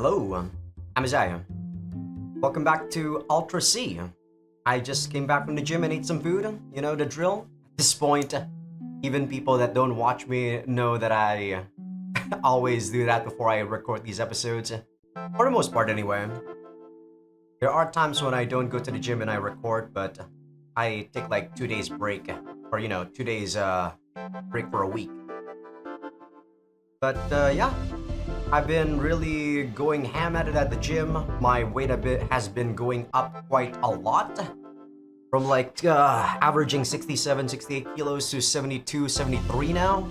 Hello, I'm Azai. Welcome back to UuultraC. I just came back from the gym and ate some food. You know the drill. At this point, even people that don't watch me know that I always do that before I record these episodes. For the most part, anyway. There are times when I don't go to the gym and I record, but I take like 2 days break, or 2 days break for a week. But yeah, I've been really going ham at it at the gym. My weight has been going up quite a lot. From like averaging 67, 68 kilos to 72, 73 now.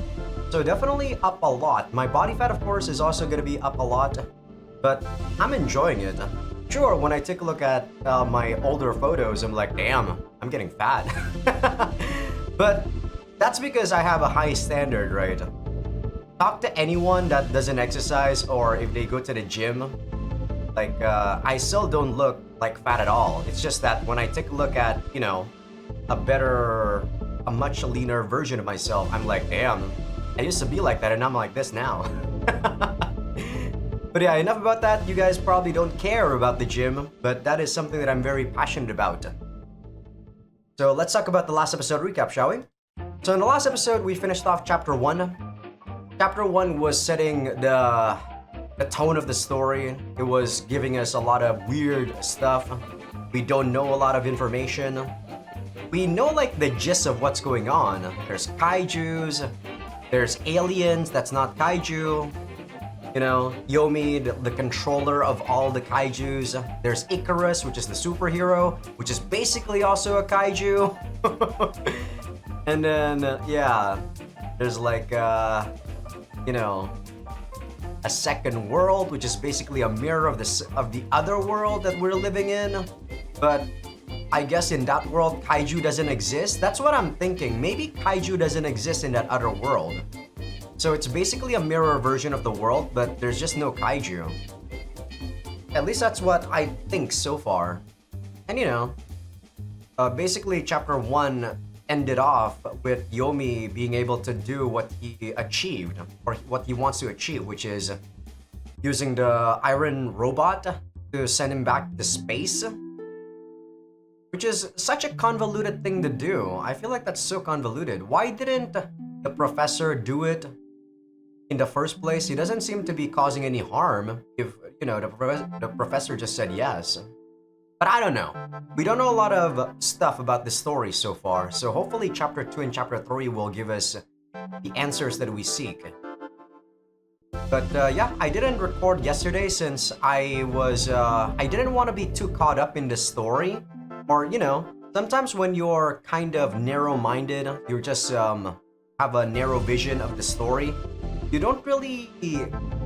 So definitely up a lot. My body fat, of course, is also going to be up a lot. But I'm enjoying it. Sure, when I take a look at my older photos, I'm like, damn, I'm getting fat. But that's because I have a high standard, right? Talk to anyone that doesn't exercise or if they go to the gym, like I still don't look like fat at all. It's just that when I take a look at, a much leaner version of myself, I'm like, damn, I used to be like that and I'm like this now. But yeah, enough about that. You guys probably don't care about the gym, but that is something that I'm very passionate about. So let's talk about the last episode recap, shall we? So in the last episode, we finished off chapter 1. Chapter 1 was setting the tone of the story. It was giving us a lot of weird stuff. We don't know a lot of information. We know like the gist of what's going on. There's kaijus, there's aliens that's not kaiju. Yomi, the controller of all the kaijus. There's Icarus, which is the superhero, which is basically also a kaiju. And then, yeah, there's like, a second world, which is basically a mirror of the other world that we're living in. But I guess in that world, kaiju doesn't exist. That's what I'm thinking. Maybe kaiju doesn't exist in that other world. So it's basically a mirror version of the world, but there's just no kaiju. At least that's what I think so far. And basically chapter 1 ended off with Yomi being able to do what he achieved, or what he wants to achieve, which is using the iron robot to send him back to space. Which is such a convoluted thing to do. I feel like that's so convoluted. Why didn't the professor do it in the first place? He doesn't seem to be causing any harm if, the professor just said yes. But I don't know. We don't know a lot of stuff about the story so far, so hopefully chapter 2 and chapter 3 will give us the answers that we seek. But yeah, I didn't record yesterday since I didn't want to be too caught up in the story. Or, sometimes when you're kind of narrow-minded, you're just have a narrow vision of the story, you don't really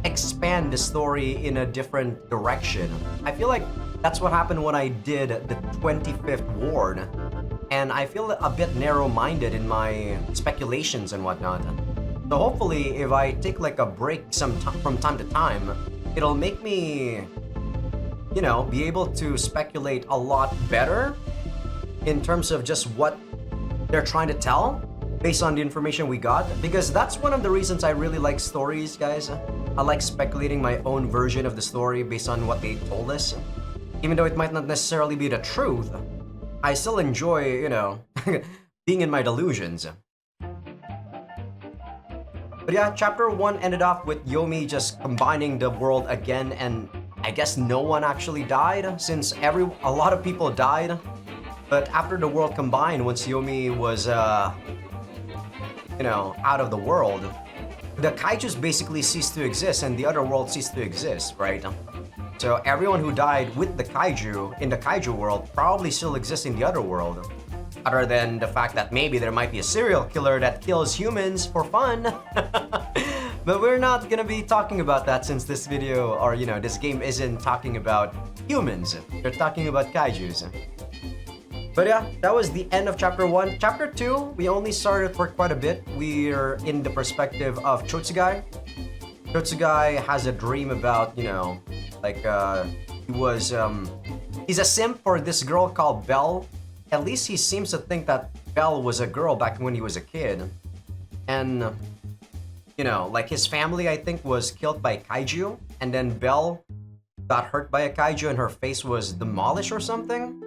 expand the story in a different direction. I feel like that's what happened when I did the 25th ward, and I feel a bit narrow-minded in my speculations and whatnot. So hopefully, if I take like a break from time to time, it'll make me, be able to speculate a lot better in terms of just what they're trying to tell based on the information we got. Because that's one of the reasons I really like stories, guys. I like speculating my own version of the story based on what they told us. Even though it might not necessarily be the truth, I still enjoy, being in my delusions. But yeah, chapter 1 ended off with Yomi just combining the world again, and I guess no one actually died, since a lot of people died. But after the world combined, once Yomi was, out of the world, the kaijus basically ceased to exist and the other world ceased to exist, right? So everyone who died with the kaiju in the kaiju world probably still exists in the other world. Other than the fact that maybe there might be a serial killer that kills humans for fun. But we're not gonna be talking about that since this video, or this game isn't talking about humans. They're talking about kaijus. But yeah, that was the end of chapter 1. Chapter 2, we only started for quite a bit. We're in the perspective of Chotsugai. Chotsugai has a dream about, he's a simp for this girl called Belle. At least he seems to think that Belle was a girl back when he was a kid. And, his family, I think, was killed by kaiju. And then Belle got hurt by a kaiju and her face was demolished or something.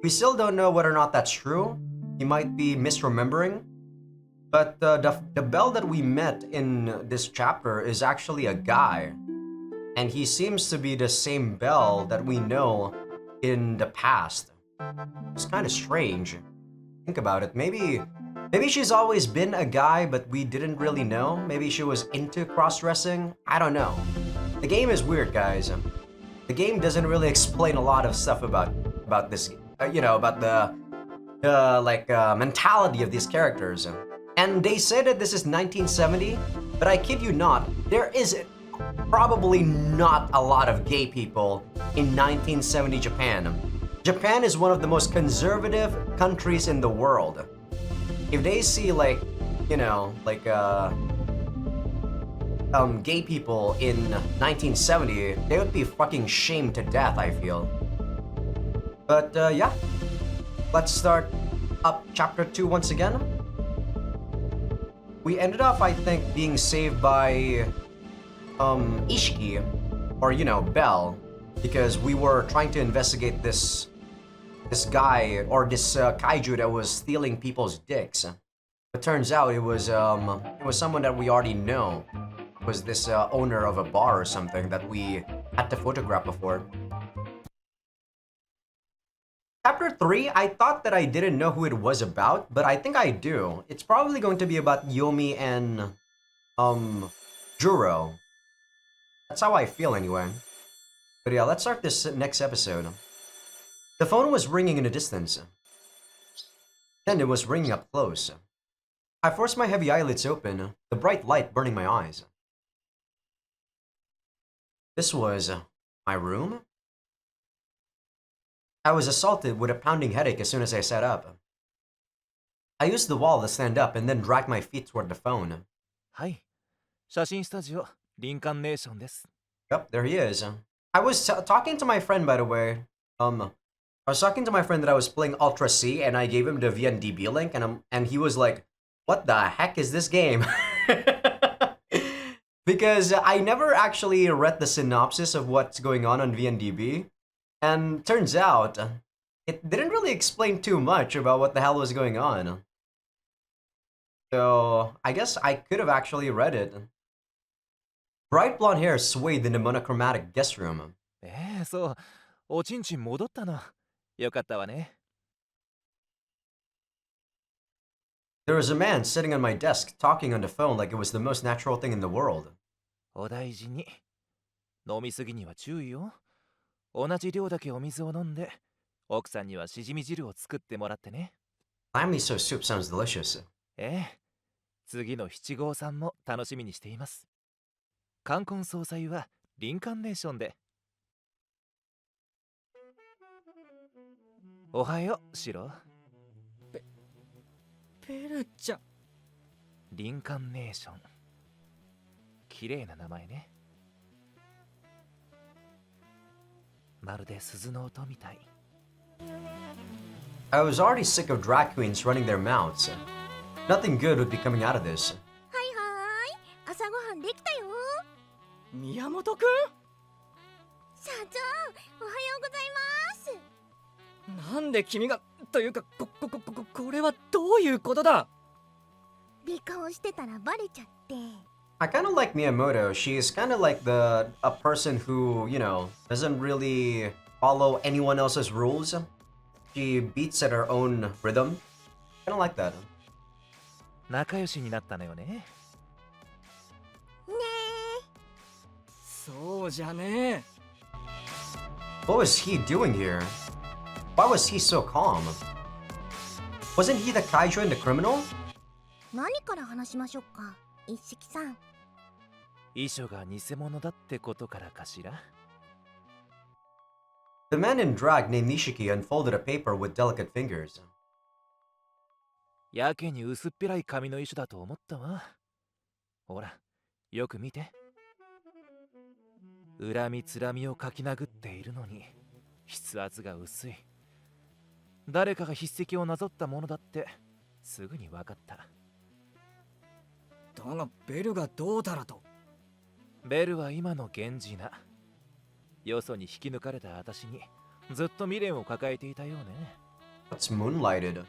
We still don't know whether or not that's true. He might be misremembering. But the Bell that we met in this chapter is actually a guy. And he seems to be the same Bell that we know in the past. It's kind of strange. Think about it. Maybe she's always been a guy, but we didn't really know. Maybe she was into cross-dressing. I don't know. The game is weird, guys. The game doesn't really explain a lot of stuff about this, about the mentality of these characters. And they say that this is 1970, but I kid you not, there is probably not a lot of gay people in 1970 Japan. Japan is one of the most conservative countries in the world. If they see gay people in 1970, they would be fucking shamed to death, I feel. But yeah, let's start up chapter 2 once again. We ended up, I think, being saved by Ishiki, or Bell, because we were trying to investigate this guy or this kaiju that was stealing people's dicks. But turns out it was someone that we already know. It was this owner of a bar or something that we had to photograph before. Chapter 3, I thought that I didn't know who it was about, but I think I do. It's probably going to be about Yomi and Juro. That's how I feel anyway. But yeah, let's start this next episode. The phone was ringing in the distance. Then it was ringing up close. I forced my heavy eyelids open, the bright light burning my eyes. This was my room? I was assaulted with a pounding headache as soon as I sat up. I used the wall to stand up and then dragged my feet toward the phone. Hi. 写真スタジオ、リンカンネーションです。 Yep, there he is. I was talking to my friend, by the way. I was talking to my friend that I was playing UuultraC, and I gave him the VNDB link, and he was like, "What the heck is this game?" Because I never actually read the synopsis of what's going on VNDB, and turns out it didn't really explain too much about what the hell was going on. So I guess I could have actually read it. Bright blonde hair swayed in the monochromatic guest room. そう。おちんちん戻ったの。よかったわね。 There was a man sitting on my desk talking on the phone like it was the most natural thing in the world. お大事に。飲みすぎには注意よ。同じ量だけお水を飲んで、奥さんにはしじみ汁を作ってもらってね。Lamb miso soup sounds delicious. 次の七号さんも楽しみにしています。冠婚葬祭はリンカンネーションで。おはよう、シロ。ベルちゃん。リンカンネーション。綺麗な名前ね。まるで鈴の音みたい。I was already sick of drag queens running their mouths. Nothing good would be coming out of this. はいはい、朝ごはんできたよ。宮本くん。社長、おはようございます。なんで君がというかこれはどういうことだ。離婚してたらバレちゃって。I kind of like Miyamoto. She's kind of like a person who, doesn't really follow anyone else's rules. She beats at her own rhythm. Kind of like that. 仲良しになったのよね。ねえ。そうじゃねえ。What was he doing here? Why was he so calm? Wasn't he the kaiju and the criminal? 何から話しましょうか、一色さん。遺書が偽物だってことからかしら。The man in drag named Nishiki unfolded a paper with delicate fingers. やけに薄っぺらい紙の遺書だと思ったわ。ほら、よく見て。恨みつらみを書き殴っているのに筆圧が薄い。誰かが筆跡をなぞったものだってすぐに分かった。だがベルがどうだらと。ベルは今の源氏な。よそに引き抜かれた私にずっと未練を抱えていたようね。 What's moonlighted?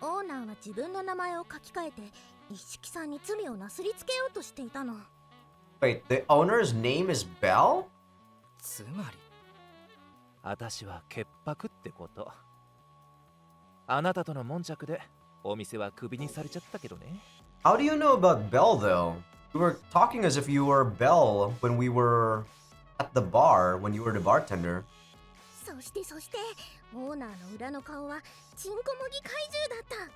オーナーは自分の名前を書き換えて一色さんに罪をなすりつけようとしていたの。 Wait, the owner's name is Belle? つまり私は潔白ってこと。あなたとの悶着でお店はクビにされちゃったけどね。 How do you know about Belle though? You were talking as if you were Belle when we were at the bar, when you were the bartender. そしてオーナーの裏の顔はチンコムギ怪獣だった。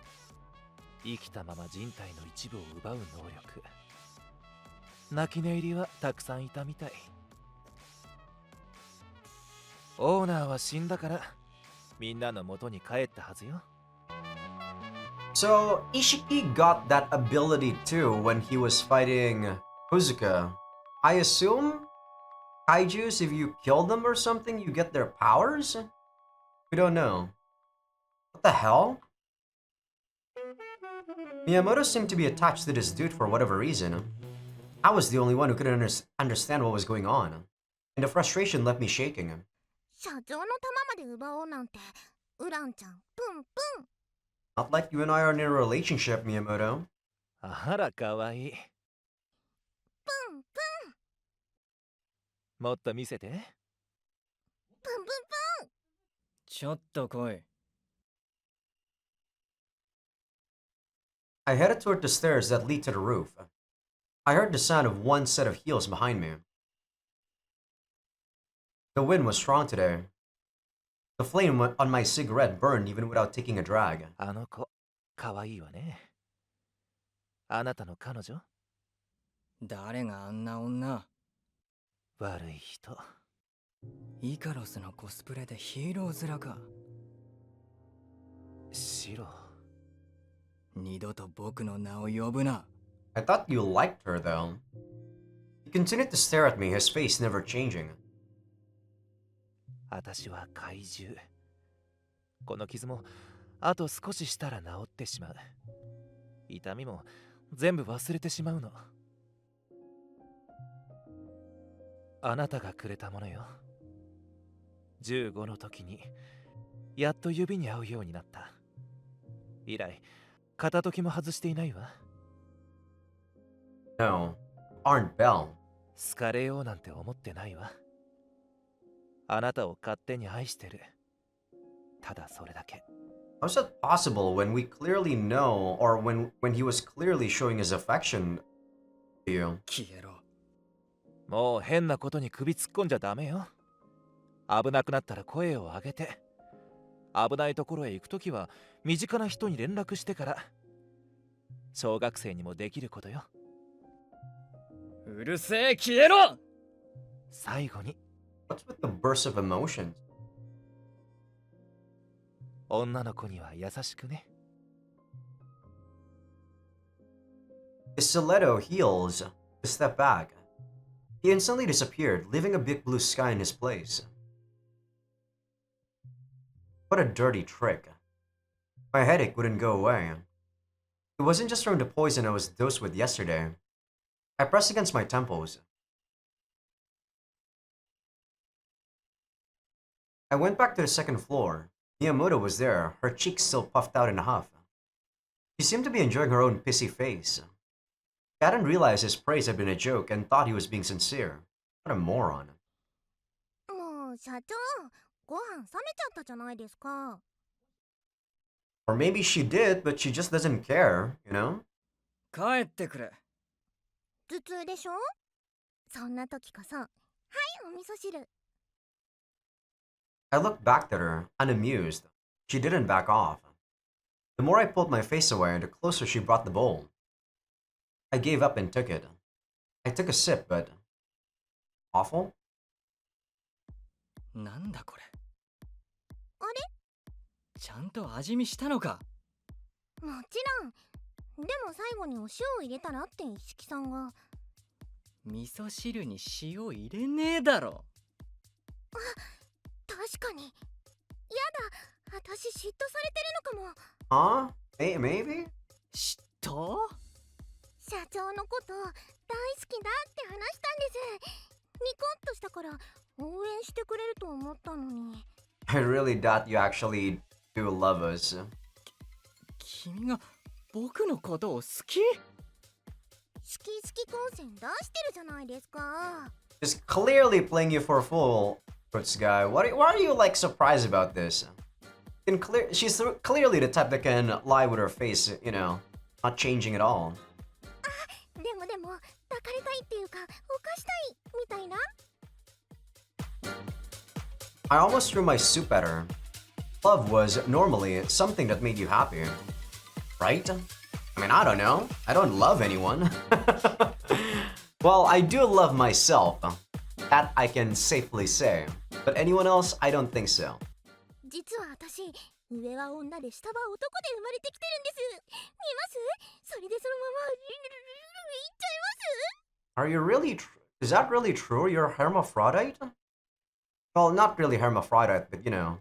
生きたまま人体の一部を奪う能力。泣き寝入りはたくさんいたみたい。オーナーは死んだからみんなの元に帰ったはずよ。 So Ishiki got that ability too when he was fighting Kuzuka. I assume kaijus, if you kill them or something, you get their powers? We don't know. What the hell? Miyamoto seemed to be attached to this dude for whatever reason. I was the only one who couldn't understand what was going on, and the frustration left me shaking. 社長の玉まで奪おうなんてウランちゃんプンプン。 Not like you and I are in a relationship, Miyamoto. あらかわいい。プンプもっと見せて。ンプンプンプン。ちょっと来い。 I headed toward the stairs that lead to the roof. I heard the sound of one set of heels behind me. The wind was strong today. The flame on my cigarette burned even without taking a drag. あの子、かわいいわね。あなたの彼女？誰があんな女？悪い人。イカロスのコスプレでヒーロー面か。白。二度と僕の名を呼ぶな。 I thought you liked her, though. He continued to stare at me, his face never changing. 私は怪獣。この傷もあと少ししたら治ってしまう。痛みも全部忘れてしまうの。あなたがくれたものよ。15の時にやっと指に合うようになった。以来片時も外していないわ。 No, aren't Belle. 好かれようなんて思ってないわ。あなたを勝手に愛してる。ただそれだけ。 How's that possible when we clearly know, or when he was clearly showing his affection to you? 消えろ。もう変なことに首突っ込んじゃダメよ。危なくなったら声を上げて。危ないところへ行くときは身近な人に連絡してから。小学生にもできることよ。うるせえ、消えろ。最後に。 What's with the burst of emotions? 女の子には優しくね。 His stiletto heels to step back. He instantly disappeared, leaving a big blue sky in his place. What a dirty trick. My headache wouldn't go away. It wasn't just from the poison I was dosed with yesterday. I pressed against my temples. I went back to the second floor. Miyamoto was there, her cheeks still puffed out in a huff. She seemed to be enjoying her own pissy face. I hadn't realized his praise had been a joke and thought he was being sincere. What a moron. もう社長、ご飯冷めちゃったじゃないですか。 Or maybe she did, but she just doesn't care, you know? 帰ってくれ。頭痛でしょ？そんな時こそ、はい、お味噌汁。 I looked back at her, unamused. She didn't back off. The more I pulled my face away, the closer she brought the bowl. I gave up and took it. I took a sip, but... awful? なんだこれ。あれ？ちゃんと味見したのか。もちろん。でも最後にお塩を入れたらって一色さんが。味噌汁に塩入れねえだろ。あ、確かに。やだ、私嫉妬されてるのかも。 Huh? Maybe? 嫉妬？社長のこと大好きだって話したんです。ニコッとしたから応援してくれると思ったのに。 I really doubt you actually do love us. 君が僕のことを好き？好き好き光線出してるじゃないですか。 Just clearly playing you for a fool, Fruits guy. Why are you like surprised about this? She's clearly the type that can lie with her face, you know, not changing at all. でも抱かれたいっていうか犯したいみたいな。 I almost threw my soup at her. Love was normally something that made you happy, right? I mean, I don't know. I don't love anyone. Well, I do love myself. That I can safely say. But anyone else, I don't think so. 実は私、上は女で下は男で生まれてきてるんです。見ます？それでそのままいっちゃいます？ Are you really? Is that really true? You're a hermaphrodite? Well, not really hermaphrodite, but you know.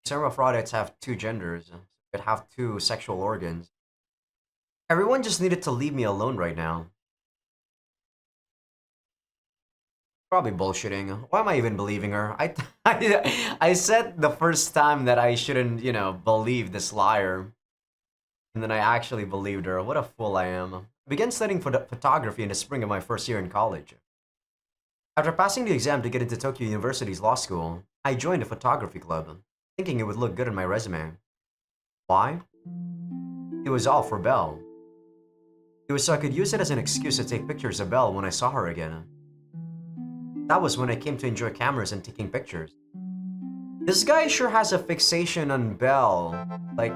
Hermaphrodites have two genders. Could have two sexual organs. Everyone just needed to leave me alone right now. Probably bullshitting. Why am I even believing her? I said the first time that I shouldn't, you know, believe this liar. And then I actually believed her. What a fool I am. I began studying photography in the spring of my first year in college. After passing the exam to get into Tokyo University's law school, I joined a photography club, thinking it would look good on my resume. Why? It was all for Belle. It was so I could use it as an excuse to take pictures of Belle when I saw her again. That was when I came to enjoy cameras and taking pictures. This guy sure has a fixation on Belle. Like,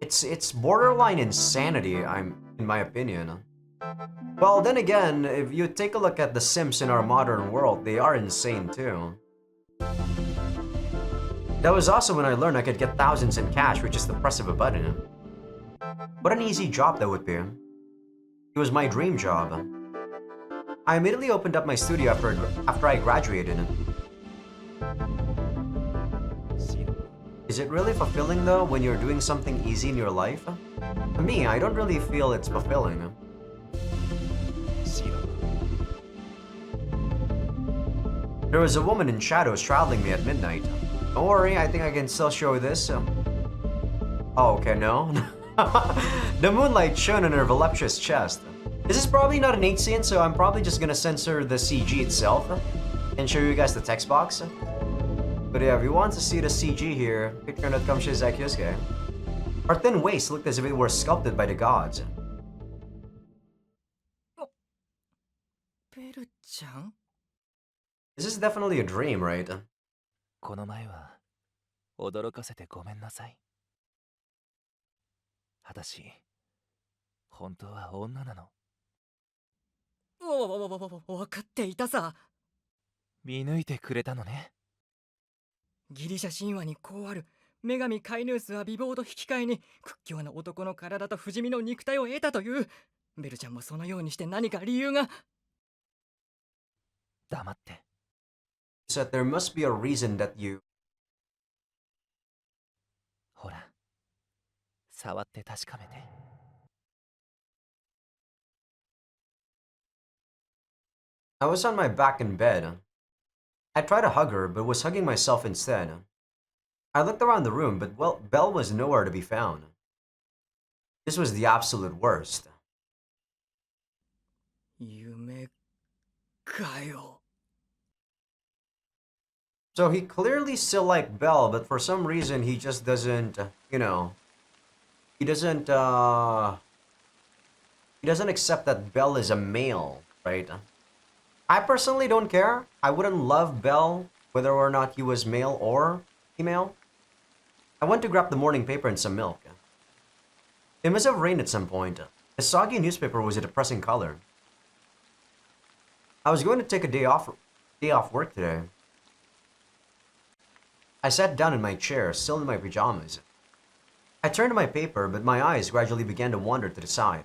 it's borderline insanity, in my opinion. Well, then again, if you take a look at the Sims in our modern world, they are insane too. That was also when I learned I could get thousands in cash with just the press of a button. What an easy job that would be. It was my dream job. I immediately opened up my studio after I graduated. Is it really fulfilling though when you're doing something easy in your life? For me, I don't really feel it's fulfilling. There was a woman in shadows straddling me at midnight. Don't worry, I think I can still show this. Oh, okay, no. The moonlight shone on her voluptuous chest. This is probably not an 8 scene, so I'm probably just gonna censor the CG itself and show you guys the text box. But yeah, if you want to see the CG here, picture.com Azaikyousuke. Her thin waist looked as if it were sculpted by the gods. ベルちゃん？ This is definitely a dream, right? この前は驚かせてごめんなさい。私、本当は女なの。分かっていたさ。見抜いてくれたのね。ギリシャ神話にこうある。女神カイヌースは美貌と引き換えに屈強な男の体と不死身の肉体を得たという。ベルちゃんもそのようにして何か理由が。黙って。So there must be a reason that you... ほら、触って確かめて。I was on my back in bed. I tried to hug her, but was hugging myself instead. I looked around the room, but Belle was nowhere to be found. This was the absolute worst. 夢かよ。 So he clearly still liked Belle, but for some reason he just doesn't, you know, he doesn't accept that Belle is a male, right? I personally don't care. I wouldn't love Belle whether or not he was male or female. I went to grab the morning paper and some milk. It must have rained at some point. The soggy newspaper was a depressing color. I was going to take a day off work today. I sat down in my chair, still in my pajamas. I turned to my paper, but my eyes gradually began to wander to the side.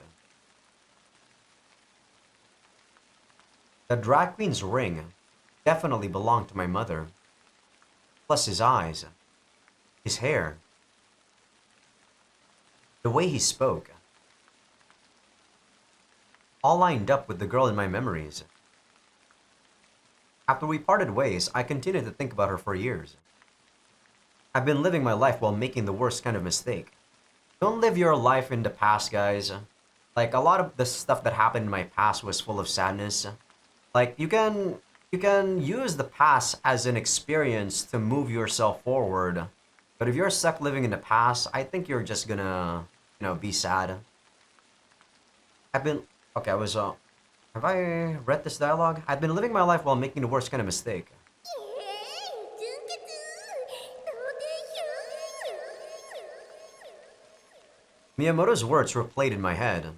The drag queen's ring definitely belonged to my mother. Plus his eyes, his hair, the way he spoke. all lined up with the girl in my memories. After we parted ways, I continued to think about her for years. I've been living my life while making the worst kind of mistake. Don't live your life in the past, guys. Like, a lot of the stuff that happened in my past was full of sadness. Like, you can use the past as an experience to move yourself forward. But if you're stuck living in the past, I think you're just gonna, be sad. Have I read this dialogue? I've been living my life while making the worst kind of mistake. Miyamoto's words replayed in my head.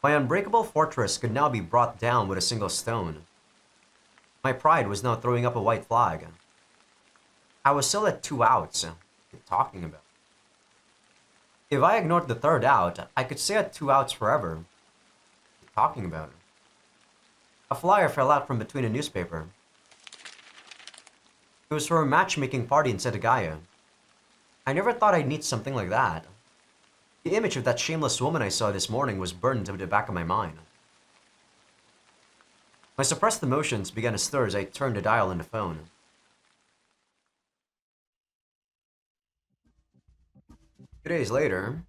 My unbreakable fortress could now be brought down with a single stone. My pride was now throwing up a white flag. I was still at 2 outs. What are you talking about? If I ignored the 3rd out, I could stay at 2 outs forever. What are you talking about? A flyer fell out from between a newspaper. It was for a matchmaking party in Setagaya. I never thought I'd need something like that. The image of that shameless woman I saw this morning was burned into the back of my mind. My suppressed emotions began to stir as I turned the dial on the phone. Two days later,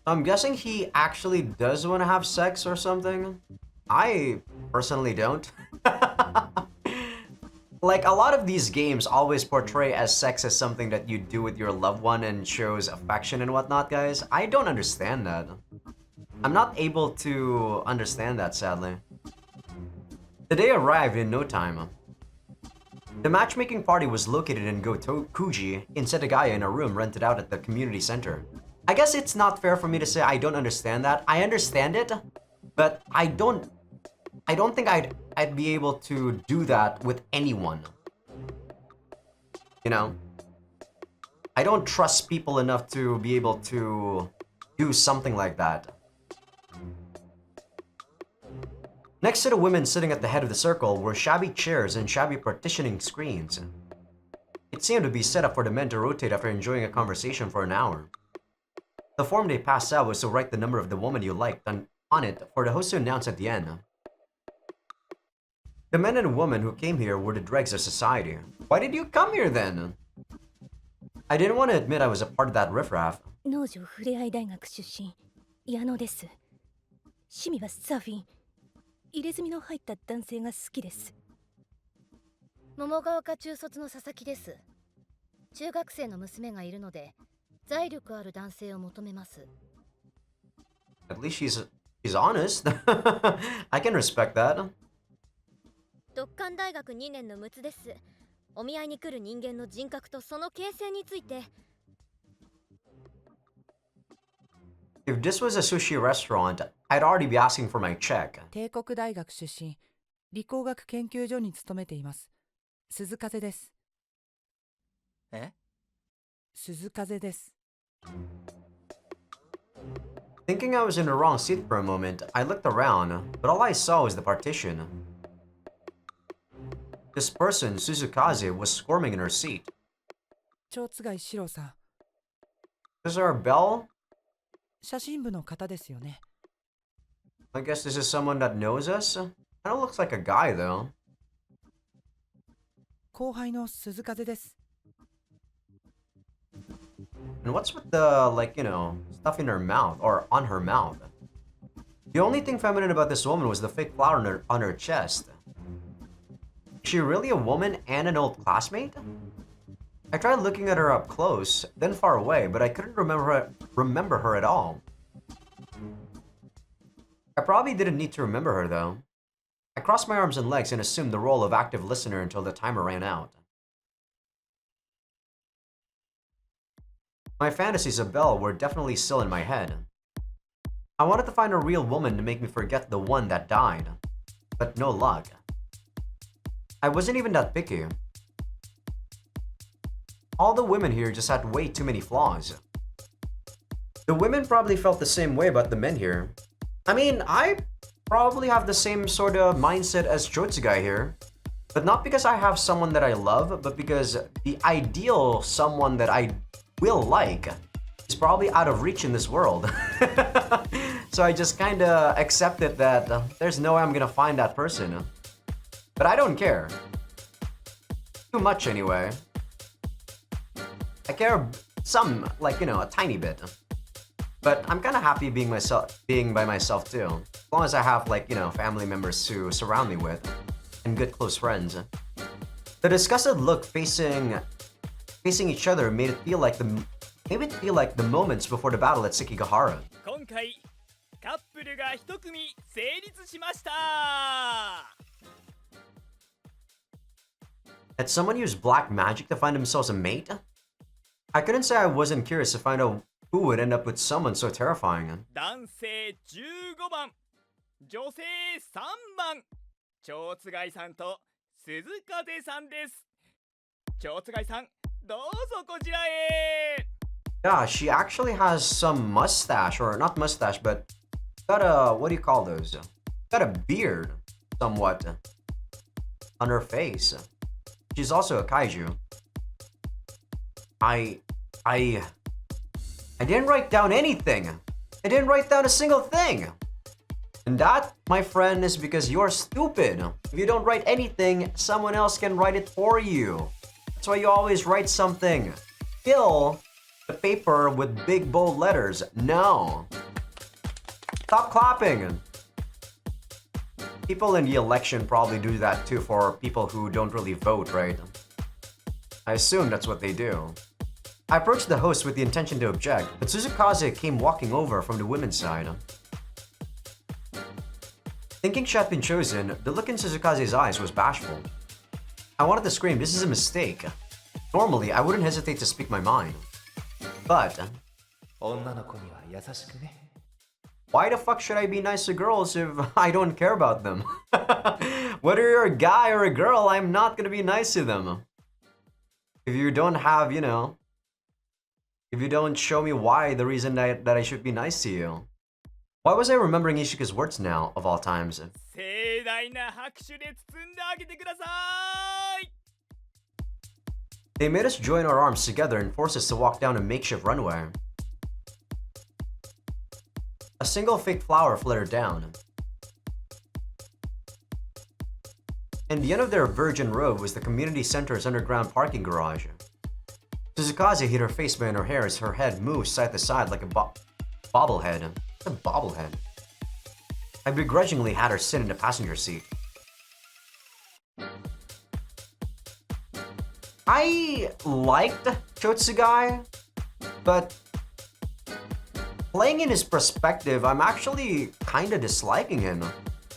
I'm guessing he actually does want to have sex or something. I personally don't. Like, a lot of these games always portray as sex as something that you do with your loved one and shows affection and whatnot, guys. I don't understand that. I'm not able to understand that, sadly. The day arrived in no time. The matchmaking party was located in Gotokuji in Setagaya in a room rented out at the community center. I guess it's not fair for me to say I don't understand that. I understand it, but I don't think I'd be able to do that with anyone. You know? I don't trust people enough to be able to do something like that. Next to the women sitting at the head of the circle were shabby chairs and shabby partitioning screens. It seemed to be set up for the men to rotate after enjoying a conversation for an hour. The form they passed out was to write the number of the woman you liked on it for the host to announce at the end. The men and women who came here were the dregs of society. Why did you come here then? I didn't want to admit I was a part of that riffraff. 農場ふれあい大学出身矢野です。趣味はサーフィン。入れ墨の入った男性が好きです。桃ヶ丘中卒の佐々木です。中学生の娘がいるので財力ある男性を求めます。 At least she's honest. I can respect that. 独館大学2年の陸奥です。お見合いに来る人間の人格とその形成について。 If this was a sushi restaurant, I'd already be asking for my check. 帝国大学出身、理工学研究所に勤めています。鈴風です。え？鈴風です。Thinking I was in the wrong seat for a moment, I looked around, but all I saw was the partition. This person, Suzukaze, was squirming in her seat. 蝶津シロさん。 Is there a bell? 写真部の方ですよね。I guess this is someone that knows us? Kinda looks like a guy, though. 後輩の鈴風です。 And what's with the, stuff in her mouth, or on her mouth? The only thing feminine about this woman was the fake flower on her chest. Is she really a woman and an old classmate? I tried looking at her up close, then far away, but I couldn't remember her at all. I probably didn't need to remember her, though. I crossed my arms and legs and assumed the role of active listener until the timer ran out. My fantasies of Belle were definitely still in my head. I wanted to find a real woman to make me forget the one that died, but no luck. I wasn't even that picky. All the women here just had way too many flaws. The women probably felt the same way about the men here. I mean, I probably have the same sort of mindset as Chotsugai here. But not because I have someone that I love, but because the ideal someone that I will like he's probably out of reach in this world. So I just kinda accepted that there's no way I'm gonna find that person. But I don't care. Too much anyway. I care some, like, you know, a tiny bit. But I'm kinda happy being by myself too. As long as I have, like, you know, family members to surround me with. And good close friends. The disgusted look facing each other made it feel like the moments before the battle at Sekigahara. 今回カップルが一組成立しました。 Had someone used black magic to find themselves a mate? I couldn't say I wasn't curious to find out who would end up with someone so terrifying. 男性15番、女性3番、蝶津貝さんと鈴風さんです。蝶津貝さん、どうぞこちらへ。 Yeah, she actually has some mustache, or not mustache, but got a, what do you call those? Got a beard, somewhat, on her face. She's also a kaiju. I didn't write down anything. I didn't write down a single thing. And that, my friend, is because you're stupid. If you don't write anything, someone else can write it for you. That's why you always write something. Kill the paper with big bold letters. No. Stop clapping. People in the election probably do that too for people who don't really vote, right? I assume that's what they do. I approached the host with the intention to object, but Suzukaze came walking over from the women's side. Thinking she had been chosen, the look in Suzukaze's eyes was bashful. I wanted to scream, this is a mistake. Normally, I wouldn't hesitate to speak my mind. But... 女の子には優しくね。 why the fuck should I be nice to girls if I don't care about them? Whether you're a guy or a girl, I'm not gonna be nice to them. If you don't have, you know... if you don't show me why, the reason that I should be nice to you. Why was I remembering Ishika's words now, of all times? 盛大な拍手で包んであげてください。 They made us join our arms together and forced us to walk down a makeshift runway. A single fake flower fluttered down. In the end of their virgin robe was the community center's underground parking garage. Suzukaze hid her face behind her hair as her head moved side to side like a bobblehead. A bobblehead. I begrudgingly had her sit in the passenger seat. I liked Chotsugai, but playing in his perspective, I'm actually kinda disliking him.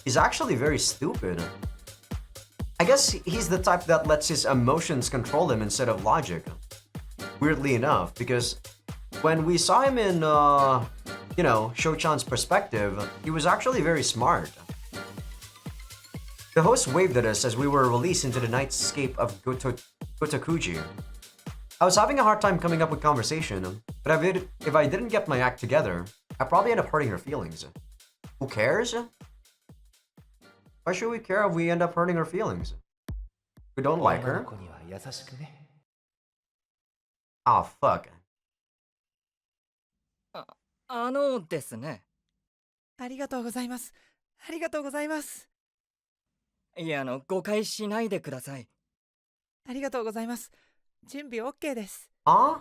He's actually very stupid. I guess he's the type that lets his emotions control him instead of logic. Weirdly enough, because when we saw him in, you know, Shochan's perspective, he was actually very smart. The host waved at us as we were released into the nightscape of Gotokuji. I was having a hard time coming up with conversation, but if I didn't get my act together, I'd probably end up hurting her feelings. Who cares? Why should we care if we end up hurting her feelings? We don't like her? Oh, fuck. ですね。ありがとうございます。ありがとうございます。いや、誤解しないでください。ありがとうございます。準備 OK です。Huh?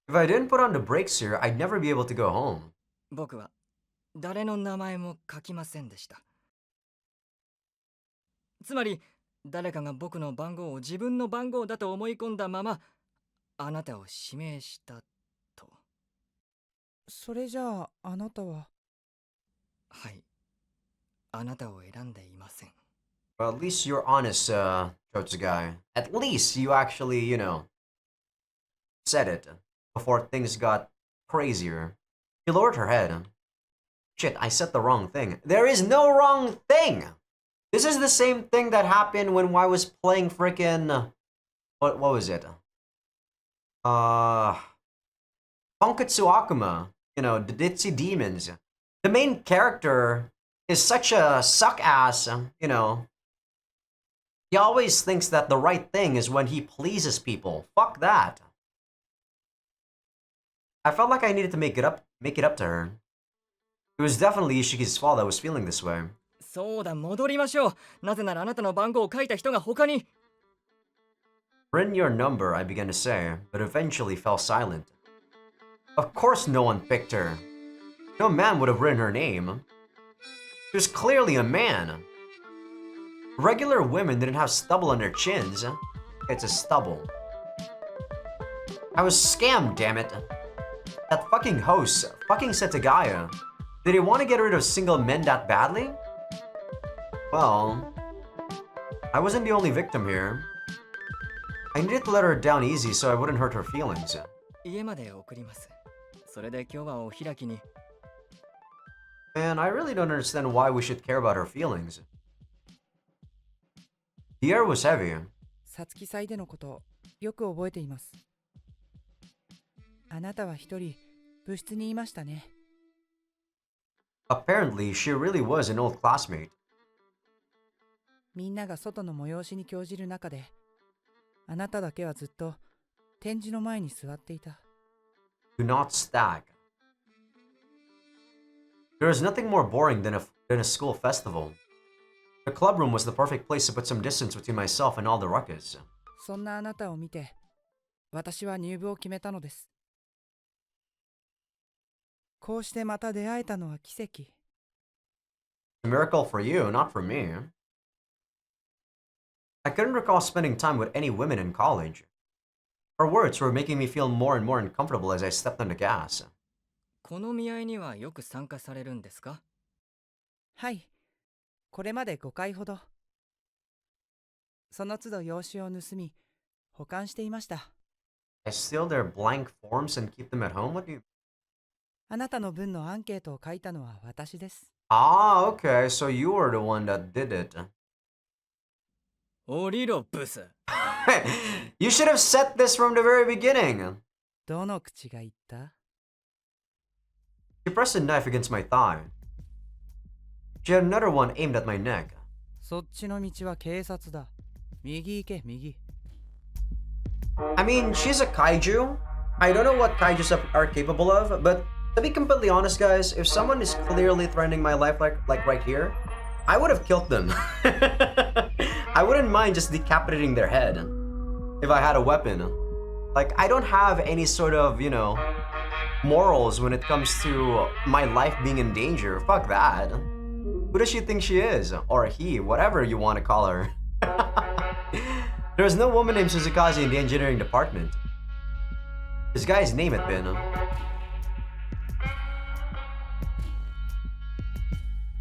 If I didn't put on the brakes here, I'd never be able to go home. 僕は誰の名前も書きませんでした。つまり、誰かが僕の番号を自分の番号だと思い込んだまま、あなたを指名したと。それじゃあ、あなたは。はい。あなたを選んでいません。Well, at least you're honest, Chotsugai. At least you actually, you know, said it before things got crazier. She lowered her head. Shit, I said the wrong thing. There is no wrong thing! This is the same thing that happened when I was playing frickin'... What was it? Tonkatsu Akuma. You know, the Ditzy Demons. The main character is such a suck-ass, you know. He always thinks that the right thing is when he pleases people. Fuck that. I felt like I needed to make it up to her. It was definitely Ishiki's fault I was feeling this way. そうだ、戻りましょう。なぜならあなたの番号を書いた人が他に。Written your number, I began to say, but eventually fell silent. Of course no one picked her. No man would have written her name. She was clearly a man. Regular women didn't have stubble on their chins. It's a stubble. I was scammed, damn it. That fucking host fucking said to Gaia, did he want to get rid of single men that badly? Well, I wasn't the only victim here. I needed to let her down easy so I wouldn't hurt her feelings. 家まで送ります。それで今日はお開きに。Man, I really don't understand why we should care about her feelings. The air was heavy. さつき祭でのことよく覚えています。あなたは一人部室にいましたね。Apparently, she really was an old classmate. みんなが外の催しに興じる中で、あなただけはずっと展示の前に座っていた。Do not stack. There is nothing more boring than a school festival. The clubroom was the perfect place to put some distance between myself and all the ruckus. そんなあなたを見て、私は入部を決めたのです。こうしてまた出会えたのは奇跡。A miracle for you, not for me. I couldn't recall spending time with any women in college. Her words were making me feel more and more uncomfortable as I stepped on the gas. この見合いにはよく参加されるんですか？はい、これまで5回ほど。その都度用紙を盗み、保管していました。I steal their blank forms and keep them at home? What do you... あなたの分のアンケートを書いたのは私です。Ah, okay, so you were the one that did it. 降りろ、ブス。You should have said this from the very beginning. どの口が言った？ She pressed a knife against my thigh. She had another one aimed at my neck. そっちの道は警察だ。右行け、右。I mean, she's a kaiju. I don't know what kaijus are capable of, but to be completely honest, guys, if someone is clearly threatening my life like right here, I would have killed them. I wouldn't mind just decapitating their head if I had a weapon. Like, I don't have any sort of, you know, morals when it comes to my life being in danger. Fuck that. Who does she think she is? Or he, whatever you want to call her. There's no woman named Suzukaze in the engineering department. This guy's name had been...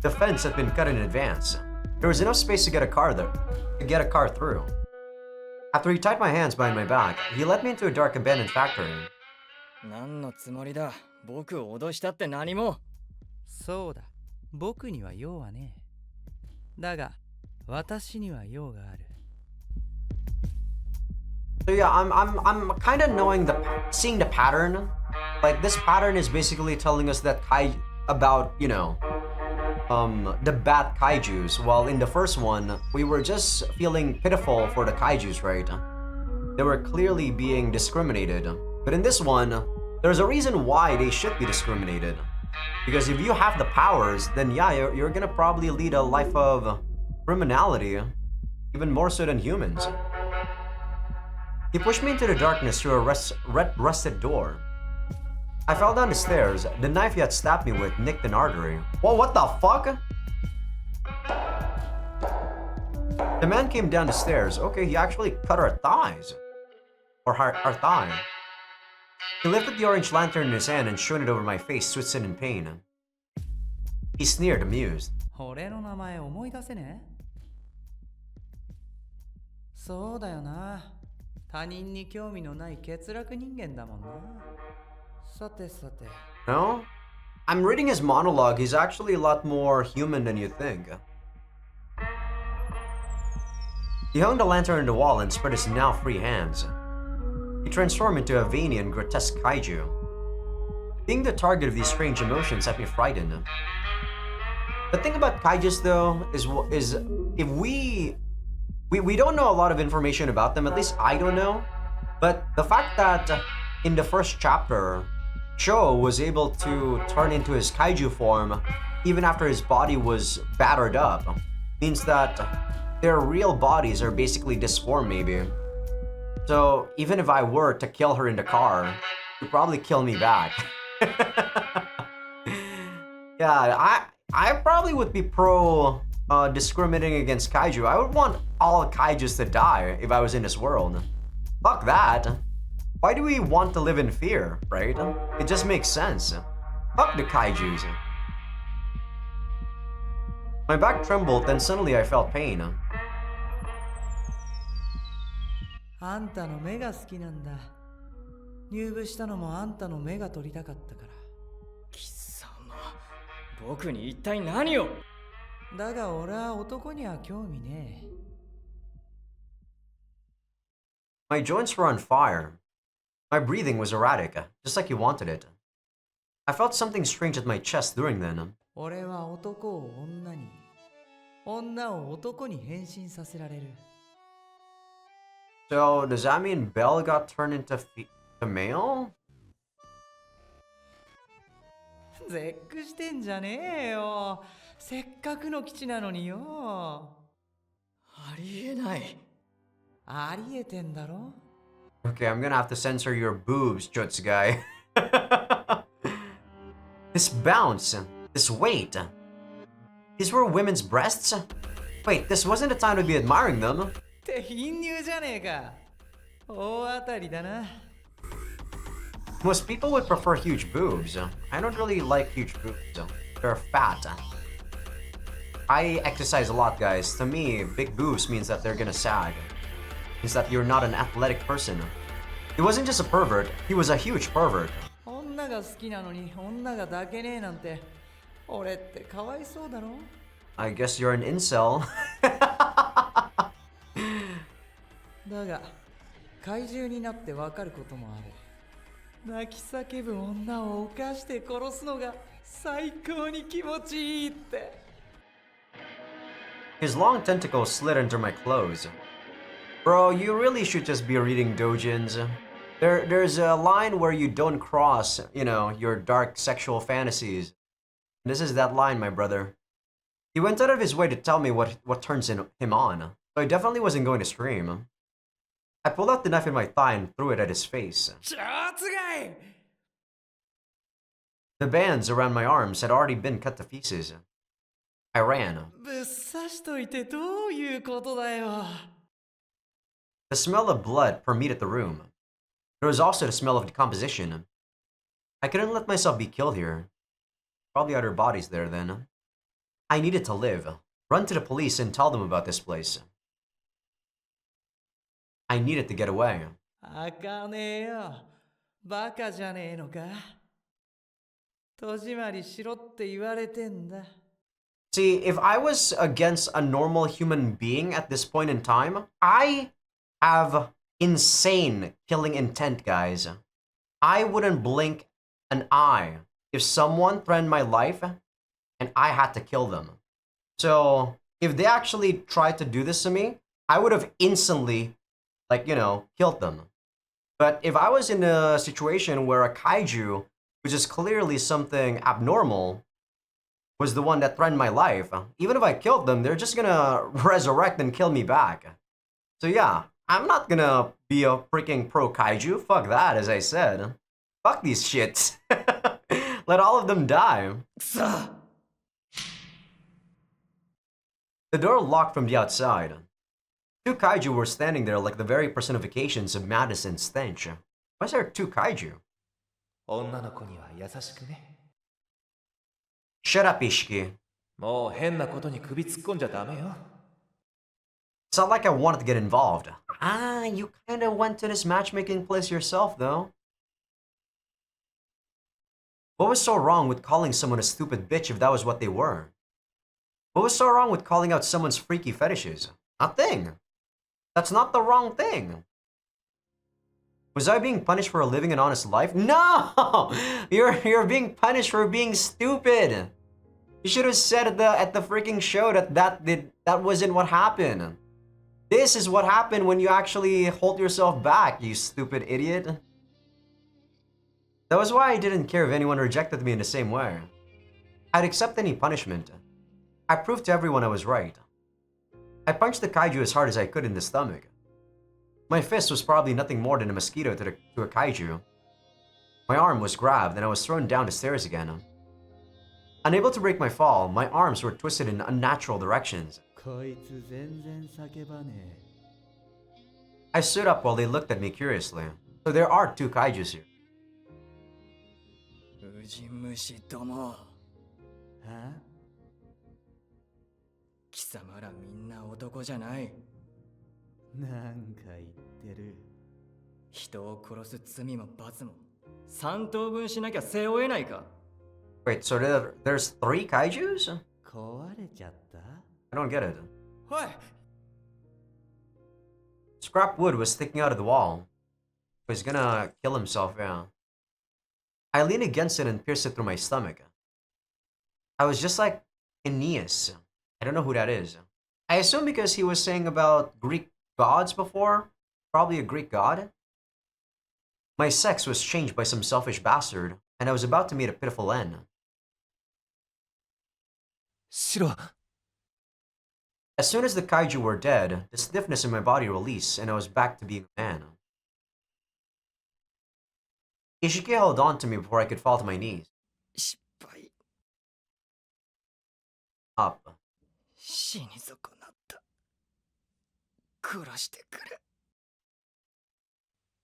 The fence had been cut in advance. There was enough space to get a car through. After he tied my hands behind my back, he led me into a dark abandoned factory. 何のつもりだ？僕を脅したって何も。そうだ。僕には用はねえ。だが、私には用がある。So yeah, I'm kind of seeing the pattern. Like, this pattern is basically telling us that about, you know, the bad kaijus, while in the first one, we were just feeling pitiful for the kaijus, right? They were clearly being discriminated. But in this one, there's a reason why they should be discriminated. Because if you have the powers, then yeah, you're gonna probably lead a life of criminality, even more so than humans. He pushed me into the darkness through a rusted door. I fell down the stairs. The knife he had stabbed me with nicked an artery. Whoa, what the fuck? The man came down the stairs. Okay, he actually cut our thighs. Or our thigh. He lifted the orange lantern in his hand and shone it over my face, twisted in pain. He sneered, amused. 俺の名前思い出せねえ？そうだよな。他人に興味のない欠落人間だもんな。さてさて。No? I'm reading his monologue. He's actually a lot more human than you think. He hung the lantern on the wall and spread his now free hands. He transformed into a veiny and grotesque kaiju. Being the target of these strange emotions had me frightened. The thing about kaijus, though, is if we don't know a lot of information about them, at least I don't know. But the fact that in the first chapter, Sho was able to turn into his kaiju form even after his body was battered up means that their real bodies are basically disformed maybe. So even if I were to kill her in the car, she'd probably kill me back. Yeah, I probably would be pro discriminating against kaiju. I would want all kaijus to die if I was in this world. Fuck that. Why do we want to live in fear, right? It just makes sense. Fuck the kaijus. My back trembled, then suddenly I felt pain. あんたの目が好きなんだ。入部したのもあんたの目が取りたかったから。貴様、僕に一体何を。だが俺は男には興味ねえ。My joints were on fire. My breathing was erratic, just like he wanted it. I felt something strange at my chest during then. 俺は男を女に、女を男に変身させられる。So, does that mean Belle got turned into male? 絶句してんじゃねえよ。せっかくの基地なのによ。ありえない。ありえてんだろ。Okay, I'm gonna have to censor your boobs, Jutsu guy. This bounce, this weight. These were women's breasts? Wait, this wasn't the time to be admiring them. って貧乳じゃねえか。大当たりだな。Most people would prefer huge boobs. I don't really like huge boobs. They're fat. I exercise a lot, guys. To me, big boobs means that they're gonna sag. Means that you're not an athletic person. He wasn't just a pervert, he was a huge pervert. 女が好きなのに女が抱けねえなんて、俺ってかわいそうだろ。I guess you're an incel. だが、怪獣になってわかることもある。泣き叫ぶ女を犯して殺すのが最高に気持ちいいって。His long tentacles slid under my clothes. Bro, you really should just be reading doujins. There's a line where you don't cross, your dark sexual fantasies. This is that line, my brother. He went out of his way to tell me what turns him on, so I definitely wasn't going to scream. I pulled out the knife in my thigh and threw it at his face. The bands around my arms had already been cut to pieces. I ran. ぶっ刺しといてどういうことだよ。The smell of blood permeated the room. There was also the smell of decomposition. I couldn't let myself be killed here. Probably other bodies there then. I needed to live. Run to the police and tell them about this place. I needed to get away. あかねえよ。バカじゃねえのか。戸締まりしろって言われてんだ。See, if I was against a normal human being at this point in time, I have insane killing intent, guys. I wouldn't blink an eye if someone threatened my life and I had to kill them. So, if they actually tried to do this to me, I would have instantly, killed them. But if I was in a situation where a kaiju, which is clearly something abnormal, was the one that threatened my life, even if I killed them, they're just gonna resurrect and kill me back. So yeah, I'm not gonna be a freaking pro kaiju. Fuck that, as I said. Fuck these shits. Let all of them die. The door locked from the outside. Two kaiju were standing there like the very personifications of madness and stench. Why is there two kaiju? 女の子には優しくね。 Shut up, Ishiki. もう変なことに首突っ込んじゃダメよ。 It's not like I wanted to get involved. Ah, you kinda went to this matchmaking place yourself, though. What was so wrong with calling someone a stupid bitch if that was what they were? What was so wrong with calling out someone's freaky fetishes? Nothing. That's not the wrong thing. Was I being punished for living an honest life? No! You're being punished for being stupid. You should have said at the freaking show that wasn't what happened. This is what happened when you actually hold yourself back, you stupid idiot. That was why I didn't care if anyone rejected me in the same way. I'd accept any punishment. I proved to everyone I was right. I punched the kaiju as hard as I could in the stomach. My fist was probably nothing more than a mosquito to a kaiju. My arm was grabbed and I was thrown down the stairs again. Unable to break my fall, my arms were twisted in unnatural directions. こいつ全然叫ばね I stood up while they looked at me curiously. So there are two kaijus here. ウジ虫ども、え。は貴様らみんな男じゃない。なんか言ってる。人を殺す罪も罰も3等分しなきゃ背負えないか。Wait, so there's three kaijus? 壊れちゃった I don't get it. おい、 Scrap wood was sticking out of the wall. He was gonna kill himself, yeah. I leaned against it and pierced it through my stomach. I was just like Aeneas. I don't know who that is. I assume because he was saying about Greek gods before. Probably a Greek god. My sex was changed by some selfish bastard, and I was about to meet a pitiful end. シロ、 As soon as the kaiju were dead, the stiffness in my body released, and I was back to being a man. Ishiki held on to me before I could fall to my knees. 失敗。 Up. 死に損なった。殺してく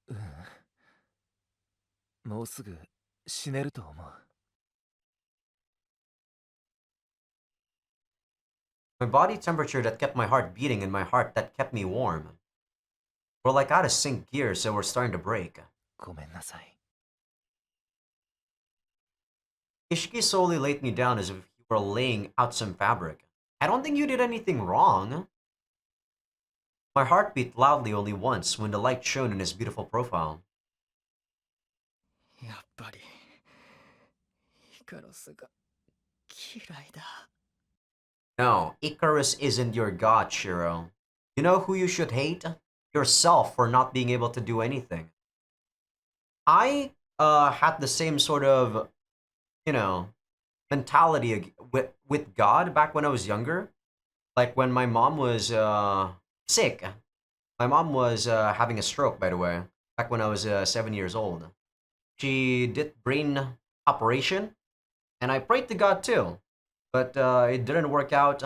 れ。もうすぐ死ねると思う。 My body temperature that kept my heart beating and my heart that kept me warm were like out of sync gears that were starting to break. ごめんなさい。 Ishiki slowly laid me down as if he were laying out some fabric. I don't think you did anything wrong. My heart beat loudly only once when the light shone in his beautiful profile. やっぱりイカロスが嫌いだ。 No, Icarus isn't your god, Shiro. You know who you should hate? Yourself for not being able to do anything. I had the same sort of, mentality with God back when I was younger. Like when my mom was sick. My mom was having a stroke, by the way, back when I was 7 years old. She did brain operation, and I prayed to God too. But it didn't work out.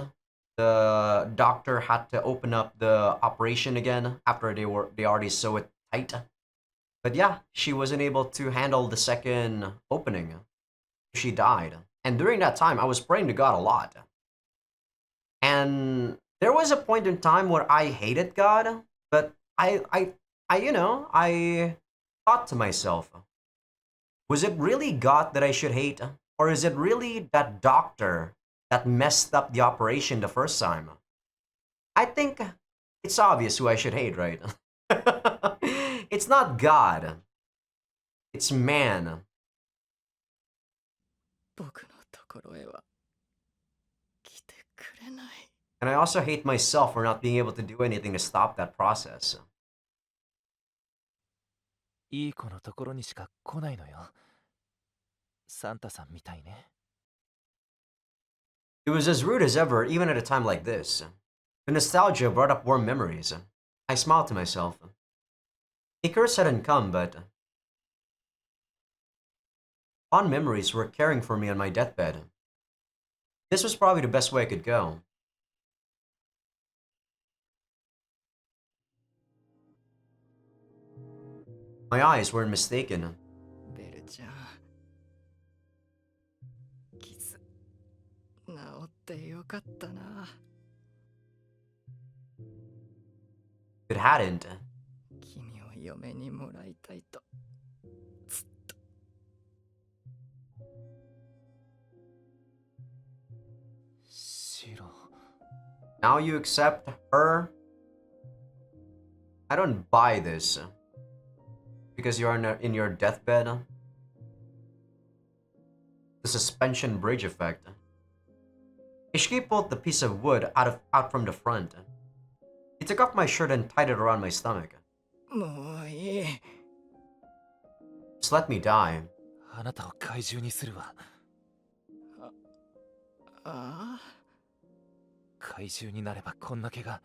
The doctor had to open up the operation again after they already sew it tight. But yeah, she wasn't able to handle the second opening. She died. And during that time, I was praying to God a lot. And there was a point in time where I hated God, but I thought to myself, was it really God that I should hate? Or is it really that doctor that messed up the operation the first time? I think it's obvious who I should hate, right? It's not God. It's man. 僕のところへは来てくれない。 And I also hate myself for not being able to do anything to stop that process. いい子のところにしか来ないのよ。サンタさんみたいね。 It was as rude as ever, even at a time like this. The nostalgia brought up warm memories. I smiled to myself. Icarus hadn't come, but fond memories were caring for me on my deathbed. This was probably the best way I could go. My eyes weren't mistaken. ベルちゃん、傷治ってよかったな。 If it hadn't, 君を嫁にもらいたいとずっと。 シロ、 now you accept her? I don't buy this. Because you're in your deathbed? The suspension bridge effect. Ishiki pulled the piece of wood out from the front. He took off my shirt and tied it around my stomach. もういい。 Just let me die. あなたを怪獣にするわ。ああ、怪獣になればこんな怪我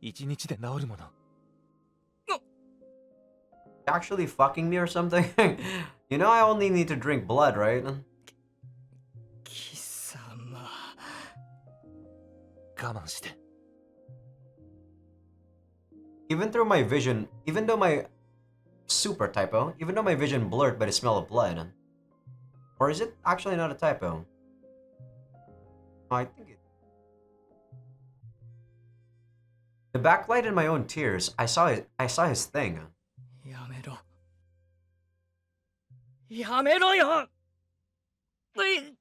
1日で治るもの。Actually fucking me or something? You know I only need to drink blood, right? 貴様。我慢して。Even though my vision blurred by the smell of blood. Or is it actually not a typo? Oh, I think it. The backlight in my own tears, I saw his thing. やめろ。やめろよ。うい。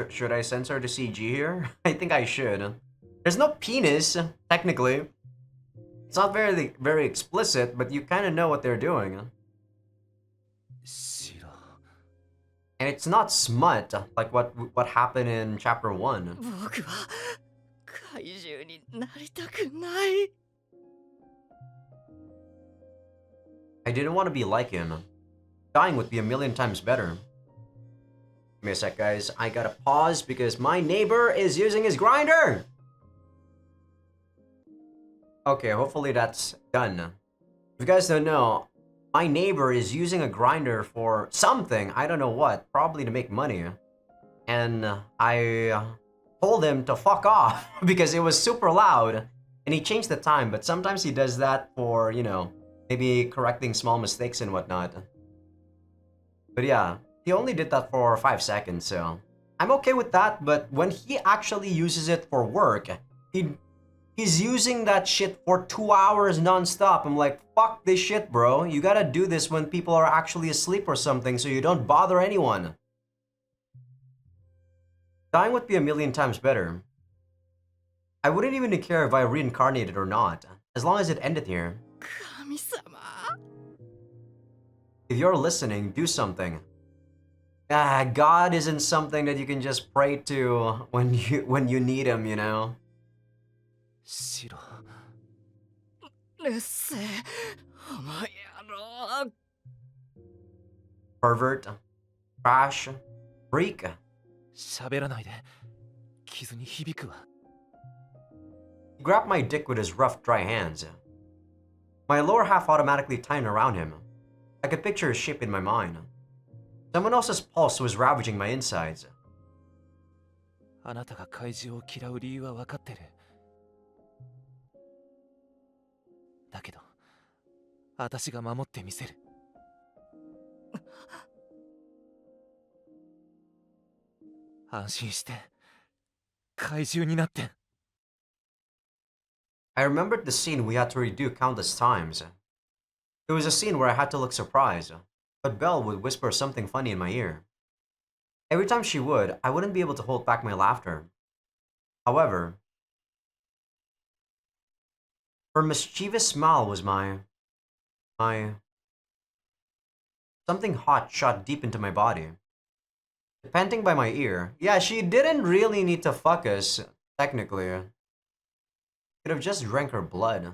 Should I censor the CG here? I think I should. There's no penis, technically. It's not very explicit, but you kind of know what they're doing. 白。 And it's not smut, like what happened in chapter 1. 僕は怪獣になりたくない。I didn't want to be like him. Dying would be a million times better. Give me a sec, guys. I gotta pause because my neighbor is using his grinder! Okay, hopefully that's done. If you guys don't know, my neighbor is using a grinder for something. I don't know what. Probably to make money. And I told him to fuck off because it was super loud. And he changed the time, but sometimes he does that for, you know, maybe correcting small mistakes and whatnot. But yeah, he only did that for 5 seconds, so I'm okay with that. But when he actually uses it for work, he's using that shit for 2 hours non-stop. I'm like, fuck this shit, bro. You gotta do this when people are actually asleep or something so you don't bother anyone. Dying would be a million times better. I wouldn't even care if I reincarnated or not, as long as it ended here. 神様。 If you're listening, do something. God isn't something that you can just pray to when you need him, you know? 白。うっせえ。お前野郎。 Pervert. Trash. Freak. 喋らないで。傷に響くわ。 He grabbed my dick with his rough, dry hands. My lower half automatically tightened around him. I could picture his shape in my mind. Someone else's pulse was ravaging my insides. あなたが怪獣を嫌う理由は分かってる。だけど、私が守ってみせる。安心して、怪獣になって。I remembered the scene we had to redo countless times. It was a scene where I had to look surprised, but Belle would whisper something funny in my ear. Every time she would, I wouldn't be able to hold back my laughter. However, her mischievous smile was my... Something hot shot deep into my body. Panting by my ear. Yeah, she didn't really need to fuck us, technically. Could have just drank her blood.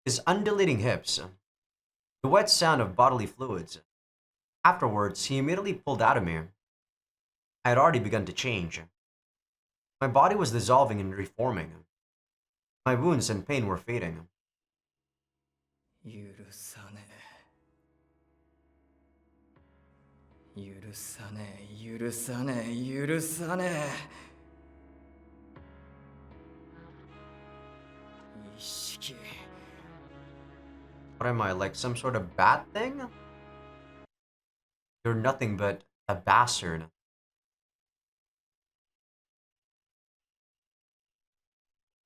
His undulating hips. The wet sound of bodily fluids. Afterwards, he immediately pulled out of me. I had already begun to change. My body was dissolving and reforming. My wounds and pain were fading. 許さねえ。許さねえ。許さねえ。許さねえ。 意識。 What am I, like some sort of bat thing? You're nothing but a bastard.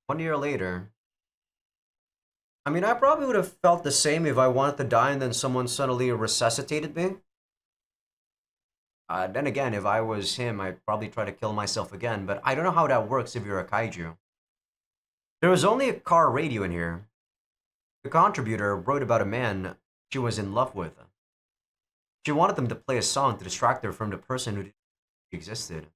One year later. I mean, I probably would have felt the same if I wanted to die and then someone suddenly resuscitated me. Then again, if I was him, I'd probably try to kill myself again, but I don't know how that works if you're a kaiju. There was only a car radio in here. The contributor wrote about a man she was in love with. She wanted them to play a song to distract her from the person who existed.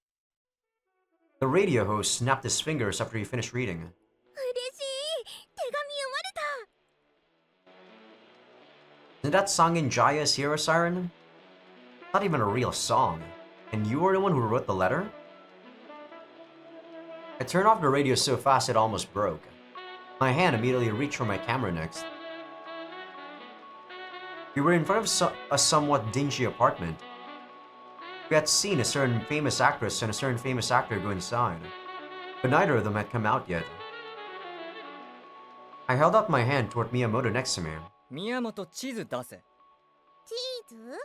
The radio host snapped his fingers after he finished reading. 嬉しい。手紙読ま Isn't that Sangin Jaya's hero siren? Not even a real song. And you were the one who wrote the letter? I turned off the radio so fast it almost broke. My hand immediately reached for my camera next. We were in front of a somewhat dingy apartment. We had seen a certain famous actress and a certain famous actor go inside, but neither of them had come out yet. I held out my hand toward Miyamoto next to me. 宮本地図出せ。チーズ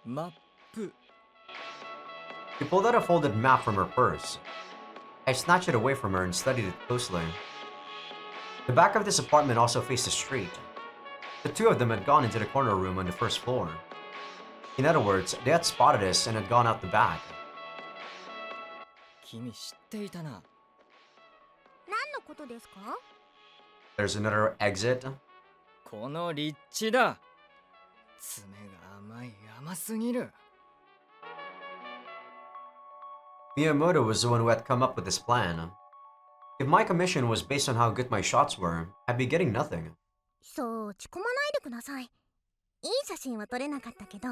マップ。 She pulled out a folded map from her purse. I snatched it away from her and studied it closely. The back of this apartment also faced the street. The two of them had gone into the corner room on the first floor. In other words, they had spotted us and had gone out the back. 君知っていたな。何のことですか？ There's another exit. この立地だ。爪が甘すぎる。Miyamoto was the one who had come up with this plan. If my commission was based on how good my shots were, I'd be getting nothing. そう落ち込まないでください。いい写真は撮れなかったけど、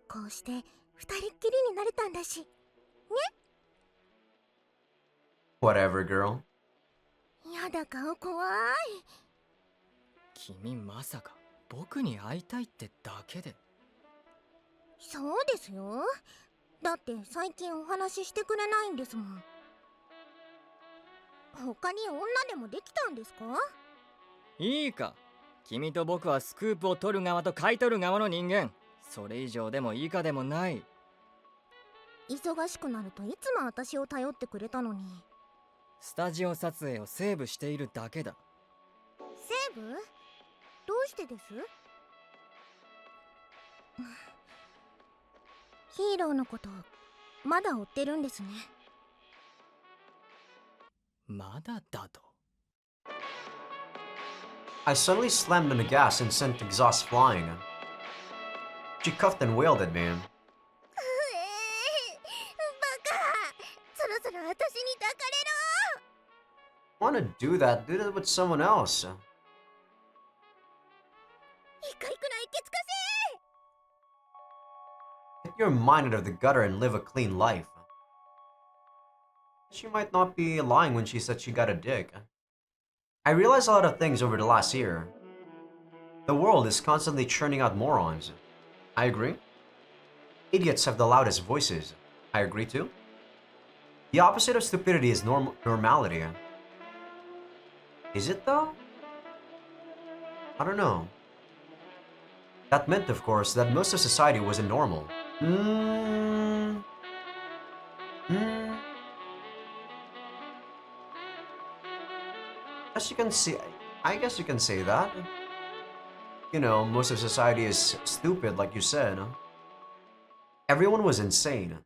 こうして二人っきりになれたんだし。ね。 Whatever, girl. やだ顔怖い。君まさか僕に会いたいってだけで。そうですよ。だって最近お話ししてくれないんですもん。他に女でもできたんですか？いいか。君と僕はスクープを取る側と買い取る側の人間。それ以上でも以下でもない。忙しくなるといつも私を頼ってくれたのに。スタジオ撮影をセーブしているだけだ。セーブ？どうしてです？ヒーローのことまだ追ってるんですね。まだだと。I suddenly slammed on the gas and sent exhaust flying. She cuffed and wailed at me. バカ！そろそろ私に抱かれろ！ Want to do that with someone else. 一回くらいケツか Get your mind out of the gutter and live a clean life. She might not be lying when she said she got a dick. I realized a lot of things over the last year. The world is constantly churning out morons. I agree. Idiots have the loudest voices. I agree too. The opposite of stupidity is normality. Is it though? I don't know. That meant, of course, that most of society wasn't normal. I guess you can say that. You know, most of society is stupid, like you said. Everyone was insane.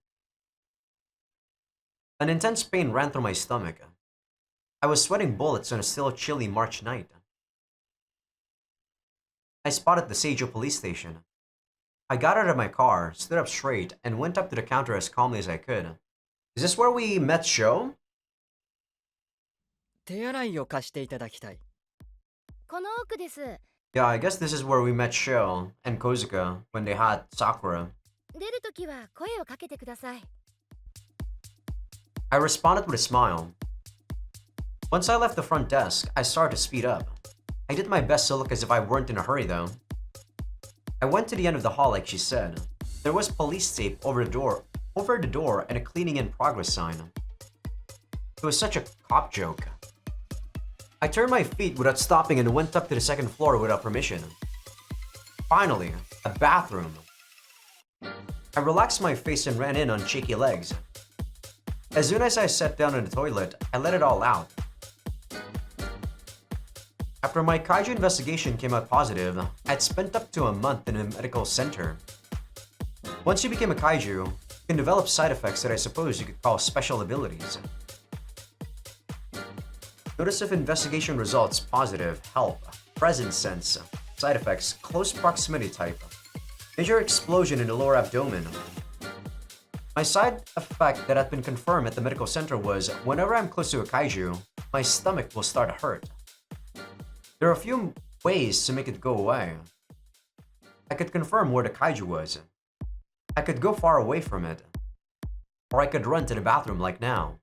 An intense pain ran through my stomach. I was sweating bullets on a still chilly March night. I spotted the Seijo police station. I got out of my car, stood up straight, and went up to the counter as calmly as I could. Is this where we met Sho? 手洗いを貸していただきたい。この奥です。 Yeah, I guess this is where we met Sho and Kozuka when they had Sakura. 出るときは声をかけてください。 I responded with a smile. Once I left the front desk, I started to speed up. I did my best to look as if I weren't in a hurry though. I went to the end of the hall like she said. There was police tape over the door and a cleaning in progress sign. It was such a cop joke. I turned my feet without stopping and went up to the second floor without permission. Finally, a bathroom. I relaxed my face and ran in on shaky legs. As soon as I sat down in the toilet, I let it all out. After my kaiju investigation came out positive, I'd spent up to a month in a medical center. Once you became a kaiju, you can develop side effects that I suppose you could call special abilities. Notice if investigation results positive, help, presence sense, side effects, close proximity type, major explosion in the lower abdomen. My side effect that had been confirmed at the medical center was whenever I'm close to a kaiju, my stomach will start to hurt. There are a few ways to make it go away. I could confirm where the kaiju was. I could go far away from it. Or I could run to the bathroom like now.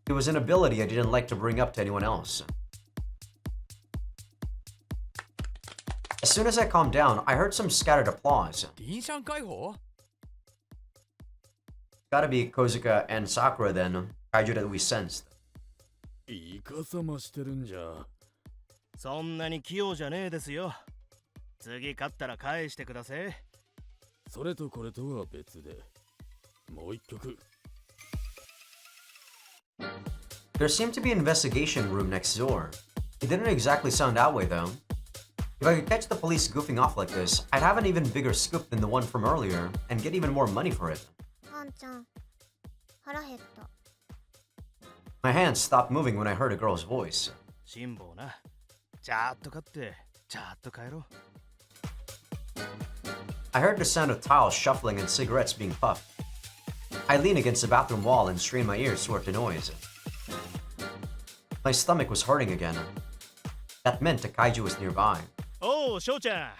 It was an ability I didn't like to bring up to anyone else. As soon as I calmed down, I heard some scattered applause. リンシャン解放 Gotta be Kozuka and Sakura then, kaiju that we sensed. イカサマしてるんじゃ。そんなに器用じゃねえですよ。次勝ったら返してください。それとこれとは別で。もう一曲。There seemed to be an investigation room next door. It didn't exactly sound that way though. If I could catch the police goofing off like this, I'd have an even bigger scoop than the one from earlier, and get even more money for it. あんちゃん腹減った。 My hands stopped moving when I heard a girl's voice. 辛抱な。ちゃーっと勝って、ちゃーっと帰ろう。I heard the sound of tiles shuffling and cigarettes being puffed. I leaned against the bathroom wall and strained my ears toward the noise. My stomach was hurting again. That meant the kaiju was nearby. おう、翔ちゃん。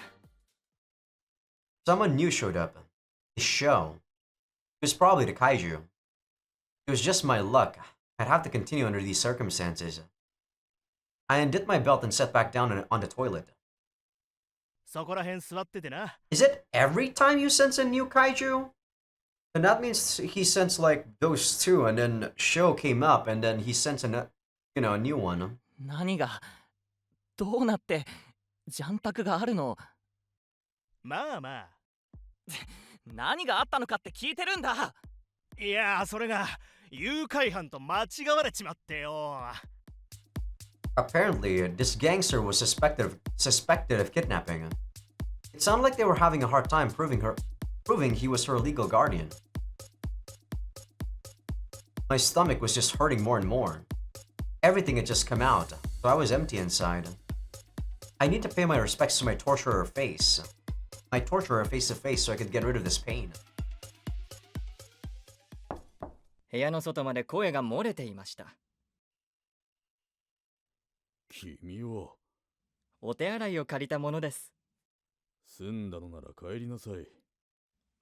Someone new showed up. The show. It was probably the kaiju. It was just my luck. I'd have to continue under these circumstances. I undid my belt and sat back down on the toilet. そこらへん座っててな。Is it every time you sense a new kaiju? And that means he sensed like those two, and then show came up, and then he sensed a new one. 何がどうなってジャンパクがあるの？まあまあ。何があったのかって聞いてるんだ。いやー、それが誘拐犯と間違われちまってよ。Apparently, this gangster was suspected of kidnapping. It sounded like they were having a hard time proving he was her legal guardian. My stomach was just hurting more and more. Everything had just come out, so I was empty inside. I need to pay my respects to my torturer face to face so I could get rid of this pain. 部屋の外まで声が漏れていました。君はお手洗いを借りたものです。済んだのなら帰りなさい。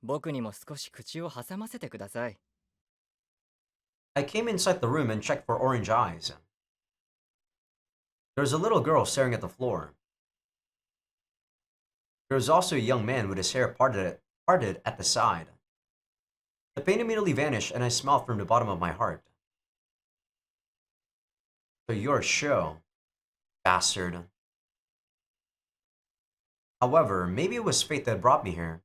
僕にも少し口を挟ませてください。I came inside the room and checked for orange eyes. There was a little girl staring at the floor. There was also a young man with his hair parted at the side. The pain immediately vanished and I smiled from the bottom of my heart. So you're Sho, bastard. However, maybe it was fate that brought me here.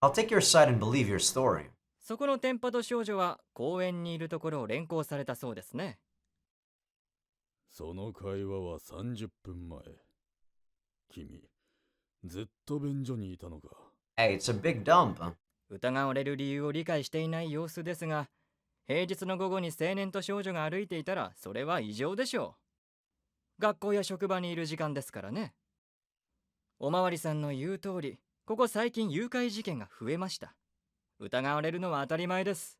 I'll take your side and believe your story. そこのテンパド少女は公園にいるところを連行されたそうですね。その会話は30分前。君、ずっと便所にいたのか。Hey, it's a big dump. 疑われる理由を理解していない様子ですが、平日の午後に青年と少女が歩いていたらそれは異常でしょう。学校や職場にいる時間ですからね。おまわりさんの言う通り、ここ最近誘拐事件が増えました。疑われるのは当たり前です。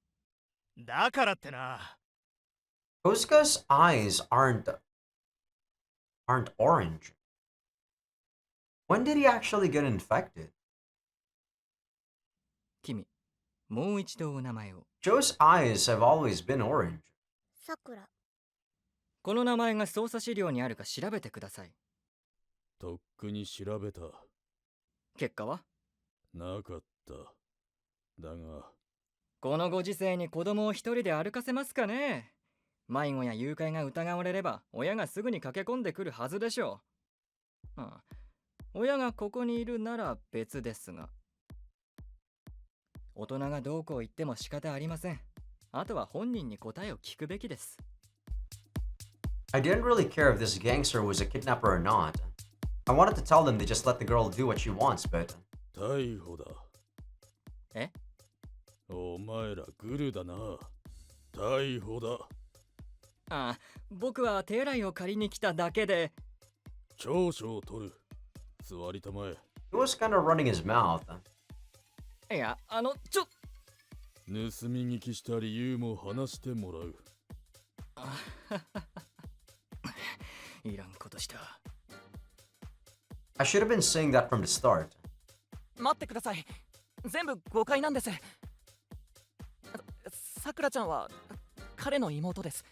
だからってな。Kozuka's eyes aren't orange. When did he actually get infected? 君、もう一度お名前を。Joe's eyes have always been orange. さくら。この名前が捜査資料にあるか調べてください。とっくに調べた。結果は？なかった。だが。このご時世に子供を一人で歩かせますかね。迷子や誘拐が疑われれば親がすぐに駆け込んでくるはずでしょう。親がここにいるなら別ですが。大人がどうこう言っても仕方ありません。あとは本人に答えを聞くべきです。I didn't really care if this gangster was a kidnapper or not. I wanted to tell them to just let the girl do what she wants, but... 逮捕だ。え？お前らグルだな。逮捕だ。ああ、僕は手洗いを借りに来ただけで。調書を取る。座りたまえ。He was kind of running his mouth. いや、盗み聞きした理由も話してもらう。いらんことした。I should have been saying that from the start. 待ってください。全部誤解なんです。さくらちゃんは彼の妹です。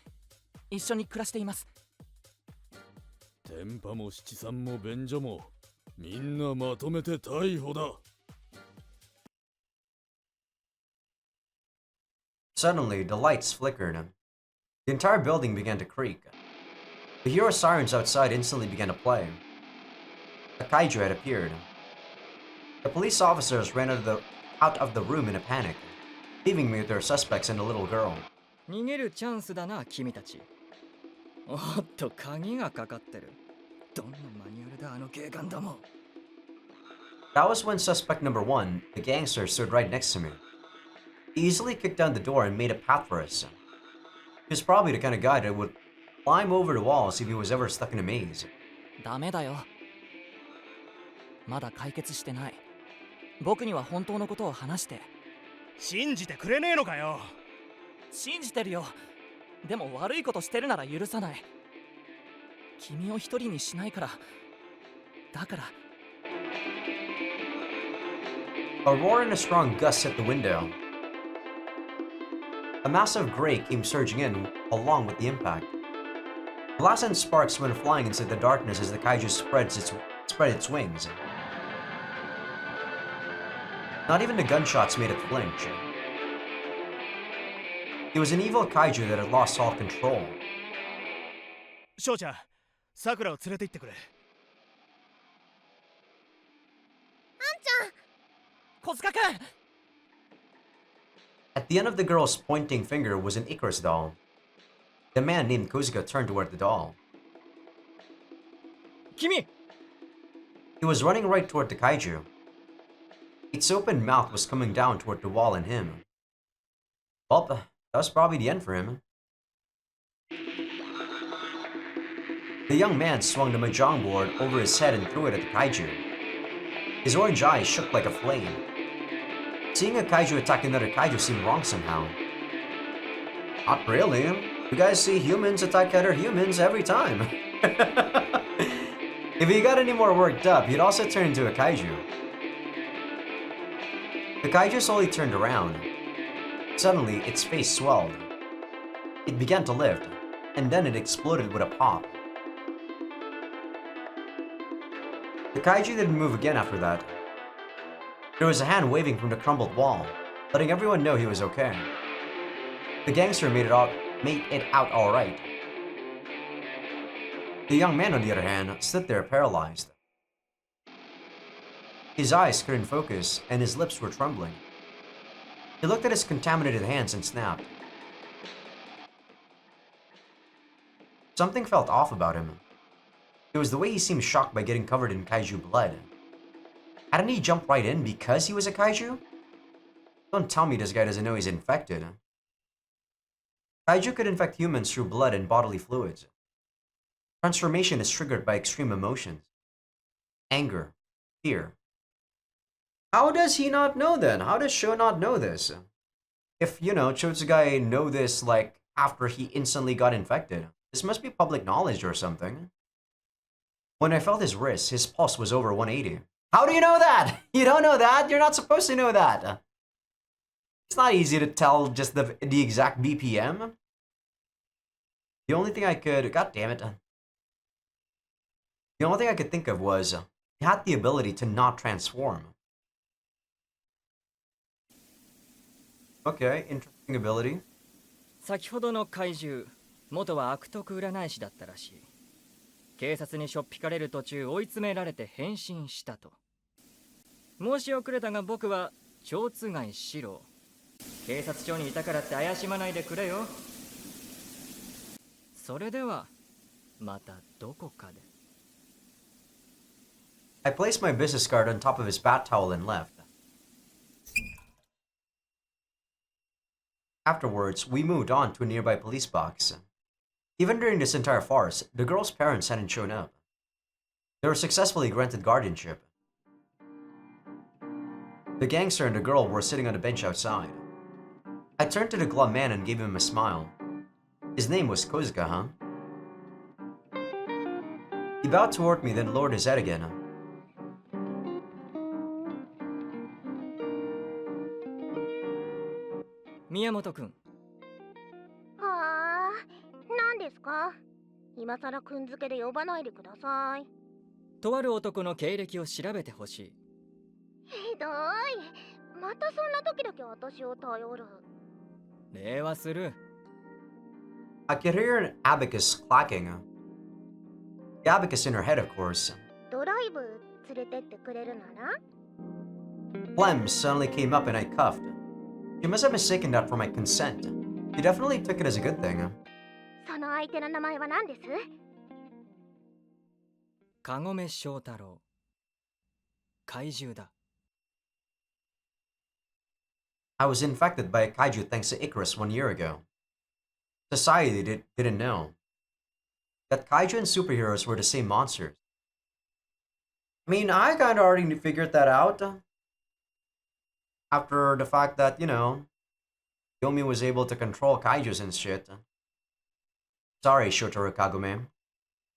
一緒に暮らしています。天パも七三も便所もみんなまとめて逮捕だ。Suddenly, the lights flickered. The entire building began to creak. The hero sirens outside instantly began to play. A kaiju had appeared. The police officers ran out of the room in a panic, leaving me with their suspects and a little girl. 逃げるチャンスだな君たち。おっと鍵がかかってる。どんなマニュアルだあの警官ども。That was when suspect number 1, the gangster, stood right next to me. He easily kicked down the door and made a path for us. He was probably the kind of guy that would climb over the walls if he was ever stuck in a maze. ダメだよ。まだ解決してない。僕には本当のことを話して。信じてくれねえのかよ。信じてるよ。でも悪いことしてるなら許さない。君を一人にしないから。だから。A roar and a strong gust hit the window. A massive gray came surging in along with the impact. Glass and sparks went flying inside the darkness as the kaiju spread its wings. Not even the gunshots made it flinch. It was an evil kaiju that had lost all control. 翔ちゃん、さくらを連れて行ってくれ。小塚君。At the end of the girl's pointing finger was an Icarus doll. The man named Kozuka turned toward the doll. 君 He was running right toward the kaiju. Its open mouth was coming down toward the wall and him. Well, that was probably the end for him. The young man swung the mahjong board over his head and threw it at the kaiju. His orange eyes shook like a flame. Seeing a kaiju attack another kaiju seemed wrong somehow. Not really. You guys see humans attack other humans every time. If he got any more worked up, he'd also turn into a kaiju. The kaiju slowly turned around. Suddenly, its face swelled. It began to lift, and then it exploded with a pop. The kaiju didn't move again after that. There was a hand waving from the crumbled wall, letting everyone know he was okay. The gangster made it out all right. The young man, on the other hand, stood there paralyzed. His eyes couldn't focus, and his lips were trembling. He looked at his contaminated hands and snapped. Something felt off about him. It was the way he seemed shocked by getting covered in kaiju blood. Hadn't he jumped right in because he was a kaiju? Don't tell me this guy doesn't know he's infected. Kaiju could infect humans through blood and bodily fluids. Transformation is triggered by extreme emotions. Anger, fear. How does he not know then? How does Sho not know this? If, Chotsugai know this, like, after he instantly got infected. This must be public knowledge or something. When I felt his wrist, his pulse was over 180. How do you know that? You don't know that? You're not supposed to know that. It's not easy to tell just the exact BPM. The only thing I could... God damn it. The only thing I could think of was he had the ability to not transform. Okay, interesting ability. 先ほどの怪獣、元は悪徳占い師だったらしい。警察にしょっぴかれる途中追い詰められて変身したと。申し遅れたが僕は蝶津貝四郎。警察庁にいたからって怪しまないでくれよ。それではまたどこかで。I placed my business card on top of his bat towel and left. Afterwards, we moved on to a nearby police box. Even during this entire farce, the girl's parents hadn't shown up. They were successfully granted guardianship. The gangster and the girl were sitting on a bench outside. I turned to the glum man and gave him a smile. His name was Kozuka, huh? He bowed toward me, then lowered his head again. 宮本くん。はあ、何ですか？今さらくんづけで呼ばないでください。とある男の経歴を調べてほしい。ひどい。またそんな時だけ私を頼る。礼はする。I could hear an abacus clacking. The abacus in her head, of course. ドライブ連れてってくれるなら？ Phlegm suddenly came up and I coughed. She must have mistaken that for my consent. She definitely took it as a good thing. その相手の名前は何です？かごめ翔太郎。怪獣だ。I was infected by a kaiju thanks to Icarus 1 year ago. Society didn't know that kaiju and superheroes were the same monsters. I mean, I kind of already figured that out after the fact that, you know, Yomi was able to control kaijus and shit. Sorry, Shotaro Kagome.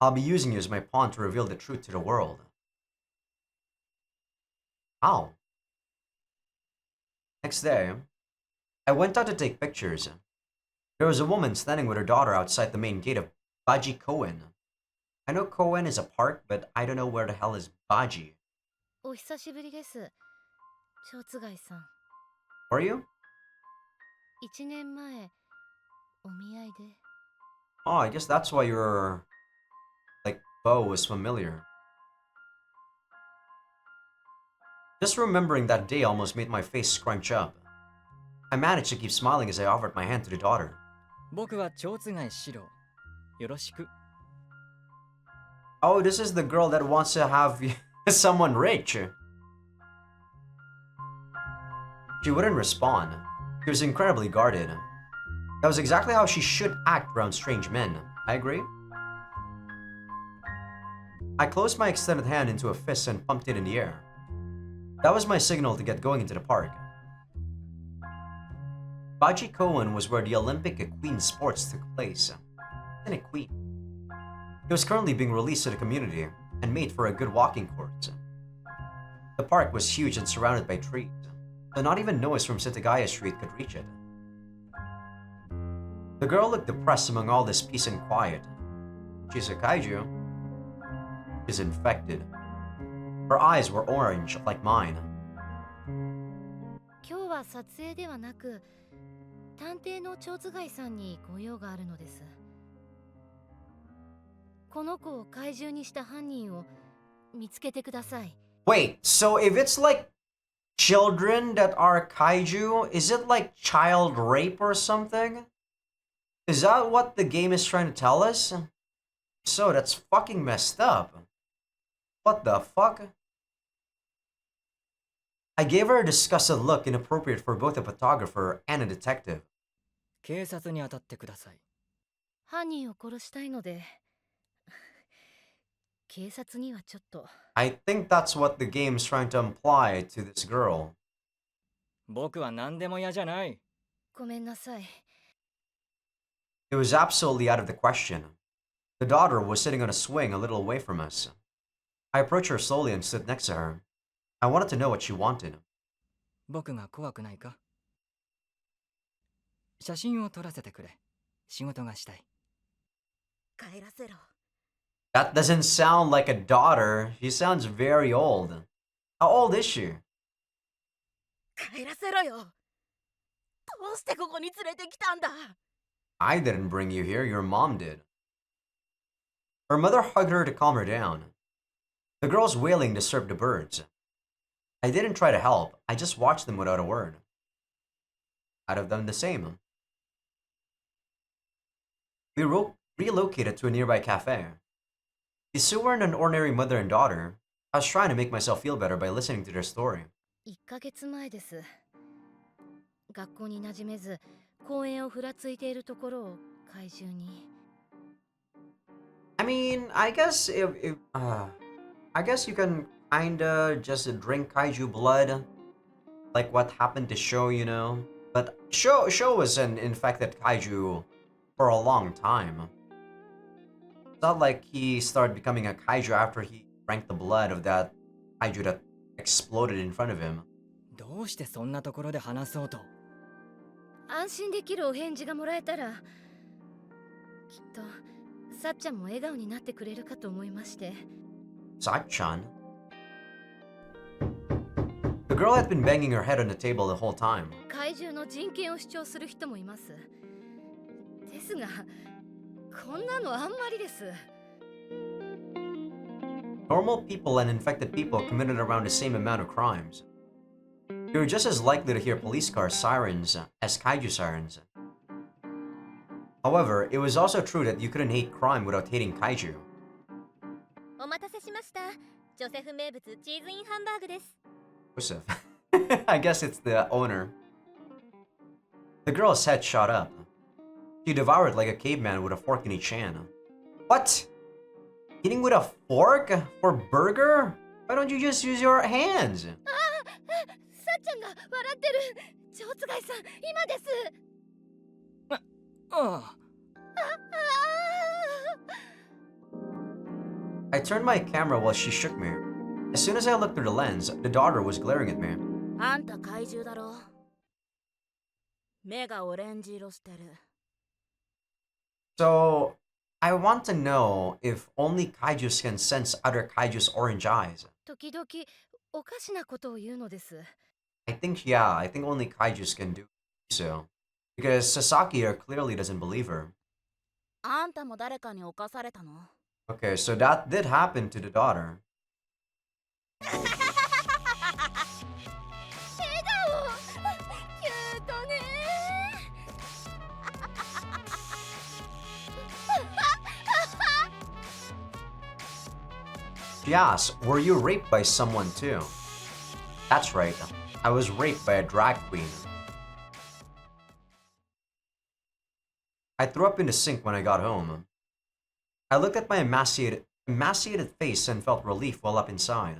I'll be using you as my pawn to reveal the truth to the world. How? Next day, I went out to take pictures. There was a woman standing with her daughter outside the main gate of Baji Koen. I know Koen is a park, but I don't know where the hell is Baji. お久しぶりです。蝶津貝さん。Were you? 1年前、お見合いで。Oh, I guess that's why your, like, bow was familiar. Just remembering that day almost made my face scrunch up. I managed to keep smiling as I offered my hand to the daughter. 僕は蝶津貝四郎。よろしく。Oh, this is the girl that wants to have someone rich. She wouldn't respond. She was incredibly guarded. That was exactly how she should act around strange men. I agree. I closed my extended hand into a fist and pumped it in the air. That was my signal to get going into the park. Baji Koen was where the Olympic equine sports took place. An equine. It was currently being released to the community and made for a good walking course. The park was huge and surrounded by trees, so not even noise from Setagaya Street could reach it. The girl looked depressed among all this peace and quiet. She's a kaiju. She's infected. Her eyes were orange like mine. 今日は撮影ではなく、探偵の蝶津貝さんにご用があるのです。この子を怪獣にした犯人を見つけてください。Wait, so if it's like children that are kaiju, is it like child rape or something? Is that what the game is trying to tell us? So that's fucking messed up. What the fuck? I gave her a disgusted look inappropriate for both a photographer and a detective. 警察に当たってください。犯人を殺したいので、警察にはちょっと。I think that's what the game's trying to imply to this girl. 僕は何でも嫌じゃない。ごめんなさい。It was absolutely out of the question. The daughter was sitting on a swing a little away from us. I approached her slowly and stood next to her. I wanted to know what she wanted. 僕が怖くないか？写真を撮らせてくれ。仕事がしたい。帰らせろ。That doesn't sound like a daughter. She sounds very old. How old is she? 帰らせろよ。どうしてここに連れてきたんだ？ I didn't bring you here, your mom did. Her mother hugged her to calm her down. The girl's wailing disturbed the birds. I didn't try to help, I just watched them without a word. I'd have done the same. We relocated to a nearby cafe. These two weren't an ordinary mother and daughter. I was trying to make myself feel better by listening to their story. 1ヶ月前です。学校に馴染めず、公園をふらついているところを怪獣に。I mean, I guess I guess you can kinda just drink kaiju blood, like what happened to Sho, you know. But Sho was an infected kaiju for a long time. It's not like he started becoming a kaiju after he drank the blood of that kaiju that exploded in front of him. どうしてそんなところで話そうと？安心できるお返事がもらえたら、きっとさっちゃんも笑顔になってくれるかと思いまして。Sachan? The girl had been banging her head on the table the whole time. 怪獣の人権を主張する人もいます。ですが、こんなのあんまりです。Normal people and infected people committed around the same amount of crimes. You're just as likely to hear police car sirens as kaiju sirens. However, it was also true that you couldn't hate crime without hating kaiju. お待たせしました。ジョセフ名物チーズインハンバーグです。Joseph. I guess it's the owner. The girl's head shot up. She devoured like a caveman with a fork in each hand. What? Eating with a fork? For burger? Why don't you just use your hands? さっちゃんが笑ってる。蝶つがいさん、今です。I turned my camera while she shook me. As soon as I looked through the lens, the daughter was glaring at me. あんた怪獣だろ。目がオレンジ色してる。So, I want to know if only kaijus can sense other kaijus' orange eyes. 時々おかしなことを言うのです。I think only kaijus can do so. Because Sasaki clearly doesn't believe her. あんたも誰かに犯されたの？ Okay, so that did happen to the daughter. 笑顔！キュートね。She asked, were you raped by someone too? That's right, I was raped by a drag queen. I threw up in the sink when I got home. I looked at my emaciated face and felt relief well up inside.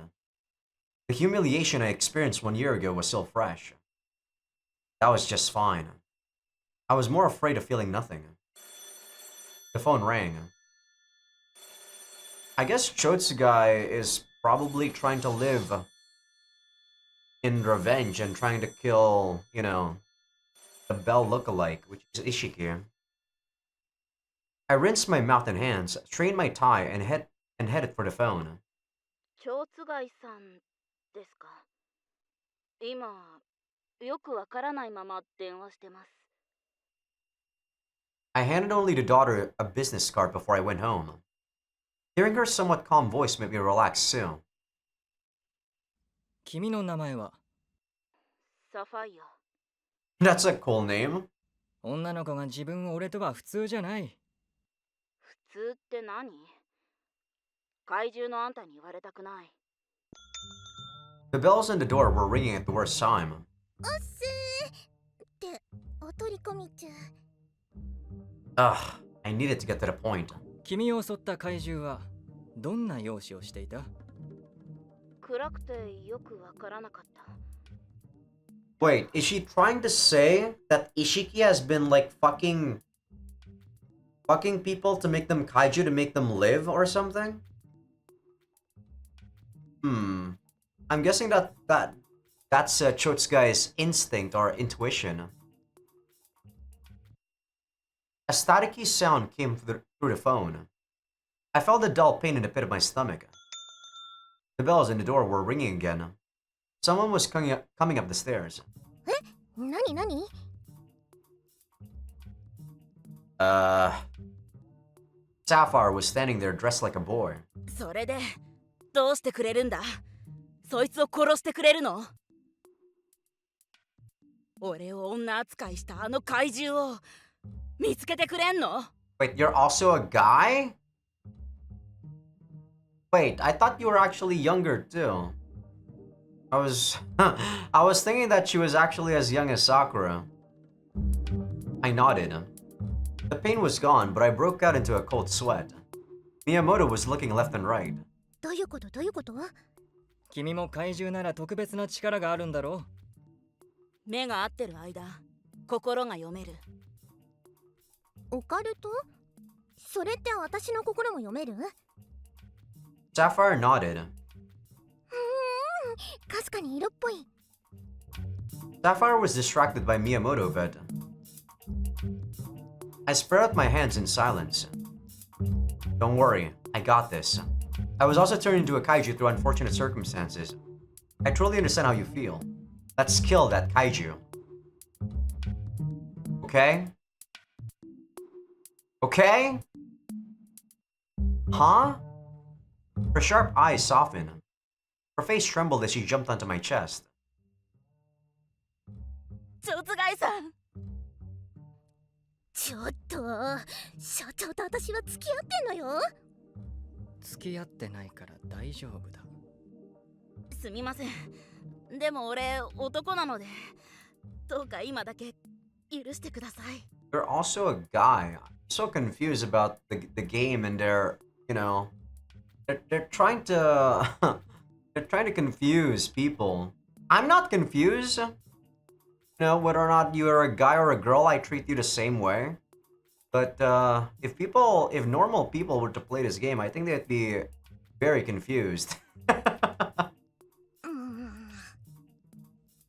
The humiliation I experienced 1 year ago was still fresh. That was just fine. I was more afraid of feeling nothing. The phone rang. I guess Chotsugai is probably trying to live in revenge and trying to kill, you know, the Belle lookalike, which is Ishiki. I rinsed my mouth and hands, straightened my tie, and headed for the phone. 蝶つがいさんですか。今よくわからないまま電話してます。I handed only the daughter a business card before I went home. Hearing her somewhat calm voice made me relax too. 君の名前は？サファイア。That's a cool name. 女の子が自分を俺とは普通じゃない。普通って何？怪獣のあんたに言われたくない。The bells in the door were ringing at the worst time. おっすーってお取り込み中。Ugh, I needed to get to the point. 君を襲った怪獣はどんな容姿をしていた？暗くてよくわからなかった。Wait, is she trying to say that Ishiki has been like fucking people to make them kaiju to make them live or something? I'm guessing that's Chotsugai's instinct or intuition. A staticky sound came through the phone. I felt a dull pain in the pit of my stomach. The bells in the door were ringing again. Someone was coming up the stairs. え？何？ Sapphire was standing there dressed like a boy. それでどうしてくれるんだ？そいつを殺してくれるの？俺を女扱いしたあの怪獣を見つけてくれんの？ Wait, you're also a guy? Wait, I thought you were actually younger too. I was thinking that she was actually as young as Sakura. I nodded. The pain was gone, but I broke out into a cold sweat. Miyamoto was looking left and right. どういうこと？君も怪獣なら特別な力があるんだろう。目が合ってる間、心が読める。オカルト？それって私の心も読める？ Sapphire nodded. かすかに色っぽい。 Sapphire was distracted by Miyamoto, but I spread out my hands in silence. Don't worry, I got this. I was also turned into a kaiju through unfortunate circumstances. I truly understand how you feel. Let's kill that kaiju. Okay? Okay? Huh? Her sharp eyes softened. Her face trembled as she jumped onto my chest. 蝶津貝さん、ちょっと社長と私は付き合ってんのよ。付き合ってないから大丈夫だ。すみません。でも俺男なので、どうか今だけ許してください。 You're also a guy. I'm so confused about the game and they're, you know, they're trying to they're trying to confuse people. I'm not confused. You know, whether or not you're a guy or a girl, I treat you the same way. But if normal people were to play this game, I think they'd be very confused.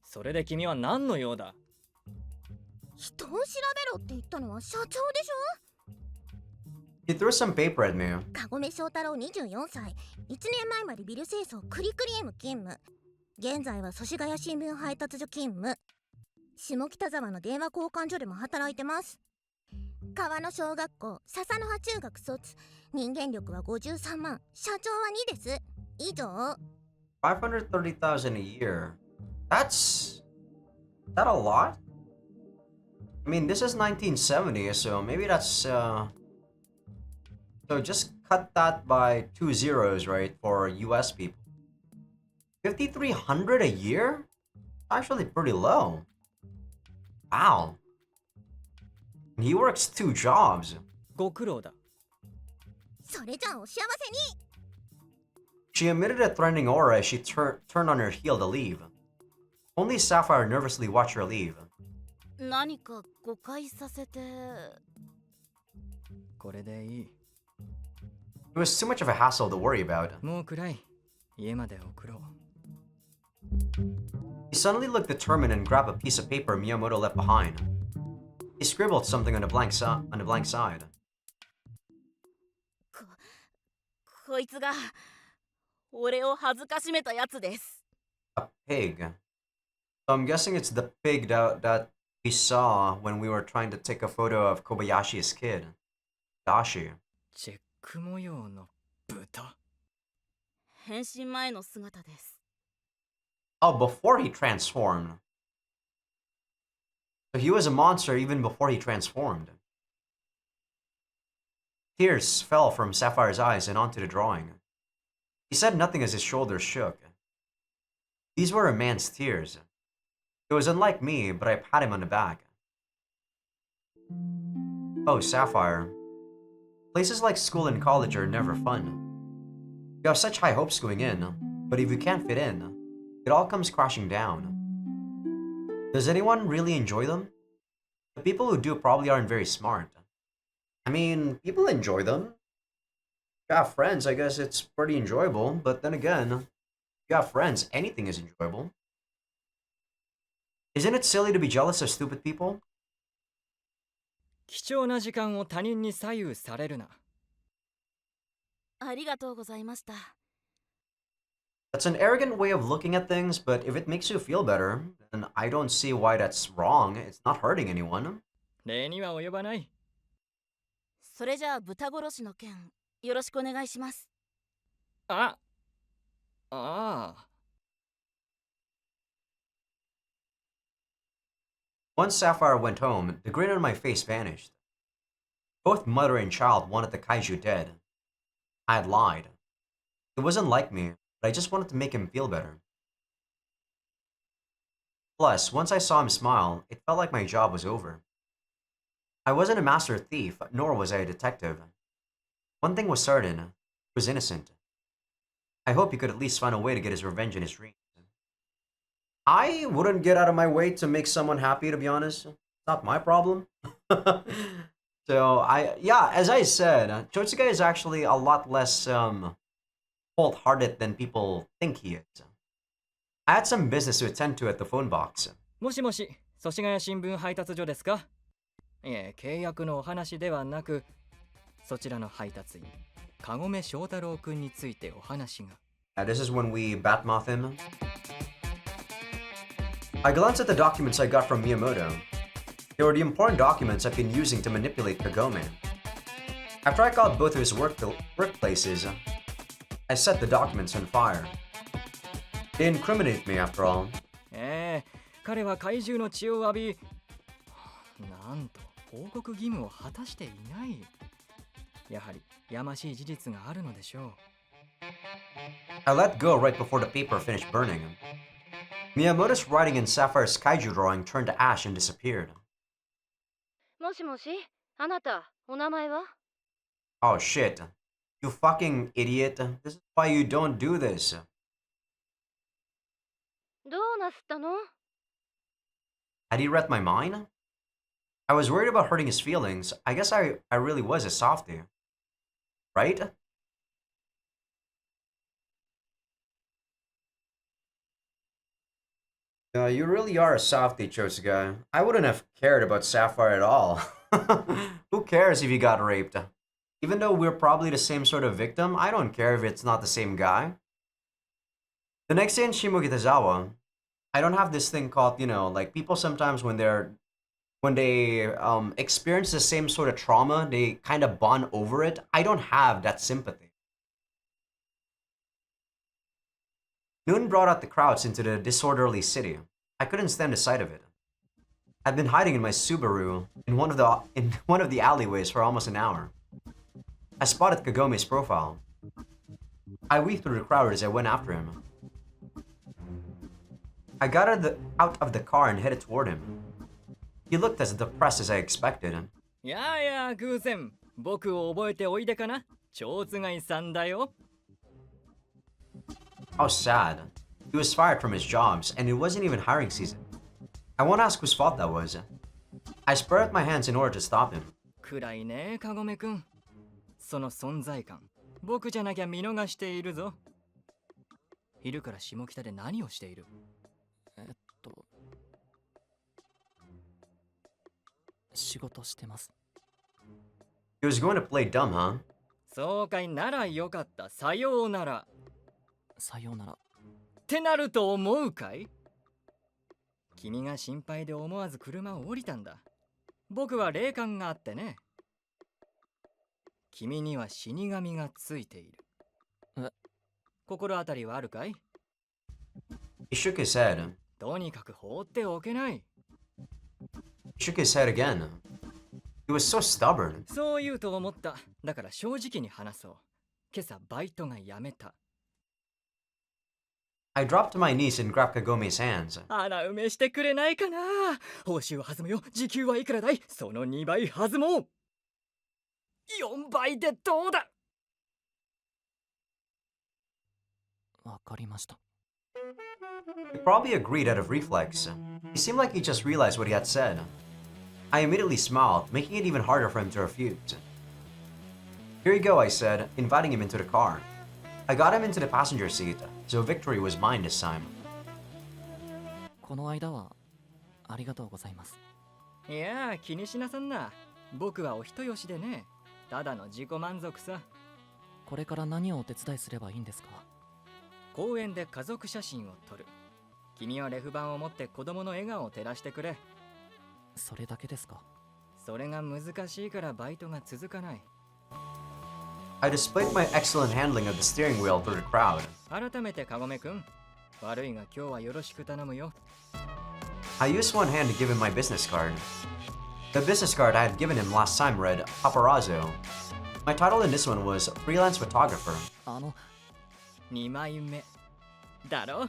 それで君は何の用だ？人を調べろって言ったのは社長でしょ。 He threw some paper at me. かごめ翔太郎24歳。1年前までビル清掃クリクリーム勤務。現在は祖師ヶ谷新聞配達所勤務。下北沢の電話交換所でも働いてます。川野小学校、笹の葉中学卒。人間力は53万。社長は2です。以上。 530,000 a year. Is that a lot? I mean, this is 1970, so maybe that's so just cut that by 2 zeros, right, for US people. 5,300 a year? Actually pretty low. Wow. He works 2 jobs. ご苦労だ。それじゃあお幸せに。 She emitted a threatening aura as she turned on her heel to leave. Only Sapphire nervously watched her leave. 何か誤解させて。これでいい。It was too much of a hassle to worry about. もう暗い。家まで送ろう。 He suddenly looked determined and grabbed a piece of paper Miyamoto left behind. He scribbled something on the blank side. こいつが俺を恥ずかしめたやつです。 A pig. So I'm guessing it's the pig that we saw when we were trying to take a photo of Kobayashi's kid. Dashi. チェック模様の豚。変身前の姿です。 Oh, before he transformed. So he was a monster even before he transformed. Tears fell from Sapphire's eyes and onto the drawing. He said nothing as his shoulders shook. These were a man's tears. It was unlike me, but I pat him on the back. Oh, Sapphire. Places like school and college are never fun. You have such high hopes going in, but if you can't fit in, it all comes crashing down. Does anyone really enjoy them? The people who do probably aren't very smart. I mean, people enjoy them. If you have friends, I guess it's pretty enjoyable, but then again, if you have friends, anything is enjoyable. Isn't it silly to be jealous of stupid people? 貴重な時間を他人に左右されるな。ありがとうございました。 That's an arrogant way of looking at things, but if it makes you feel better, then I don't see why that's wrong. It's not hurting anyone. 礼には及ばない。それじゃあ豚殺しの件よろしくお願いします。ああ。Once Sapphire went home, the grin on my face vanished. Both mother and child wanted the kaiju dead. I had lied. It wasn't like me, but I just wanted to make him feel better. Plus, once I saw him smile, it felt like my job was over. I wasn't a master thief, nor was I a detective. One thing was certain, he was innocent. I hope he could at least find a way to get his revenge in his dreams. I wouldn't get out of my way to make someone happy, to be honest. It's not my problem. So, as I said, Chotsuke is actually a lot less, cold-hearted than people think he is. I had some business to attend to at the phone box. もしもし、祖師ヶ谷新聞配達所ですか？いえ、契約のお話ではなく、そちらの配達員、かごめ翔太郎くんについてお話が。This is when we batmouth him. I glanced at the documents I got from Miyamoto. They were the important documents I've been using to manipulate Kagome. After I got both of his workplaces, I set the documents on fire. They incriminate me, after all. 彼は怪獣の血を浴び、なんと報告義務を果たしていない。やはりやましい事実があるのでしょう。I let go right before the paper finished burning. Miyamoto's writing in Sapphire's kaiju drawing turned to ash and disappeared. もしもし、あなた、お名前は？ Oh shit. You fucking idiot. This is why you don't do this. どうなすったの？ Had he read my mind? I was worried about hurting his feelings. I guess I really was a softie. Right? You really are a softie, Chosuga. I wouldn't have cared about Sapphire at all. Who cares if you got raped? Even though we're probably the same sort of victim, I don't care if it's not the same guy. The next day in Shimokitazawa, I don't have this thing called, like people sometimes when they experience the same sort of trauma, they kind of bond over it. I don't have that sympathy. Noon brought out the crowds into the disorderly city. I couldn't stand the sight of it. I'd been hiding in my Subaru in one of the alleyways for almost an hour. I spotted Kagome's profile. I weaved through the crowd as I went after him. I got out of the car and headed toward him. He looked as depressed as I expected. やや、偶然。僕を覚えておいでかな。蝶つがいさんだよ。How sad. He was fired from his jobs, and it wasn't even hiring season. I won't ask whose fault that was. I spread out my hands in order to stop him. 暗いね、かごめくん。その存在感、僕じゃなきゃ見逃しているぞ。昼から下北で何をしている？仕事してます。He was going to play dumb, huh? そうかいならよかった。さようなら。さようなら。ってなると思うかい？君が心配で思わず車を降りたんだ。僕は霊感があってね。君には死神がついている。心当たりはあるかい？ He shook his head. とにかく放っておけない。He shook his head again. He was so stubborn. そう言うと思った。だから正直に話そう。今朝バイトが辞めた。I dropped to my knees and grabbed Kagome's hands. 穴埋めしてくれないかな。報酬は弾むよ。時給はいくらだい？その2倍弾もう。4倍でどうだ？わかりました。He probably agreed out of reflex. He seemed like he just realized what he had said. I immediately smiled, making it even harder for him to refuse. Here you go, I said, inviting him into the car. I got him into the passenger seat, so victory was mine this time. この間はありがとうございます。いや、気にしなさんな。僕はお人よしでね。ただの自己満足さ。これから何をお手伝いすればいいんですか？公園で家族写真を撮る。君はレフ板を持って子供の笑顔を照らしてくれ。それだけですか？それが難しいからバイトが続かない。I displayed my excellent handling of the steering wheel through the crowd. 改めてかごめくん。悪いが今日はよろしく頼むよ。I used one hand to give him my business card. The business card I had given him last time read Paparazzo. My title in this one was Freelance Photographer. 2枚目。だろ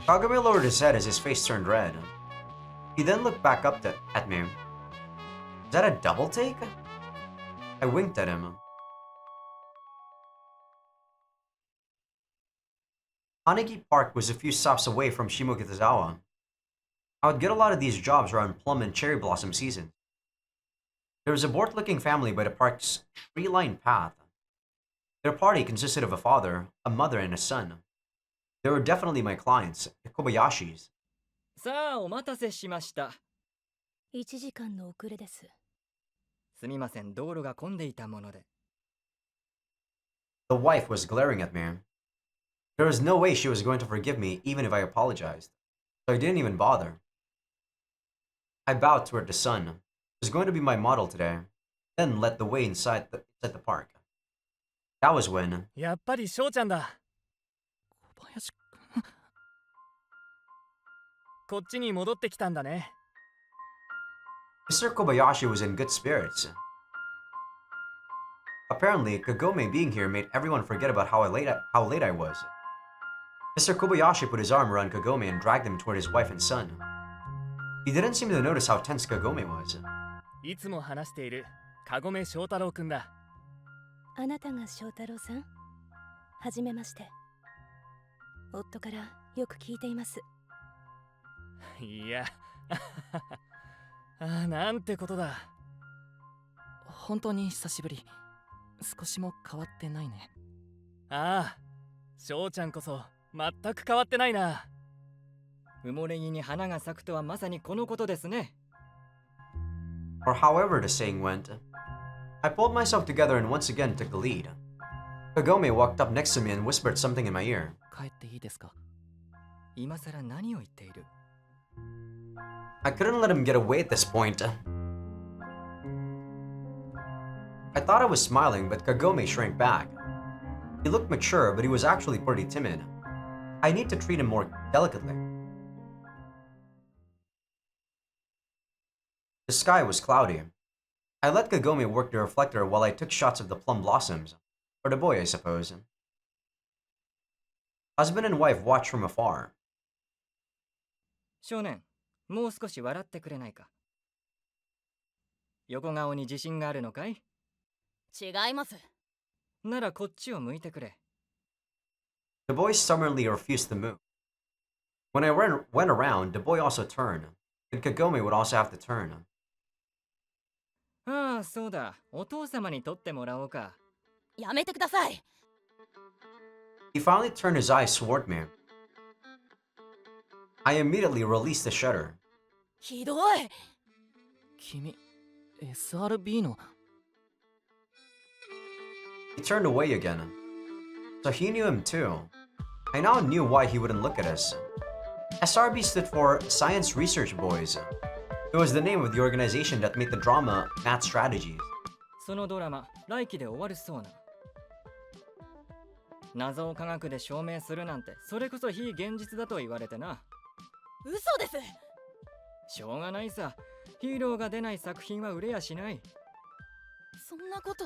？Kagome lowered his head as his face turned red. He then looked back up at me. Is that a double take? I winked at him. Hanegi Park was a few stops away from Shimokitazawa. I would get a lot of these jobs around plum and cherry blossom season. There was a bored-looking family by the park's tree-lined path. Their party consisted of a father, a mother, and a son. They were definitely my clients, the Kobayashis. さあ、お待たせしました。1時間の遅れです。すみません、道路が混んでいたもので。The wife was glaring at me. There was no way she was going to forgive me even if I apologized, so I didn't even bother. I bowed toward the son, who was going to be my model today, then led the way inside the park. That was when... やっぱり翔ちゃんだ。小林君。こっちに戻ってきたんだね。Mr. Kobayashi was in good spirits. Apparently, Kagome being here made everyone forget about how late I was. Mr. Kobayashi put his arm around Kagome and dragged him toward his wife and son. He didn't seem to notice how tense Kagome was. いつも話しているカゴメ翔太郎くんだ。あなたが翔太郎さん？はじめまして。夫からよく聞いています。いやなんてことだ。本当に久しぶり。少しも変わってないね。ああ、翔ちゃんこそ全く変わってないな。埋もれ木に花が咲くとはまさにこのことですね。Or however the saying went, I pulled myself together and once again took the lead. Kagome walked up next to me and whispered something in my ear. 帰っていいですか？今さら何を言っている？ I couldn't let him get away at this point. I thought I was smiling, but Kagome shrank back. He looked mature, but he was actually pretty timid. I need to treat him more delicately. The sky was cloudy. I let Kagome work the reflector while I took shots of the plum blossoms. For the boy, I suppose. Husband and wife watched from afar. 少年、もう少し笑ってくれないか。横顔に自信があるのかい？違います。ならこっちを向いてくれ。The boy stubbornly refused to move. When I went around, the boy also turned, and Kagome would also have to turn. ああ、そうだ。お父様に撮ってもらおうか。やめてください。He finally turned his eyes toward me. I immediately released the shutter. ひどい。君、SRB の。He turned away again. So he knew him too. I now knew why he wouldn't look at us. SRB stood for Science Research Boys. It was the name of the organization that made the drama Math Strategies. そのドラマ、来期で終わるそうな。謎を科学で証明するなんて、それこそ非現実だと言われてな。嘘です。しょうがないさ。ヒーローが出ない作品は売れやしない。そんなこと。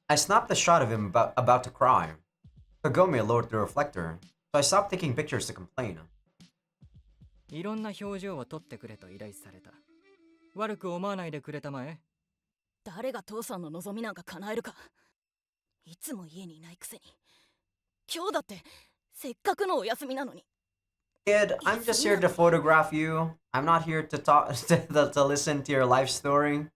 I snapped a shot of him about to cry. Kagome lowered the reflector, so I stopped taking pictures to complain. いろんな表情を撮ってくれと依頼された。悪く思わないでくれたまえ。誰が父さんの望みなんか叶えるか。いつも家にいないくせに。今日だってせっかくのお休みなのに。Kid, I'm just here to photograph you. I'm not here to talk to listen to your life story.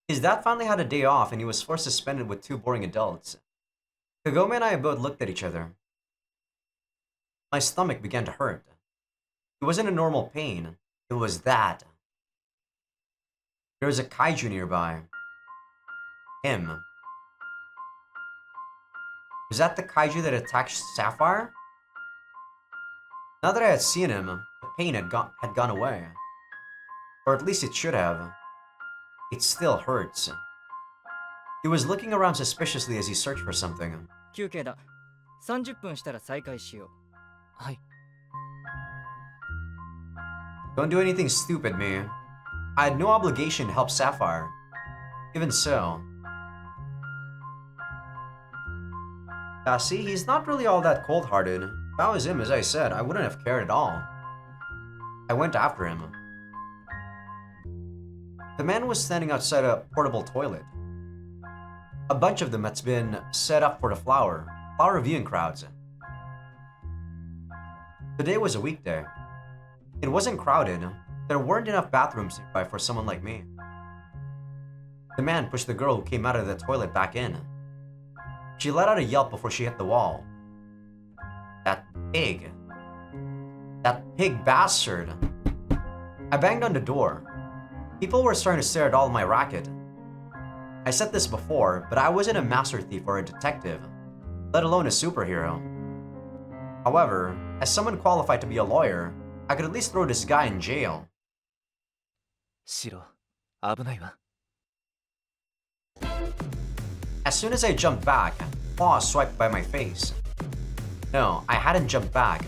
His dad finally had a day off and he was forced to spend it with two boring adults. Kagome and I both looked at each other. My stomach began to hurt. It wasn't a normal pain. It was that. There was a kaiju nearby. Him. Was that the kaiju that attacked Sapphire? Now that I had seen him, the pain had gone away. Or at least it should have. It still hurts. He was looking around suspiciously as he searched for something. 休憩だ。30分したら再開しよう。はい。Don't do anything stupid, me. I had no obligation to help Sapphire. Even so. See, he's not really all that cold-hearted. If I was him, as I said, I wouldn't have cared at all. I went after him. The man was standing outside a portable toilet. A bunch of them that's been set up for the flower viewing crowds. Today was a weekday. It wasn't crowded. There weren't enough bathrooms nearby for someone like me. The man pushed the girl who came out of the toilet back in. She let out a yelp before she hit the wall. That pig. That pig bastard. I banged on the door. People were starting to stare at all my racket. I said this before, but I wasn't a master thief or a detective, let alone a superhero. However, as someone qualified to be a lawyer, I could at least throw this guy in jail. 白、危ないわ。 As soon as I jumped back, claws swiped by my face. No, I hadn't jumped back.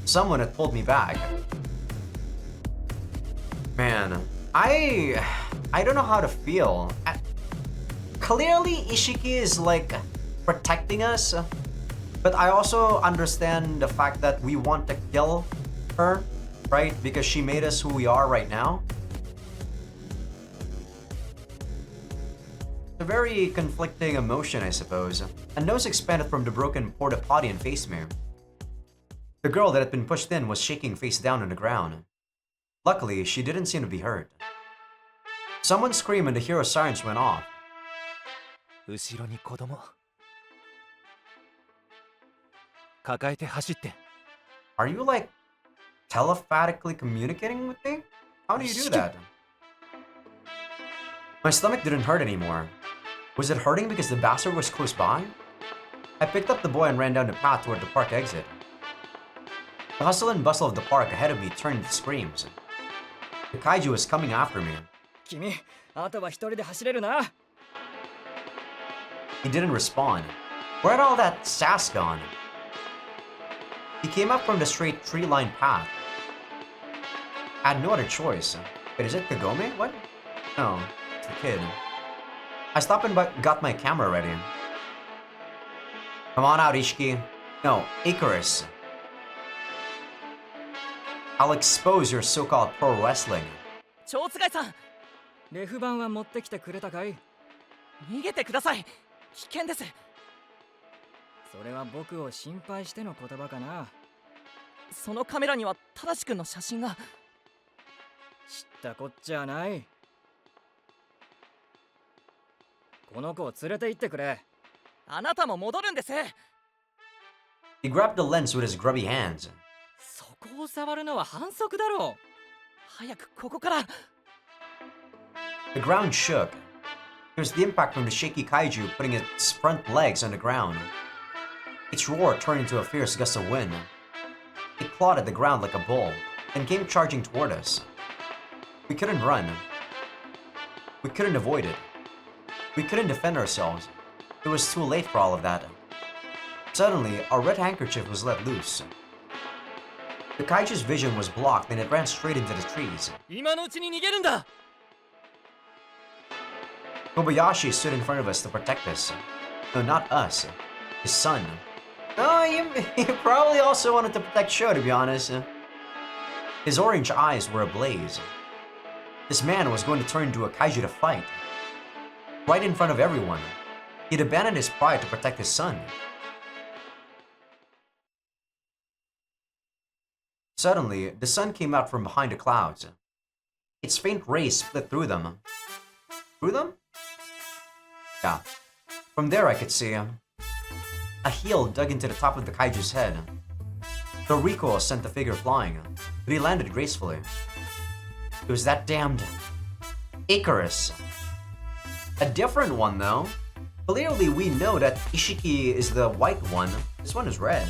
Someone had pulled me back. Man, I don't know how to feel. Clearly, Ishiki is like protecting us, but I also understand the fact that we want to kill her, right? Because she made us who we are right now. A very conflicting emotion, I suppose. A nose expanded from the broken porta potty and faced me. The girl that had been pushed in was shaking face down on the ground. Luckily, she didn't seem to be hurt. Someone screamed and the hero sirens went off. 後ろに子供。抱えて走って。Are you like telepathically communicating with me? How do you do that? My stomach didn't hurt anymore. Was it hurting because the bastard was close by? I picked up the boy and ran down the path toward the park exit. The hustle and bustle of the park ahead of me turned into screams. The kaiju was coming after me. 君、あとは一人で走れるな。 He didn't respond. Where had all that sass gone? He came up from the straight tree-lined path. I had no other choice. Wait, is it Kagome? What? No, it's the kid. I stopped and got my camera ready. Come on out, Ishiki. No, Icarus. I'll expose your so-called pro wrestling. 蝶津貝さん、レフ板は持ってきてくれたかい？逃げてください。危険です。それは僕を心配しての言葉かな。そのカメラには正しくんの写真が。知ったこっちゃない。この子を連れて行ってくれ。あなたも戻るんです。He grabbed the lens with his grubby hands. そこを触るのは反則だろう。早くここから。The ground shook. It was the impact from the shaky kaiju putting its front legs on the ground. Its roar turned into a fierce gust of wind. It clawed at the ground like a bull, and came charging toward us. We couldn't run. We couldn't avoid it. We couldn't defend ourselves. It was too late for all of that. Suddenly, our red handkerchief was let loose. The kaiju's vision was blocked and it ran straight into the trees. 今のうちに逃げるんだ。Kobayashi stood in front of us to protect us. No, not us. His son. Oh, he probably also wanted to protect Sho, to be honest. His orange eyes were ablaze. This man was going to turn into a kaiju to fight. Right in front of everyone. He'd abandoned his pride to protect his son. Suddenly, the sun came out from behind the clouds. Its faint rays split through them. Through them? Yeah. From there I could see a heel dug into the top of the kaiju's head. The recoil sent the figure flying, but he landed gracefully. It was that damned Icarus. A different one though. Clearly we know that Ishiki is the white one. This one is red.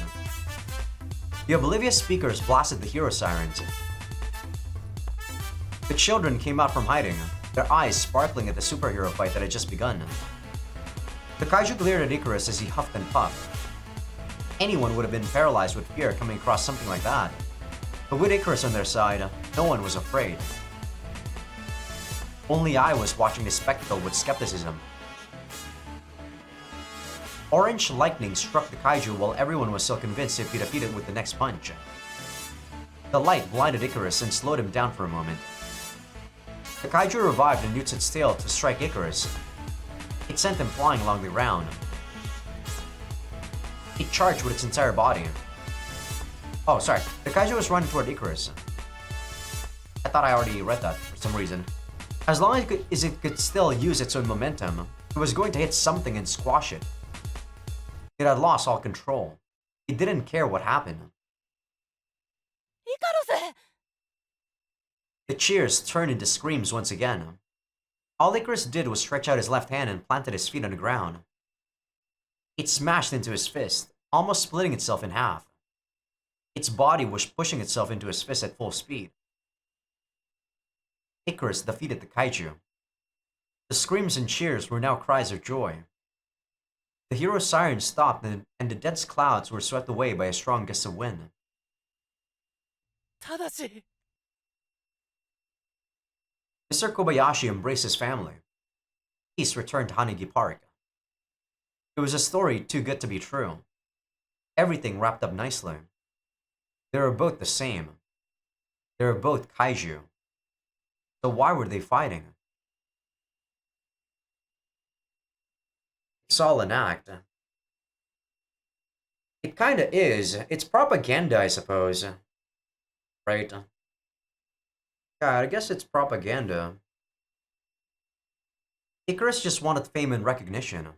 The oblivious speakers blasted the hero sirens. The children came out from hiding, their eyes sparkling at the superhero fight that had just begun. The kaiju glared at Icarus as he huffed and puffed. Anyone would have been paralyzed with fear coming across something like that. But with Icarus on their side, no one was afraid. Only I was watching the spectacle with skepticism. Orange lightning struck the kaiju while everyone was still convinced he'd be defeated with the next punch. The light blinded Icarus and slowed him down for a moment. The kaiju revived and used its tail to strike Icarus. It sent him flying along the ground. It charged with its entire body. Oh, sorry. The kaiju was running toward Icarus. I thought I already read that for some reason. As long as it could still use its own momentum, it was going to hit something and squash it. It had lost all control. He didn't care what happened. イカロス The cheers turned into screams once again. All Icarus did was stretch out his left hand and planted his feet on the ground. It smashed into his fist, almost splitting itself in half. Its body was pushing itself into his fist at full speed. Icarus defeated the kaiju. The screams and cheers were now cries of joy. The hero's siren stopped and the dense clouds were swept away by a strong gust of wind. ただし Mr. Kobayashi embraced his family. Peace returned to Hanagi Park. It was a story too good to be true. Everything wrapped up nicely. They were both the same. They were both kaiju. So why were they fighting? It's all an act. It kinda is. It's propaganda, I suppose. Right? Yeah, I guess it's propaganda. Icarus just wanted fame and recognition.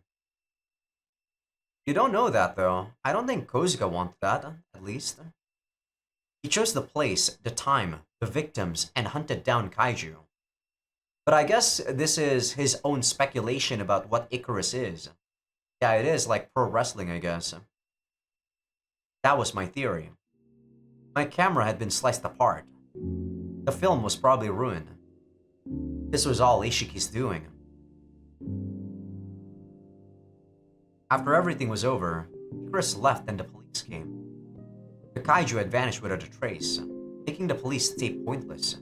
You don't know that, though. I don't think Kozuka wanted that, at least. He chose the place, the time, the victims, and hunted down kaiju. But I guess this is his own speculation about what Icarus is. Yeah, it is like pro wrestling, I guess. That was my theory. My camera had been sliced apart. The film was probably ruined. This was all Ishiki's doing. After everything was over, Icarus left and the police came. The kaiju had vanished without a trace, making the police tape pointless.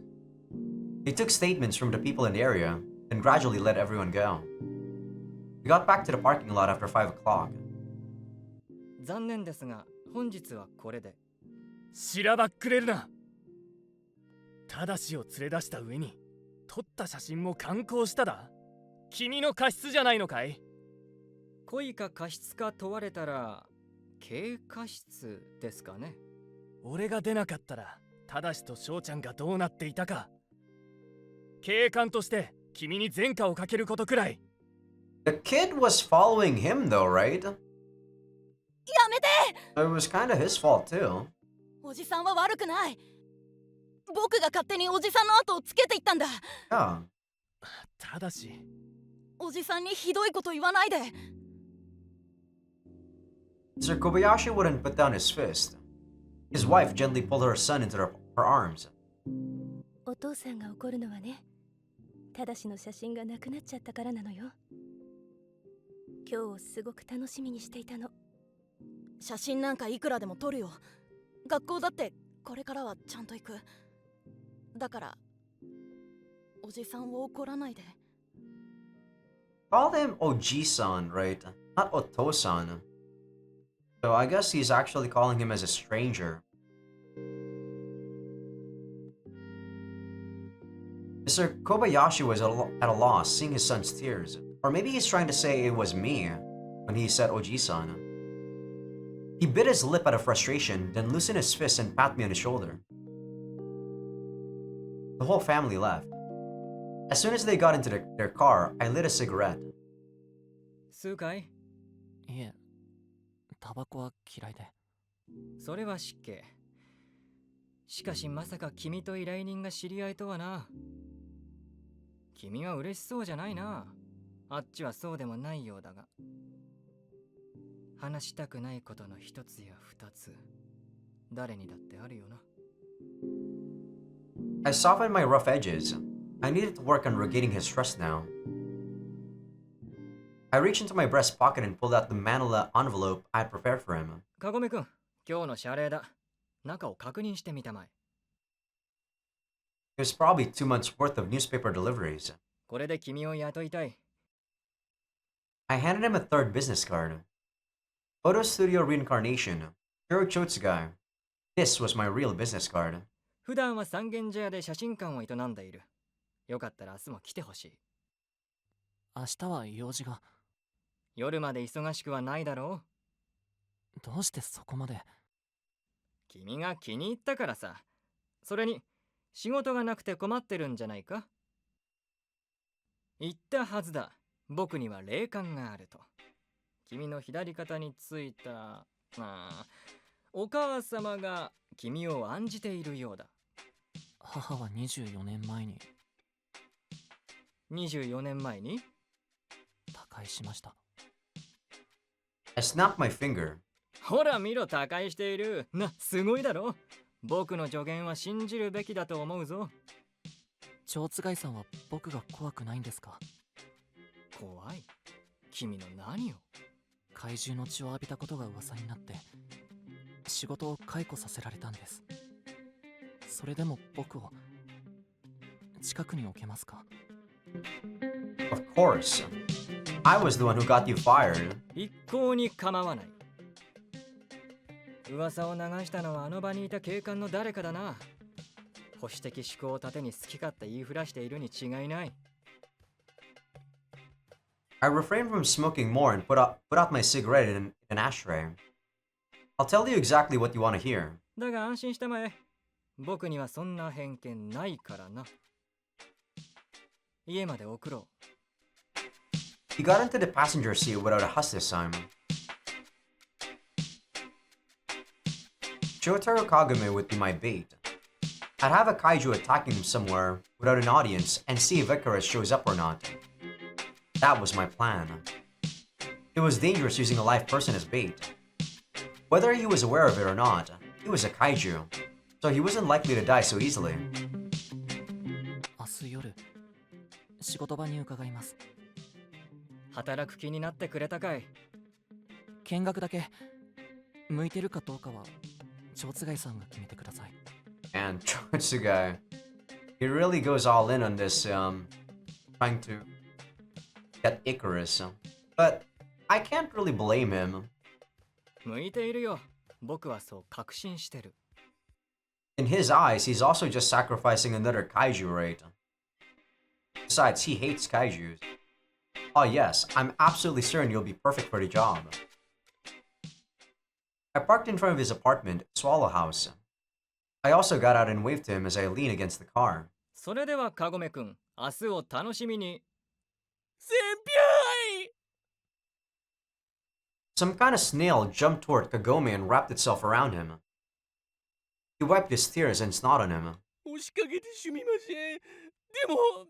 They took statements from the people in the area and gradually let everyone go. We got back to the parking lot after 5 o'clock. 残念ですが、本日はこれで。しらばっくれるな。ただしを連れ出した上に撮った写真も刊行しただ。君の過失じゃないのかい？故意か過失か問われたら軽過失ですかね。俺が出なかったらただしと翔ちゃんがどうなっていたか。警官として君に前科をかけることくらい。The kid was following him though, right? やめて It was kinda his fault too. おじさんは悪くない。僕が勝手におじさんの後をつけていったんだ。Yeah. ただしおじさんにひどいこと言わないで。Sir Kobayashi wouldn't put down his fist. His wife gently pulled her son into her arms. お父さんが怒るのはね、ただしの写真がなくなっちゃったからなのよ。今日をすごく楽しみにしていたの。写真なんかいくらでも撮るよ。学校だってこれからはちゃんと行く。だからおじさんを怒らないで。Called him Oji-san, right? Not Oto-san. So I guess he's actually calling him as a stranger. Mr. Kobayashi was at a loss seeing his son's tears. Or maybe he's trying to say it was me when he said Oji-san. He bit his lip out of frustration, then loosened his fist and patted me on the shoulder. The whole family left. As soon as they got into their car, I lit a cigarette. 数回いえ、タバコは嫌いで。それは失敬。しかしまさか君と依頼人が知り合いとはな。君は嬉しそうじゃないな。あっちはそうでもないようだが。話したくないことの一つや二つ、誰にだってあるよな。I softened my rough edges. I needed to work on regaining his trust now. I reached into my breast pocket and pulled out the manila envelope I had prepared for him. かごめくん、今日の謝礼だ。中を確認してみたまえ。It was probably 2 months worth of newspaper deliveries. これで君を雇いたい。I handed him a third business card. Photo Studio Reincarnation. Hiro Chotsugai. This was my real business card. 普段は三軒茶屋で写真館を営んでいる。よかったら明日も来てほしい。明日は用事が。夜まで忙しくはないだろう。どうしてそこまで。君が気に入ったからさ。それに仕事がなくて困ってるんじゃないか。言ったはずだ。僕には霊感があると。君の左肩についた、お母様が君を案じているようだ。母は24年前に24年前に他界しました。I snapped my finger. ほら見ろ、他界している。すごいだろ。僕の助言は信じるべきだと思うぞ。蝶津貝さんは僕が怖くないんですか？怖い？君の何を？怪獣の血を浴びたことが噂になって仕事を解雇させられたんです。それでも僕を近くに置けますか？ Of course. I was the one who got you fired. 一向に構わない。噂を流したのはあの場にいた警官の誰かだな。保守的思考を盾に好き勝手言いふらしているに違いない。I refrained from smoking more and put out my cigarette in an ashtray. I'll tell you exactly what you want to hear. だが安心したまえ。僕にはそんな偏見ないからな。家まで送ろう。He got into the passenger seat without a fuss this time. Shotaro Kagame would be my bait. I'd have a kaiju attacking him somewhere without an audience and see if Icarus shows up or not. That was my plan. It was dangerous using a live person as bait. Whether he was aware of it or not, he was a kaiju, so he wasn't likely to die so easily. 明日夜仕事場に伺います。働く気になってくれたかい？見学だけ向いてるかどうかは蝶津貝さんが決めてください。And Chotsugai, he really goes all in on this, trying to get Icarus. But I can't really blame him. 向いているよ。僕はそう確信してる。In his eyes, he's also just sacrificing another kaiju, right? Besides, he hates kaijus. Oh yes, I'm absolutely certain you'll be perfect for the job. I parked in front of his apartment, Swallow House. I also got out and waved to him as I leaned against the car. それではカゴメくん、明日を楽しみに。先輩 Some kind of snail jumped toward Kagome and wrapped itself around him. He wiped his tears and snot on him. 押しかけてすみません。でも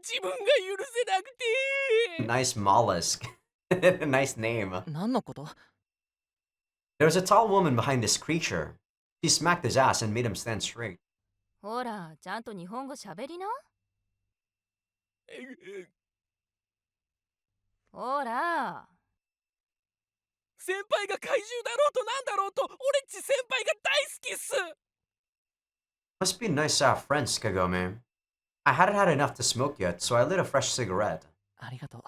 自分が許せなくて。Nice mollusk. Nice name. 何のこと？ There was a tall woman behind this creature. She smacked his ass and made him stand straight. ほら、ちゃんと日本語しゃべりな。ほら。先輩が怪獣だろうとなんだろうと、俺っち先輩が大好きっす。Must be nice to have friends, Kagome. I hadn't had enough to smoke yet, so I lit a fresh cigarette. ありがとう。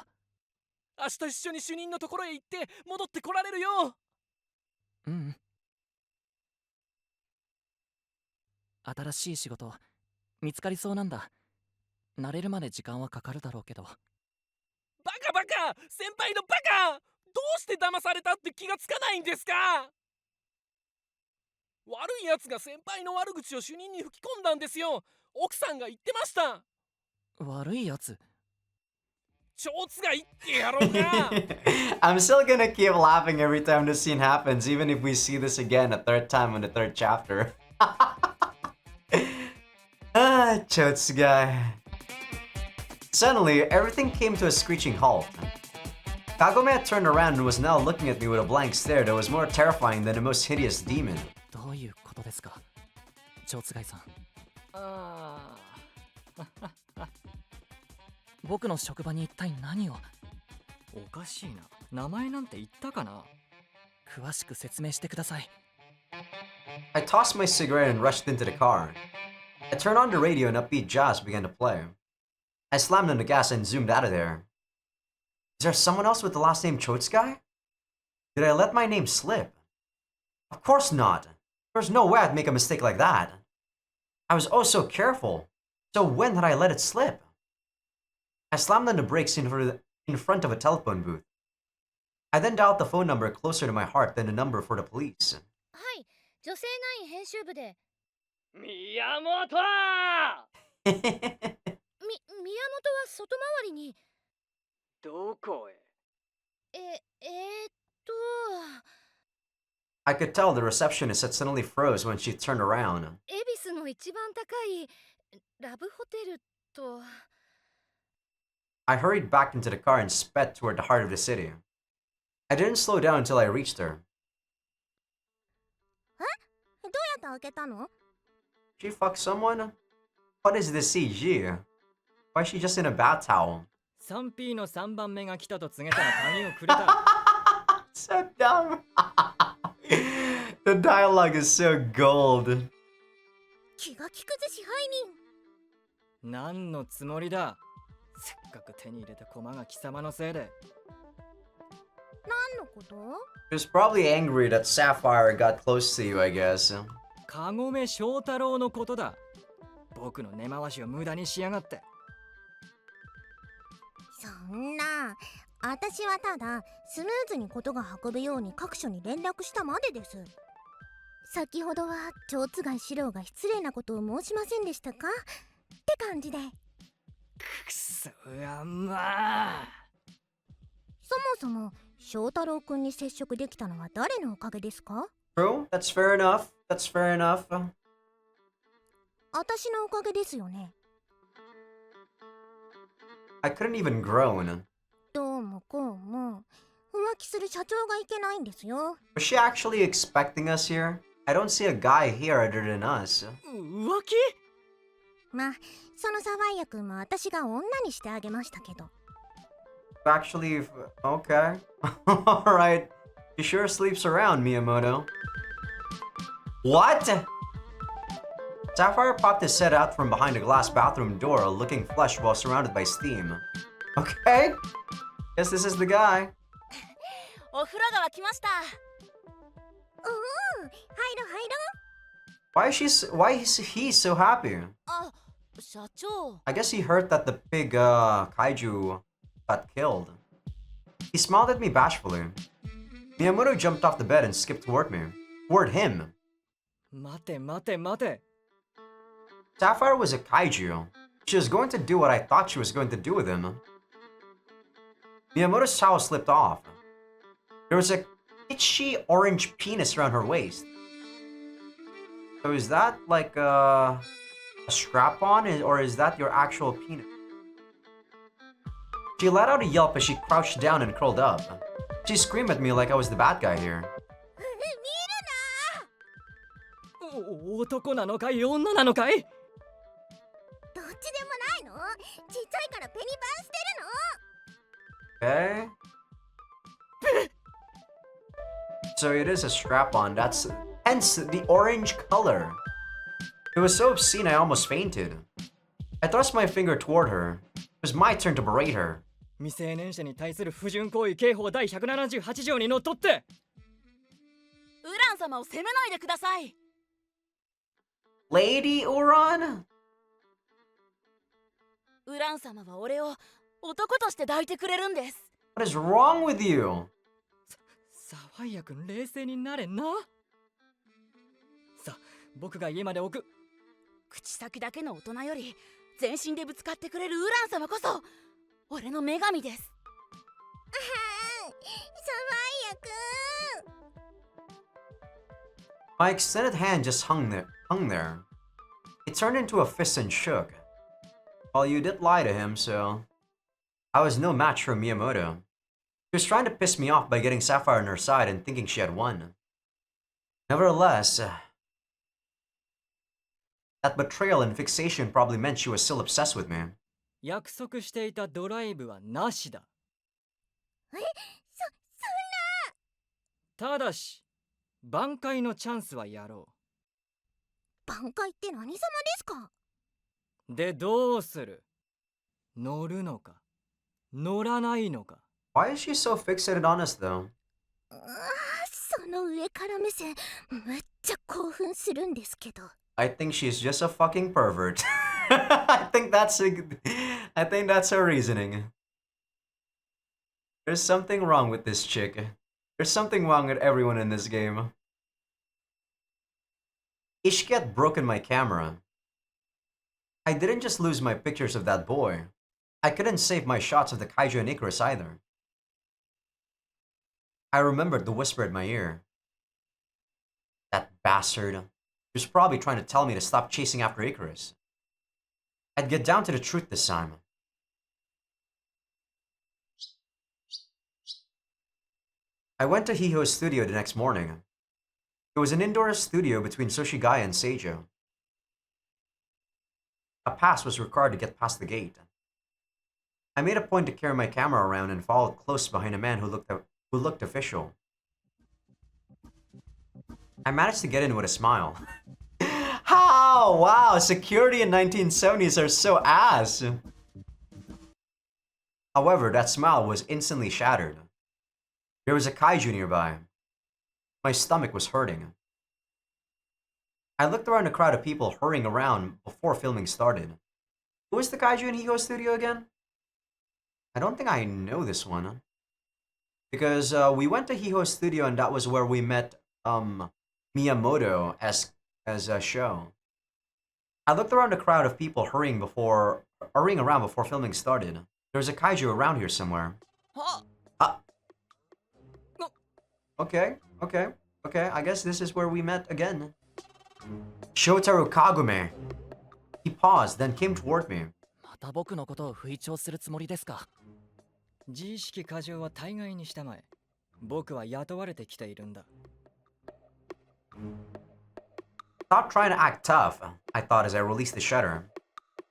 明日一緒に主任のところへ行って戻ってこられるよ。うん。新しい仕事見つかりそうなんだ。慣れるまで時間はかかるだろうけど。バカ先輩のバカ、どうして騙されたって気がつかないんですか？悪いやつが先輩の悪口を主任に吹き込んだんですよ。奥さんが言ってました。悪いやつ？蝶津が言ってやろうか。I'm still gonna keep laughing every time this scene happens, even if we see this again a third time in the third chapter. Chotsugai. Suddenly, everything came to a screeching halt. Kagome had turned around and was now looking at me with a blank stare that was more terrifying than the most hideous demon. どういうことですか、蝶津貝さん。僕の職場に一体何を？おかしいな。名前なんて言ったかな？詳しく説明してください。I tossed my cigarette and rushed into the car. I turned on the radio and upbeat jazz began to play. I slammed on the gas and zoomed out of there. Is there someone else with the last name Chotsugai? Did I let my name slip? Of course not. There's no way I'd make a mistake like that. I was oh so careful. So when did I let it slip? I slammed on the brakes in front of a telephone booth. I then dialed the phone number closer to my heart than the number for the police. はい、女性ナイン編集部で。宮本宮本は外回りに。どこへ？ I could tell the receptionist had suddenly froze when she turned around. 恵比寿の一番高いラブホテルと。 I hurried back into the car and sped toward the heart of the city. I didn't slow down until I reached her. どうやって開けたの？ She fucked someone? What is this CG? Why is she just in a bath towel? 3P の3番目が来たと告げたら鍵をくれた。So dumb. The dialogue is so gold. 気が利くぜ支配人。何のつもりだ。せっかく手に入れた駒が貴様のせいで。何のこと？ She was probably angry that Sapphire got close to you, I guess. カゴメ翔太郎のことだ。僕の根回しを無駄にしやがって。そんな、私はただスムーズにことが運ぶように各所に連絡したまでです。先ほどは蝶番四郎が失礼なことを申しませんでしたかって感じで。くそやまあ。そもそも翔太郎くんに接触できたのは誰のおかげですか？ True, that's fair enough. That's fair enough. 私のおかげですよね。I couldn't even groan. どうもこうも浮気する社長がいけないんですよ。Was she actually expecting us here? I don't see a guy here other than us. 浮気？まあ、そのサファイアくんも私が女にしてあげましたけど。Actually, okay. Alright. She sure sleeps around, Miyamoto. What? Sapphire popped his head out from behind a glass bathroom door, looking flushed while surrounded by steam. Okay. Guess this is the guy. お風呂が沸きました。おお、入ろ入ろ。Why is he so happy? あ、社長。 I guess he heard that the big kaiju got killed. He smiled at me bashfully. Miyamoto jumped off the bed and skipped toward me. Toward him. 待て待て待て。 Sapphire was a kaiju. She was going to do what I thought she was going to do with him. Miyamoto's towel slipped off. There was a itchy orange penis around her waist. So is that like a strap-on, or is that your actual penis? She let out a yelp as she crouched down and curled up. She screamed at me like I was the bad guy here. 男なのかい女なのかい？どっちでもないの？ちっちゃいからペニバンしてるの。 Okay. So it is a strap-on. That's hence the orange color. It was so obscene I almost fainted. I thrust my finger toward her. It was my turn to berate her. 未成年者に対する不純行為刑法第178条にのっとって。ウラン様を責めないでください。Lady Uran? ウラン様は俺を男として抱いてくれるんです。What is wrong with you? サファイア君冷静になれな。さあ、僕が家まで置く。口先だけの大人より全身でぶつかってくれるウラン様こそ俺の女神です。サファイアくん。 My extended hand just hung there. It turned into a fist and shook. Well, you did lie to him, so I was no match for Miyamoto. She was trying to piss me off by getting Sapphire on her side and thinking she had won. Nevertheless, that betrayal and fixation probably meant she was still obsessed with me. 約束していたドライブはなしだ。そんな。ただし、挽回のチャンスはやろ挽回って何様ですか？う。で、どうする？乗るのか乗らないのか。 Why is she so fixated on us, though? その上から目線、めっちゃ興奮するんですけど。I think she's just a fucking pervert. I think that's her reasoning. There's something wrong with this chick. There's something wrong with everyone in this game. Ishiki had broken my camera. I didn't just lose my pictures of that boy. I couldn't save my shots of the kaiju and Icarus either. I remembered the whisper in my ear. That bastard. He was probably trying to tell me to stop chasing after Icarus. I'd get down to the truth this time. I went to Hiho's studio the next morning. It was an indoor studio between Soshigaya and Seijo. A pass was required to get past the gate. I made a point to carry my camera around and followed close behind a man who looked official. I managed to get in with a smile. How? Wow, security in 1970s are so ass. However, that smile was instantly shattered. There was a kaiju nearby. My stomach was hurting. I looked around a crowd of people hurrying around before filming started. Who was the kaiju in Hiho's studio again? I don't think I know this one. Because we went to Hiho's studio and that was where we met Miyamoto as a show. I looked around a crowd of people hurrying around before filming started. There was a kaiju around here somewhere. Okay. I guess this is where we met again. Shotaro Kagome. He paused, then came toward me. また僕のことを吹聴するつもりですか。自意識過剰は大概にしたまえ。僕は雇われてきているんだ。Stop trying to act tough, I thought as I released the shutter.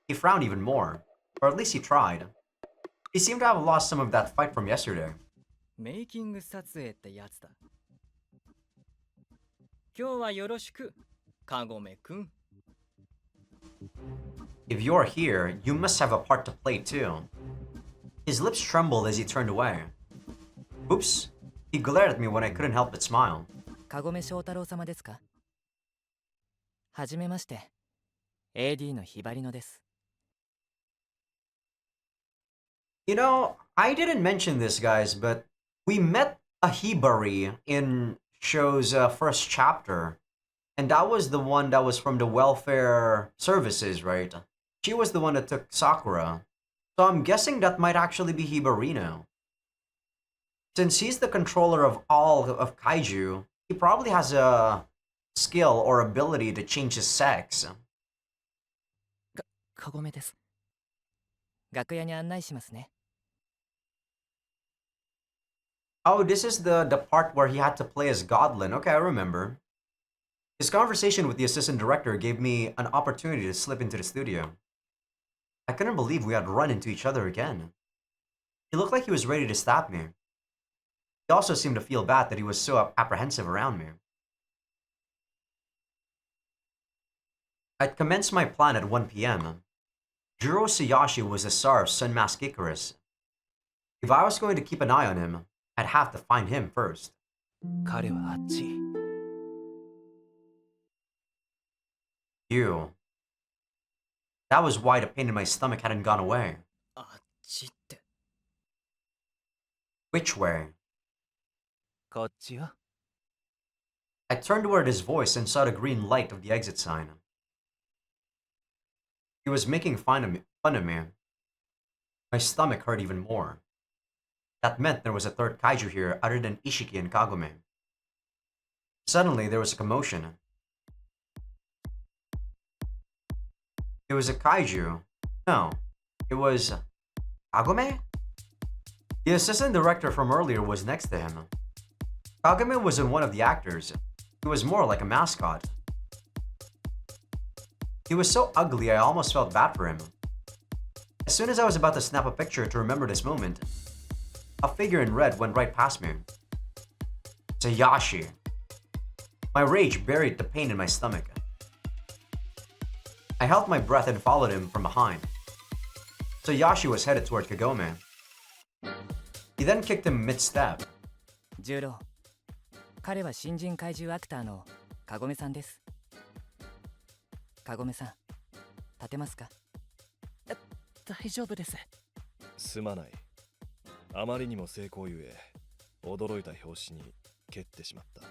He frowned even more, or at least he tried. He seemed to have lost some of that fight from yesterday. メイキング撮影ってやつだ。今日はよろしく、カゴメくん。If you're here, you must have a part to play too. His lips trembled as he turned away. Oops. He glared at me when I couldn't help but smile. カゴメ翔太郎様ですか。はじめまして。AD のひばりのです。You know, I didn't mention this, guys, but we met a Hibari in show's first chapter. And that was the one that was from the welfare services, right? She was the one that took Sakura. So I'm guessing that might actually be Hibarino. Since he's the controller of all of Kaiju, he probably has a skill or ability to change his sex. カゴメです。楽屋に案内しますね。Oh, this is the part where he had to play as Godlin. Okay, I remember. His conversation with the assistant director gave me an opportunity to slip into the studio. I couldn't believe we had run into each other again. He looked like he was ready to stab me. He also seemed to feel bad that he was so apprehensive around me. I'd commenced my plan at 1 p.m. Juro Tsuyashi was the star of Sun Mask Icarus. If I was going to keep an eye on him, I'd have to find him first. 彼はあっち。You. That was why the pain in my stomach hadn't gone away. あっちって。Which way? こっちよ。I turned toward his voice and saw the green light of the exit sign. He was making fun of me. My stomach hurt even more. That meant there was a third kaiju here other than Ishiki and Kagome. Suddenly, there was a commotion. It was a kaiju. No, it was Kagome? The assistant director from earlier was next to him. Kagome wasn't one of the actors. He was more like a mascot. He was so ugly I almost felt bad for him. As soon as I was about to snap a picture to remember this moment, a figure in red went right past me. Tsuyashi. My rage buried the pain in my stomach. I held my breath and followed him from behind. Tsuyashi was headed toward Kagome. He then kicked him mid-step. ジュロ、彼は新人怪獣アクターのカゴメさんです。カゴメさん、立てますか？大丈夫です。すまない。あまりにも成功ゆえ、驚いた拍子に蹴ってしまった。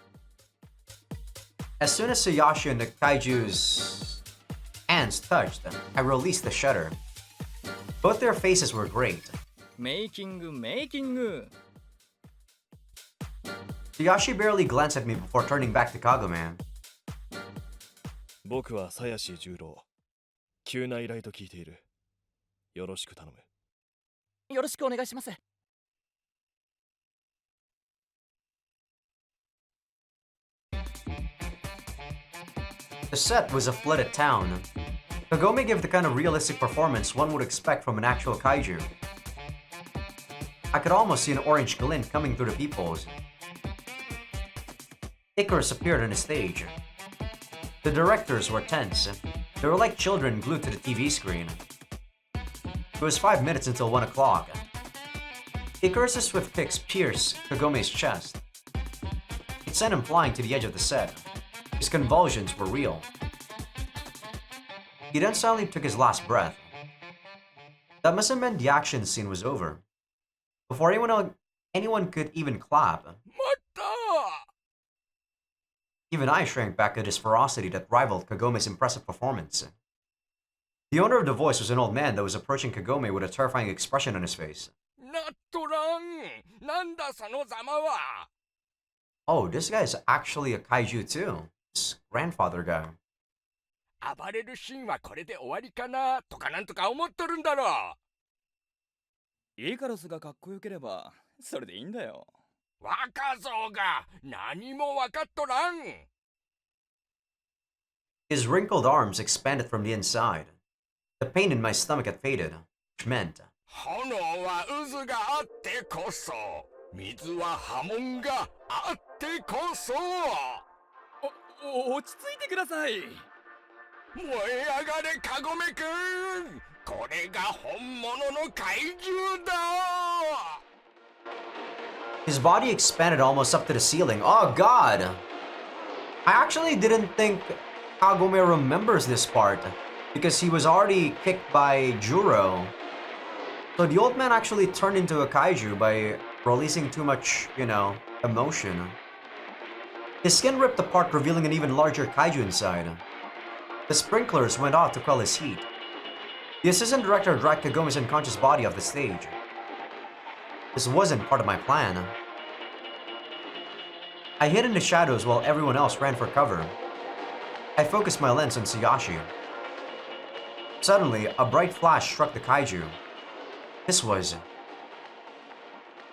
As soon as Tsuyashi and the kaiju's hands touched, I released the shutter. Both their faces were great. メイキング、メイキング。Tsuyashi barely glanced at me before turning back to Kagome. 僕は鞘師十郎。急な依頼と聞いている。よろしく頼む。よろしくお願いします。The set was a flooded town. Kagome gave the kind of realistic performance one would expect from an actual kaiju. I could almost see an orange glint coming through the peepholes. Icarus appeared on the stage. The directors were tense. They were like children glued to the TV screen. It was 5 minutes until 1 o'clock. Icarus' swift kicks pierced Kagome's chest. It sent him flying to the edge of the set. His convulsions were real. He then suddenly took his last breath. That must have meant the action scene was over. Before anyone could even clap. Even I shrank back at his ferocity that rivaled Kagome's impressive performance. The owner of the voice was an old man that was approaching Kagome with a terrifying expression on his face. Oh, this guy is actually a kaiju too. This grandfather guy. 暴れるシーンはこれで終わりかなとかなんとか思っとるんだろう。イカロスがかっこよければそれでいいんだよ。若造が何も分かっとらん。His wrinkled arms expanded from the inside. The pain in my stomach had faded, which meant 炎は渦があってこそ、水は波紋があってこそ。落ち着いてください。燃え上がれカゴメくん、これが本物の怪獣だ。His body expanded almost up to the ceiling. Oh god! I actually didn't think Kagome remembers this part, because he was already kicked by Juro. So the old man actually turned into a kaiju by releasing too much, emotion. His skin ripped apart, revealing an even larger kaiju inside. The sprinklers went off to quell his heat. The assistant director dragged Kagome's unconscious body off the stage. This wasn't part of my plan. I hid in the shadows while everyone else ran for cover. I focused my lens on Tsuyashi. Suddenly, a bright flash struck the kaiju. This was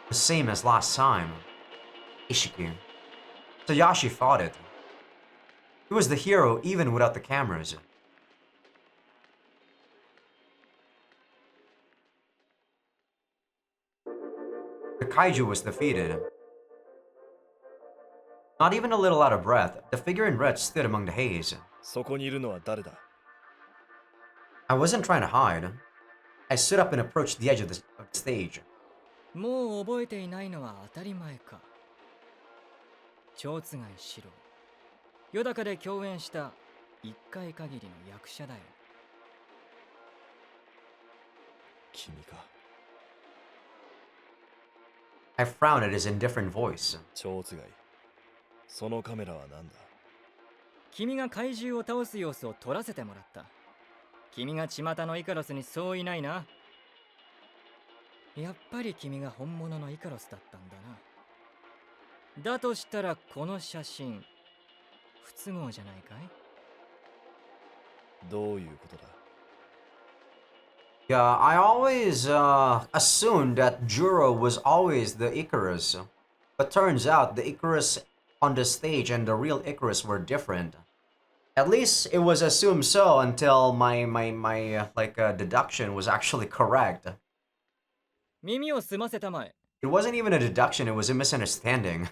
the same as last time. Ishiki. Tsuyashi fought it. He was the hero even without the cameras. The kaiju was defeated. Not even a little out of breath, the figure in red stood among the haze. そこにいるのは誰だ? I wasn't trying to hide. I stood up and approached the edge of the stage. もう覚えていないのは当たり前か。蝶津貝四郎。よだかで共演した一回限りの役者だよ。君か。I frowned at his indifferent voice. 蝶津貝。そのカメラは何だ? 君が怪獣を倒す様子を撮らせてもらった。君が巷のイカロスにそういないな。やっぱり君が本物のイカロスだったんだな。だとしたらこの写真不都合じゃないかい？どういうことだ? Yeah, I always assumed that Juro was always the Icarus. But turns out the Icarus on the stage and the real Icarus were different. At least it was assumed so until my deduction was actually correct. 耳を澄ませたまえ。It wasn't even a deduction, it was a misunderstanding.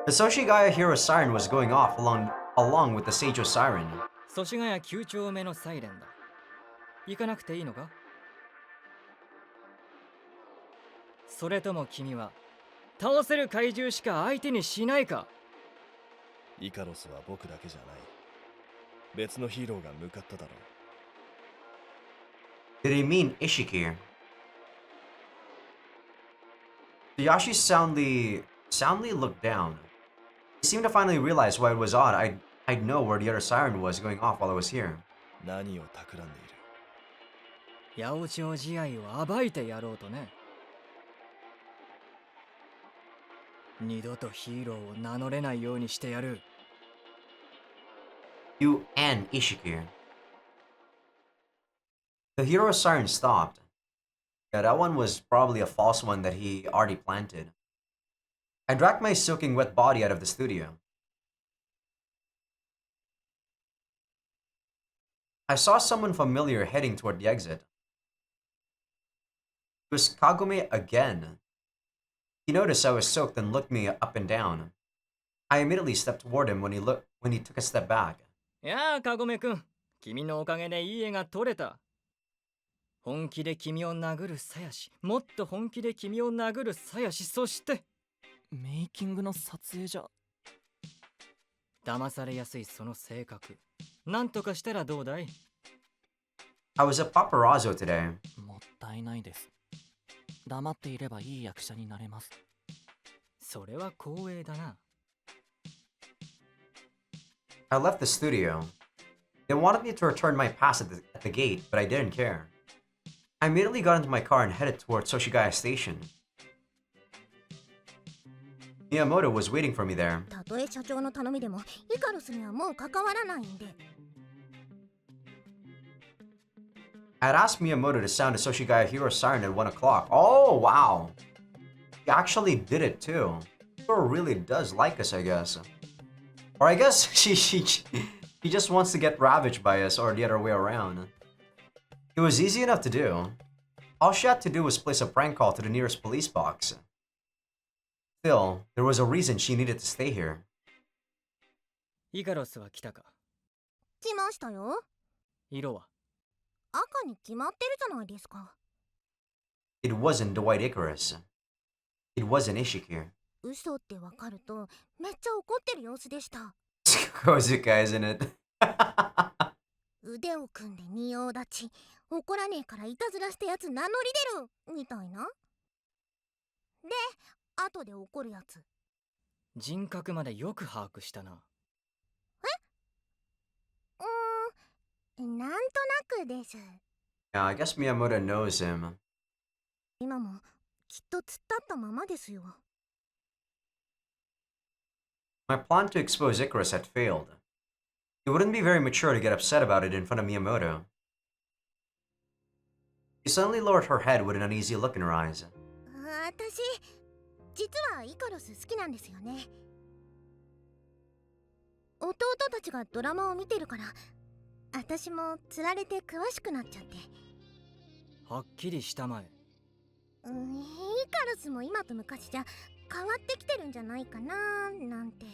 The Soshigaya Hero siren was going off along with the Seijo siren. 祖師ヶ谷9丁目のサイレンだ。行かなくていいのか？それとも君は倒せる怪獣しか相手にしないか？イカロスは僕だけじゃない。別のヒーローが向かっただろう。Did he mean Ishiki? Tsuyashi soundly looked down. He seemed to finally realize why it was odd. I'd know where the other siren was going off while I was here. 何を企んでいる? 八百長試合を暴いてやろうとね。二度とヒーローを名乗れないようにしてやる。You and Ishiki. The hero's siren stopped. Yeah, that one was probably a false one that he already planted. I dragged my soaking wet body out of the studio. I saw someone familiar heading toward the exit. It was Kagome again. He noticed I was soaked and looked me up and down. I immediately stepped toward him when he took a step back. やあ、カゴメくん。君のおかげでいい絵が撮れた。本気で君を殴る鞘師、もっと本気で君を殴る鞘師、そして。メイキングの撮影じゃ。騙されやすいその性格。なんとかしたらどうだい？ I was a paparazzo today. もったいないです。黙っていればいい役者になれます。それは光栄だな。I left the studio. They wanted me to return my pass at the gate, but I didn't care. I immediately got into my car and headed towards Soshigaya Station. Miyamoto was waiting for me there. たとえ社長の頼みでもイカロスにはもう関わらないんで。I had asked Miyamoto to sound a Soshigaya Hero siren at 1 o'clock. Oh, wow. He actually did it too. Hero really does like us, I guess. Or I guess she just wants to get ravaged by us, or the other way around. It was easy enough to do. All she had to do was place a prank call to the nearest police box. Still, there was a reason she needed to stay here. イカロスは来たか？来ましたよ。色は？赤に決まってるじゃないですか。It wasn't the White Icarus. It wasn't Ishiki. 嘘ってわかるとめっちゃ怒ってる様子でした。Kozuka, isn't it? 腕を組んで仁王立ち、怒らねえからいたずらしたやつ名乗り出るみたいな。で、後で怒るやつ。人格までよく把握したな。なんとなくです。Yeah, I guess Miyamoto knows him. 今もきっと突っ立ったままですよ。My plan to expose Icarus had failed. It wouldn't be very mature to get upset about it in front of Miyamoto. She suddenly lowered her head with an uneasy look in her eyes. 私、実はイカロス好きなんですよね。弟たちがドラマを見てるから、私もつられて詳しくなっちゃって。はっきりしたまえ。イカロスも今と昔じゃ変わってきてるんじゃないかななんて。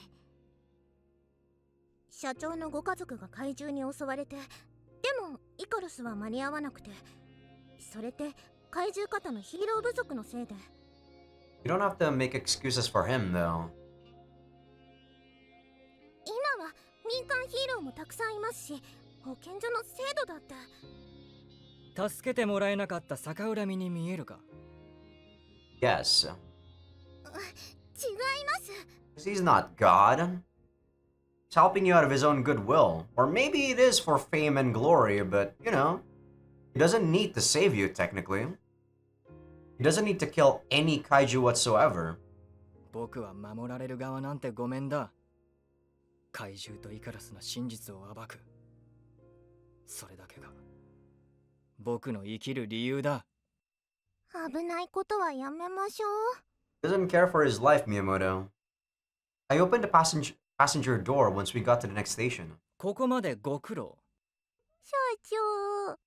社長のご家族が怪獣に襲われて、でもイカロスは間に合わなくて、それって怪獣方のヒーロー不足のせいで。You don't have to make excuses for him, though. 今は民間ヒーローもたくさんいますし、保健所の制度だって。助けてもらえなかった逆恨みに見えるか？ Yes. 違います。 He's not God. He's helping you out of his own goodwill. Or maybe it is for fame and glory, but, you know, he doesn't need to save you, technically. He doesn't need to kill any kaiju whatsoever. 僕は守られる側なんてごめんだ。怪獣とイカラスの真実を暴く。それだけが僕の生きる理由だ。危ないことはやめましょう。 He doesn't care for his life, Miyamoto. I opened the passenger door once we got to the next station. ここまでご苦労。社長。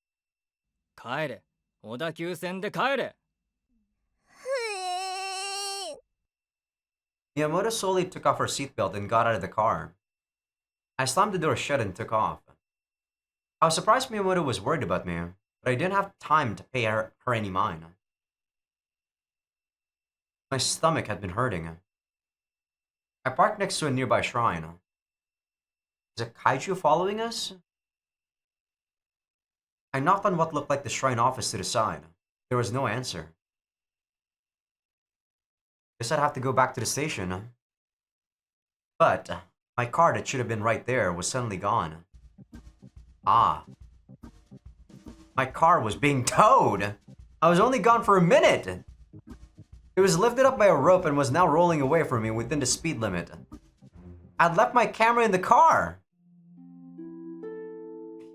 帰れ。小田急線で帰れ。Miyamoto slowly took off her seatbelt and got out of the car. I slammed the door shut and took off. I was surprised Miyamoto was worried about me, but I didn't have time to pay her any mind. My stomach had been hurting. I parked next to a nearby shrine. Is a kaiju following us? I knocked on what looked like the shrine office to the side. There was no answer. Guess I'd have to go back to the station. But my car that should have been right there was suddenly gone. Ah. My car was being towed! I was only gone for a minute! It was lifted up by a rope and was now rolling away from me within the speed limit. I'd left my camera in the car!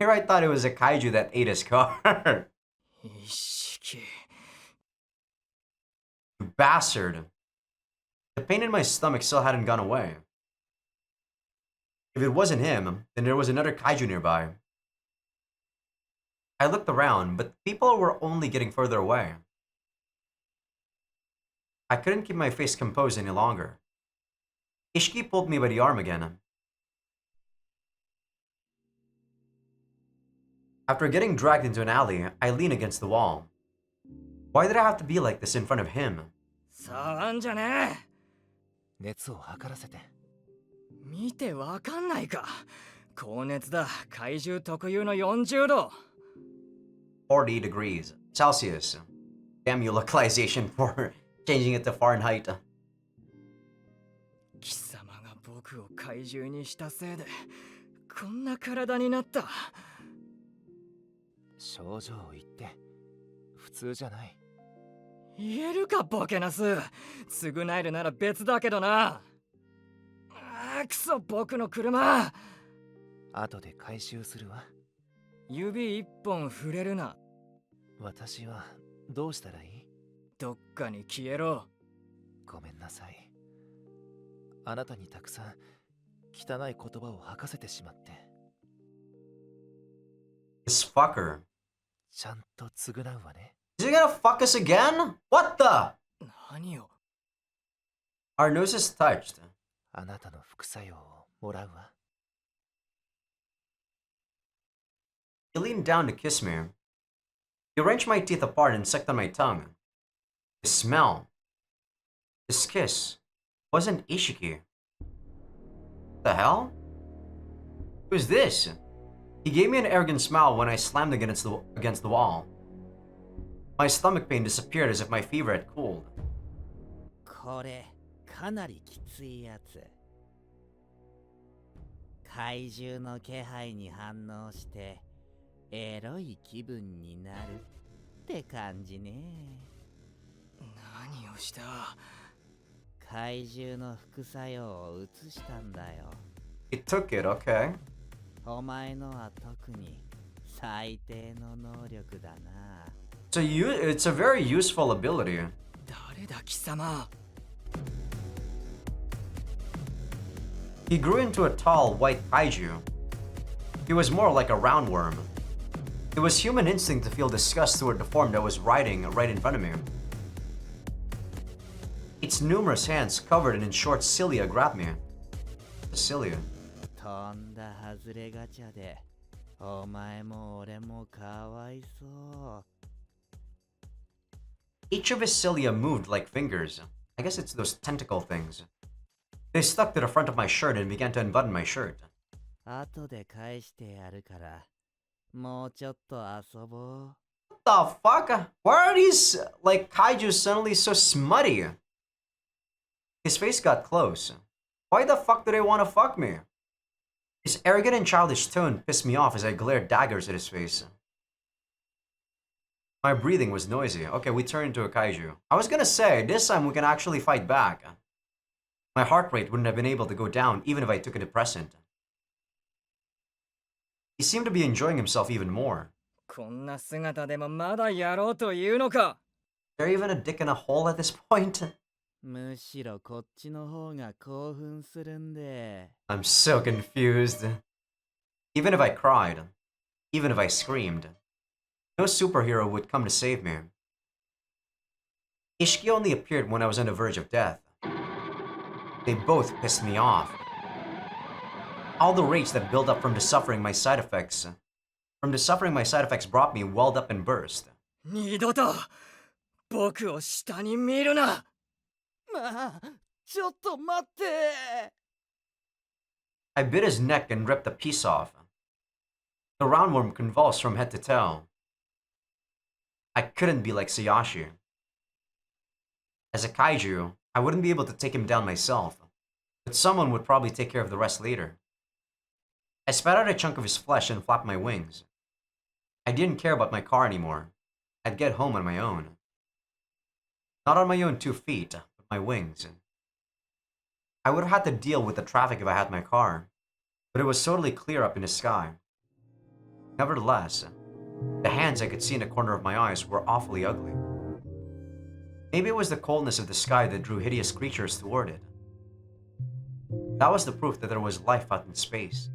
Here I thought it was a kaiju that ate his car. Ishiki. You bastard. The pain in my stomach still hadn't gone away. If it wasn't him, then there was another kaiju nearby. I looked around, but people were only getting further away. I couldn't keep my face composed any longer. Ishiki pulled me by the arm again. After getting dragged into an alley, I leaned against the wall. Why did I have to be like this in front of him? 触んじゃねえ。熱を測らせて。見てわかんないか。高熱だ。怪獣特有の40度。40 degrees Celsius. Damn you localization for changing it to Fahrenheit. 貴様が僕を怪獣にしたせいでこんな体になった。症状を言って。普通じゃない。言えるかボケナス。償えるなら別だけどな。くそ僕の車。後で回収するわ。指一本触れるな。私はどうしたらいい？どっかに消えろ。ごめんなさい。あなたにたくさん汚い言葉を吐かせてしまって。This fucker. ちゃんと償うわね。Is he gonna fuck us again? What the? 何を？ Our noses touched. あなたの副作用をもらうわ。He leaned down to kiss me. He wrenched my teeth apart and sucked on my tongue. The smell. This kiss wasn't Ishiki. The hell? Who's this? He gave me an arrogant smile when I slammed against the wall. My stomach pain disappeared as if my fever had cooled. これかなりきついやつ。怪獣の気配に反応してエロい気分になるって感じね。何をした？怪獣の副作用を移したんだよ。He took it, okay. お前のは特に最低の能力だな。It's a very useful ability. 誰だ貴様。He grew into a tall, white kaiju. He was more like a roundworm. It was human instinct to feel disgust toward the form that was riding right in front of me. Its numerous hands covered in short cilia grabbed me. The cilia. とんだ外れガチャで、お前も俺もかわいそう。Each of his cilia moved like fingers. I guess it's those tentacle things. They stuck to the front of my shirt and began to unbutton my shirt. 後で返してやるから、もうちょっと遊ぼう。What the fuck? Why are these, like, kaiju suddenly so smutty? His face got close. Why the fuck do they want to fuck me? His arrogant and childish tone pissed me off as I glared daggers at his face. My breathing was noisy. Okay, we turned into a kaiju. I was gonna say, this time we can actually fight back. My heart rate wouldn't have been able to go down even if I took a depressant. He seemed to be enjoying himself even more. こんな姿でもまだやろうというのか。Is there even a dick in a hole at this point? むしろこっちの方が興奮するんで。I'm so confused. Even if I cried, even if I screamed, no superhero would come to save me. Ishiki only appeared when I was on the verge of death. They both pissed me off. All the rage that built up from the suffering my side effects brought me welled up and burst. 二度と僕を下に見るな。まあ、ちょっと待って。I bit his neck and ripped a piece off. The roundworm convulsed from head to toe. I couldn't be like Sayashi. As a kaiju, I wouldn't be able to take him down myself, but someone would probably take care of the rest later. I spat out a chunk of his flesh and flapped my wings. I didn't care about my car anymore. I'd get home on my own. Not on my own 2 feet, but my wings. I would have had to deal with the traffic if I had my car, but it was totally clear up in the sky. Nevertheless, the hands I could see in the corner of my eyes were awfully ugly. Maybe it was the coldness of the sky that drew hideous creatures toward it. That was the proof that there was life out in space.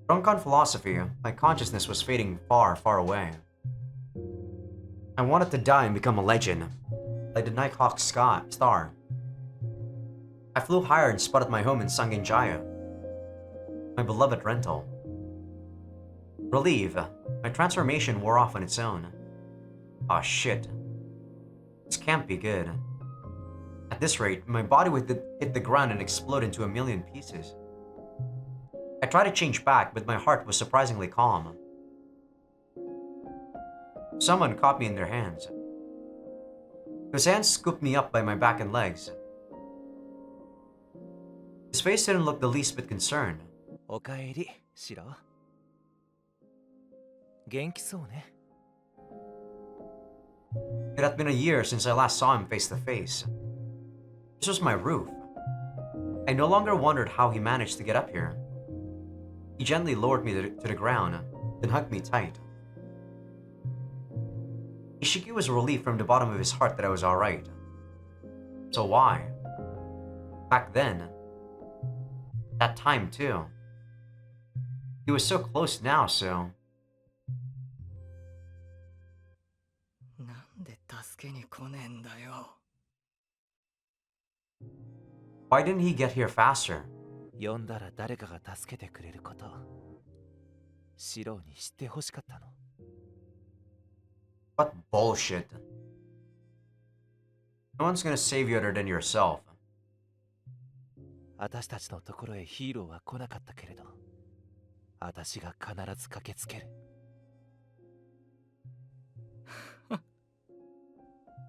Drunk on philosophy, my consciousness was fading far, far away. I wanted to die and become a legend, like the Nighthawk star. I flew higher and spotted my home in Sangenjaya, my beloved rental. Relieved, my transformation wore off on its own. Aw shit. This can't be good. At this rate, my body would hit the ground and explode into a million pieces. I tried to change back, but my heart was surprisingly calm. Someone caught me in their hands. His hands scooped me up by my back and legs. His face didn't look the least bit concerned. おかえり、シロ。元気そうね。It had been a year since I last saw him face to face. This was my roof. I no longer wondered how he managed to get up here. He gently lowered me to the ground, then hugged me tight. Ishiki was relieved from the bottom of his heart that I was alright. So why? Back then, that time too. He was so close now, so... なんで助けに来ねえんだよ。Why didn't he get here faster? 呼んだら誰かが助けてくれること、シロに知ってほしかったの。What bullshit. No one's gonna save you other than yourself. 私たちのところへヒーローは来なかったけれど、私が必ず駆けつける。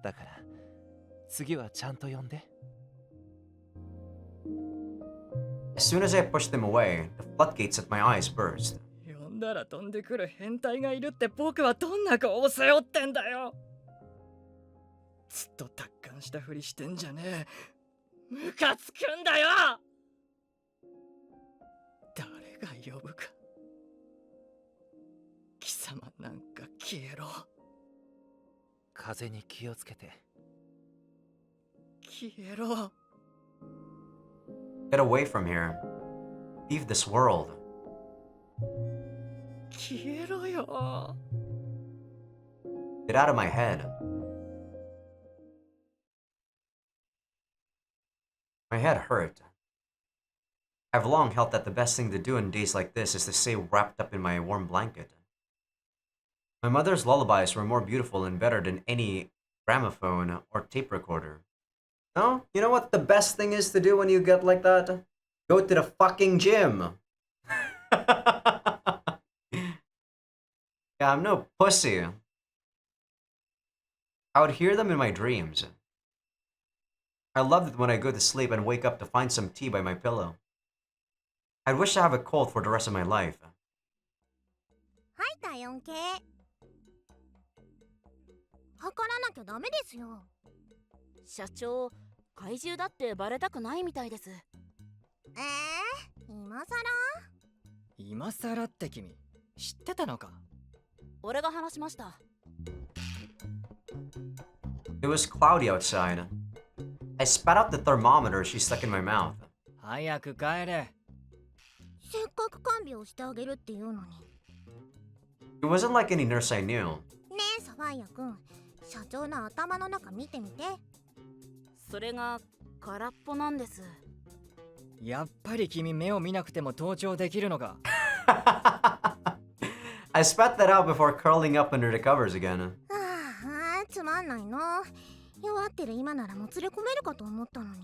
だから、次はちゃんと呼んで。As soon as I pushed him away, the floodgates at my eyes burst. 呼んだら飛んでくる変態がいるって僕はどんな顔を背負ってんだよ。ずっと達観したふりしてんじゃねえ。ムカつくんだよ。誰が呼ぶか。貴様なんか消えろ。風に気をつけて。消えろ。Get away from here. Leave this world. 消えろよ。Get out of my head. My head hurt. I've long held that the best thing to do in days like this is to stay wrapped up in my warm blanket. My mother's lullabies were more beautiful and better than any gramophone or tape recorder. No? You know what the best thing is to do when you get like that? Go to the fucking gym! Yeah, I'm no pussy. I would hear them in my dreams. I loved it when I go to sleep and wake up to find some tea by my pillow. I'd wish to have a cold for the rest of my life. はい、体温計。測らなきゃダメですよ。社長、怪獣だってバレたくないみたいです。今さら？今さらって君、知ってたのか？俺が話しました。It was cloudy outside. I spat out the thermometer she stuck in my mouth. 早く帰れ。せっかく看病をしてあげるっていうのに。It wasn't like any nurse I knew. ねえ、サファイア君、社長の頭の中見てみて。それが空っぽなんです。やっぱり君目を見なくても登頂できるのか？I spat that out before curling up under the covers again. つまんないの。弱ってる今ならもつれ込めるかと思ったのに。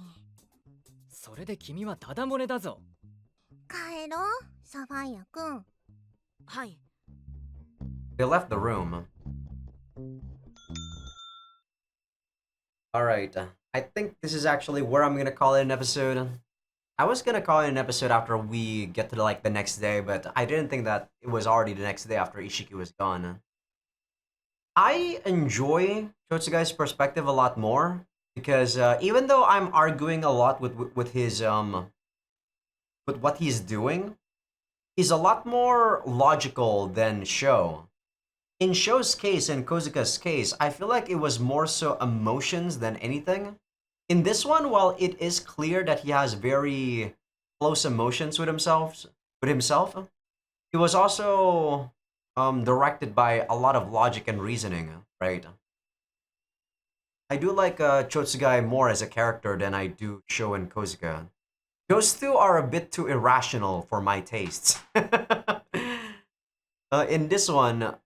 それで君はただ漏れだぞ。帰ろう、サファイア君。はい。They left the room. Alright, I think this is actually where I'm gonna call it an episode. I was gonna call it an episode after we get to like the next day, but I didn't think that it was already the next day after Ishiki was gone. I enjoy Chotsugai's perspective a lot more because even though I'm arguing a lot with his with what he's doing, is a lot more logical than Sho. In Sho's case and Kozuka's case, I feel like it was more so emotions than anything. In this one, while it is clear that he has very close emotions with himself, he was also directed by a lot of logic and reasoning, right? I do like Chotsugai more as a character than I do Sho and Kozuka. Those two are a bit too irrational for my tastes. In this one,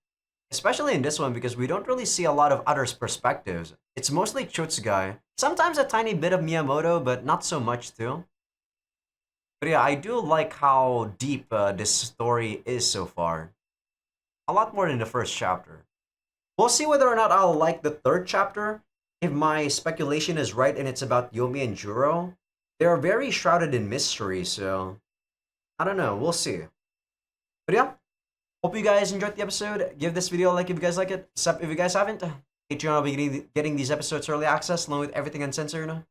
especially in this one, because we don't really see a lot of others' perspectives. It's mostly Chotsugai. Sometimes a tiny bit of Miyamoto, but not so much too. But yeah, I do like how deep this story is so far. A lot more than the first chapter. We'll see whether or not I'll like the third chapter. If my speculation is right and it's about Yomi and Juro, they're very shrouded in mystery, so I don't know, we'll see. But yeah, hope you guys enjoyed the episode. Give this video a like if you guys like it. Sub if you guys haven't. Patreon will be getting these episodes early access along with everything uncensored.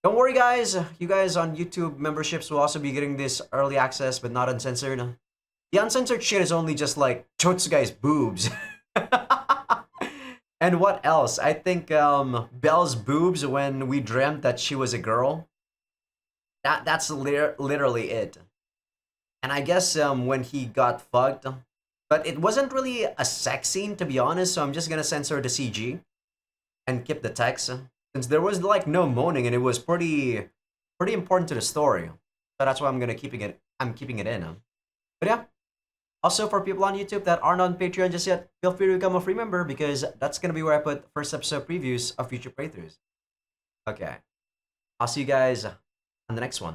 Don't worry guys, you guys on YouTube memberships will also be getting this early access but not uncensored. The uncensored shit is only just like Chotsugai's boobs. And what else? I think Belle's boobs when we dreamt that she was a girl. That's literally it. And I guess when he got fucked. But it wasn't really a sex scene, to be honest, so I'm just gonna censor the CG and keep the text. Since there was like no moaning and it was pretty important to the story. So that's why I'm keeping it in. But yeah. Also, for people on YouTube that aren't on Patreon just yet, feel free to become a free member because that's gonna be where I put first episode previews of future playthroughs. Okay. I'll see you guys on the next one.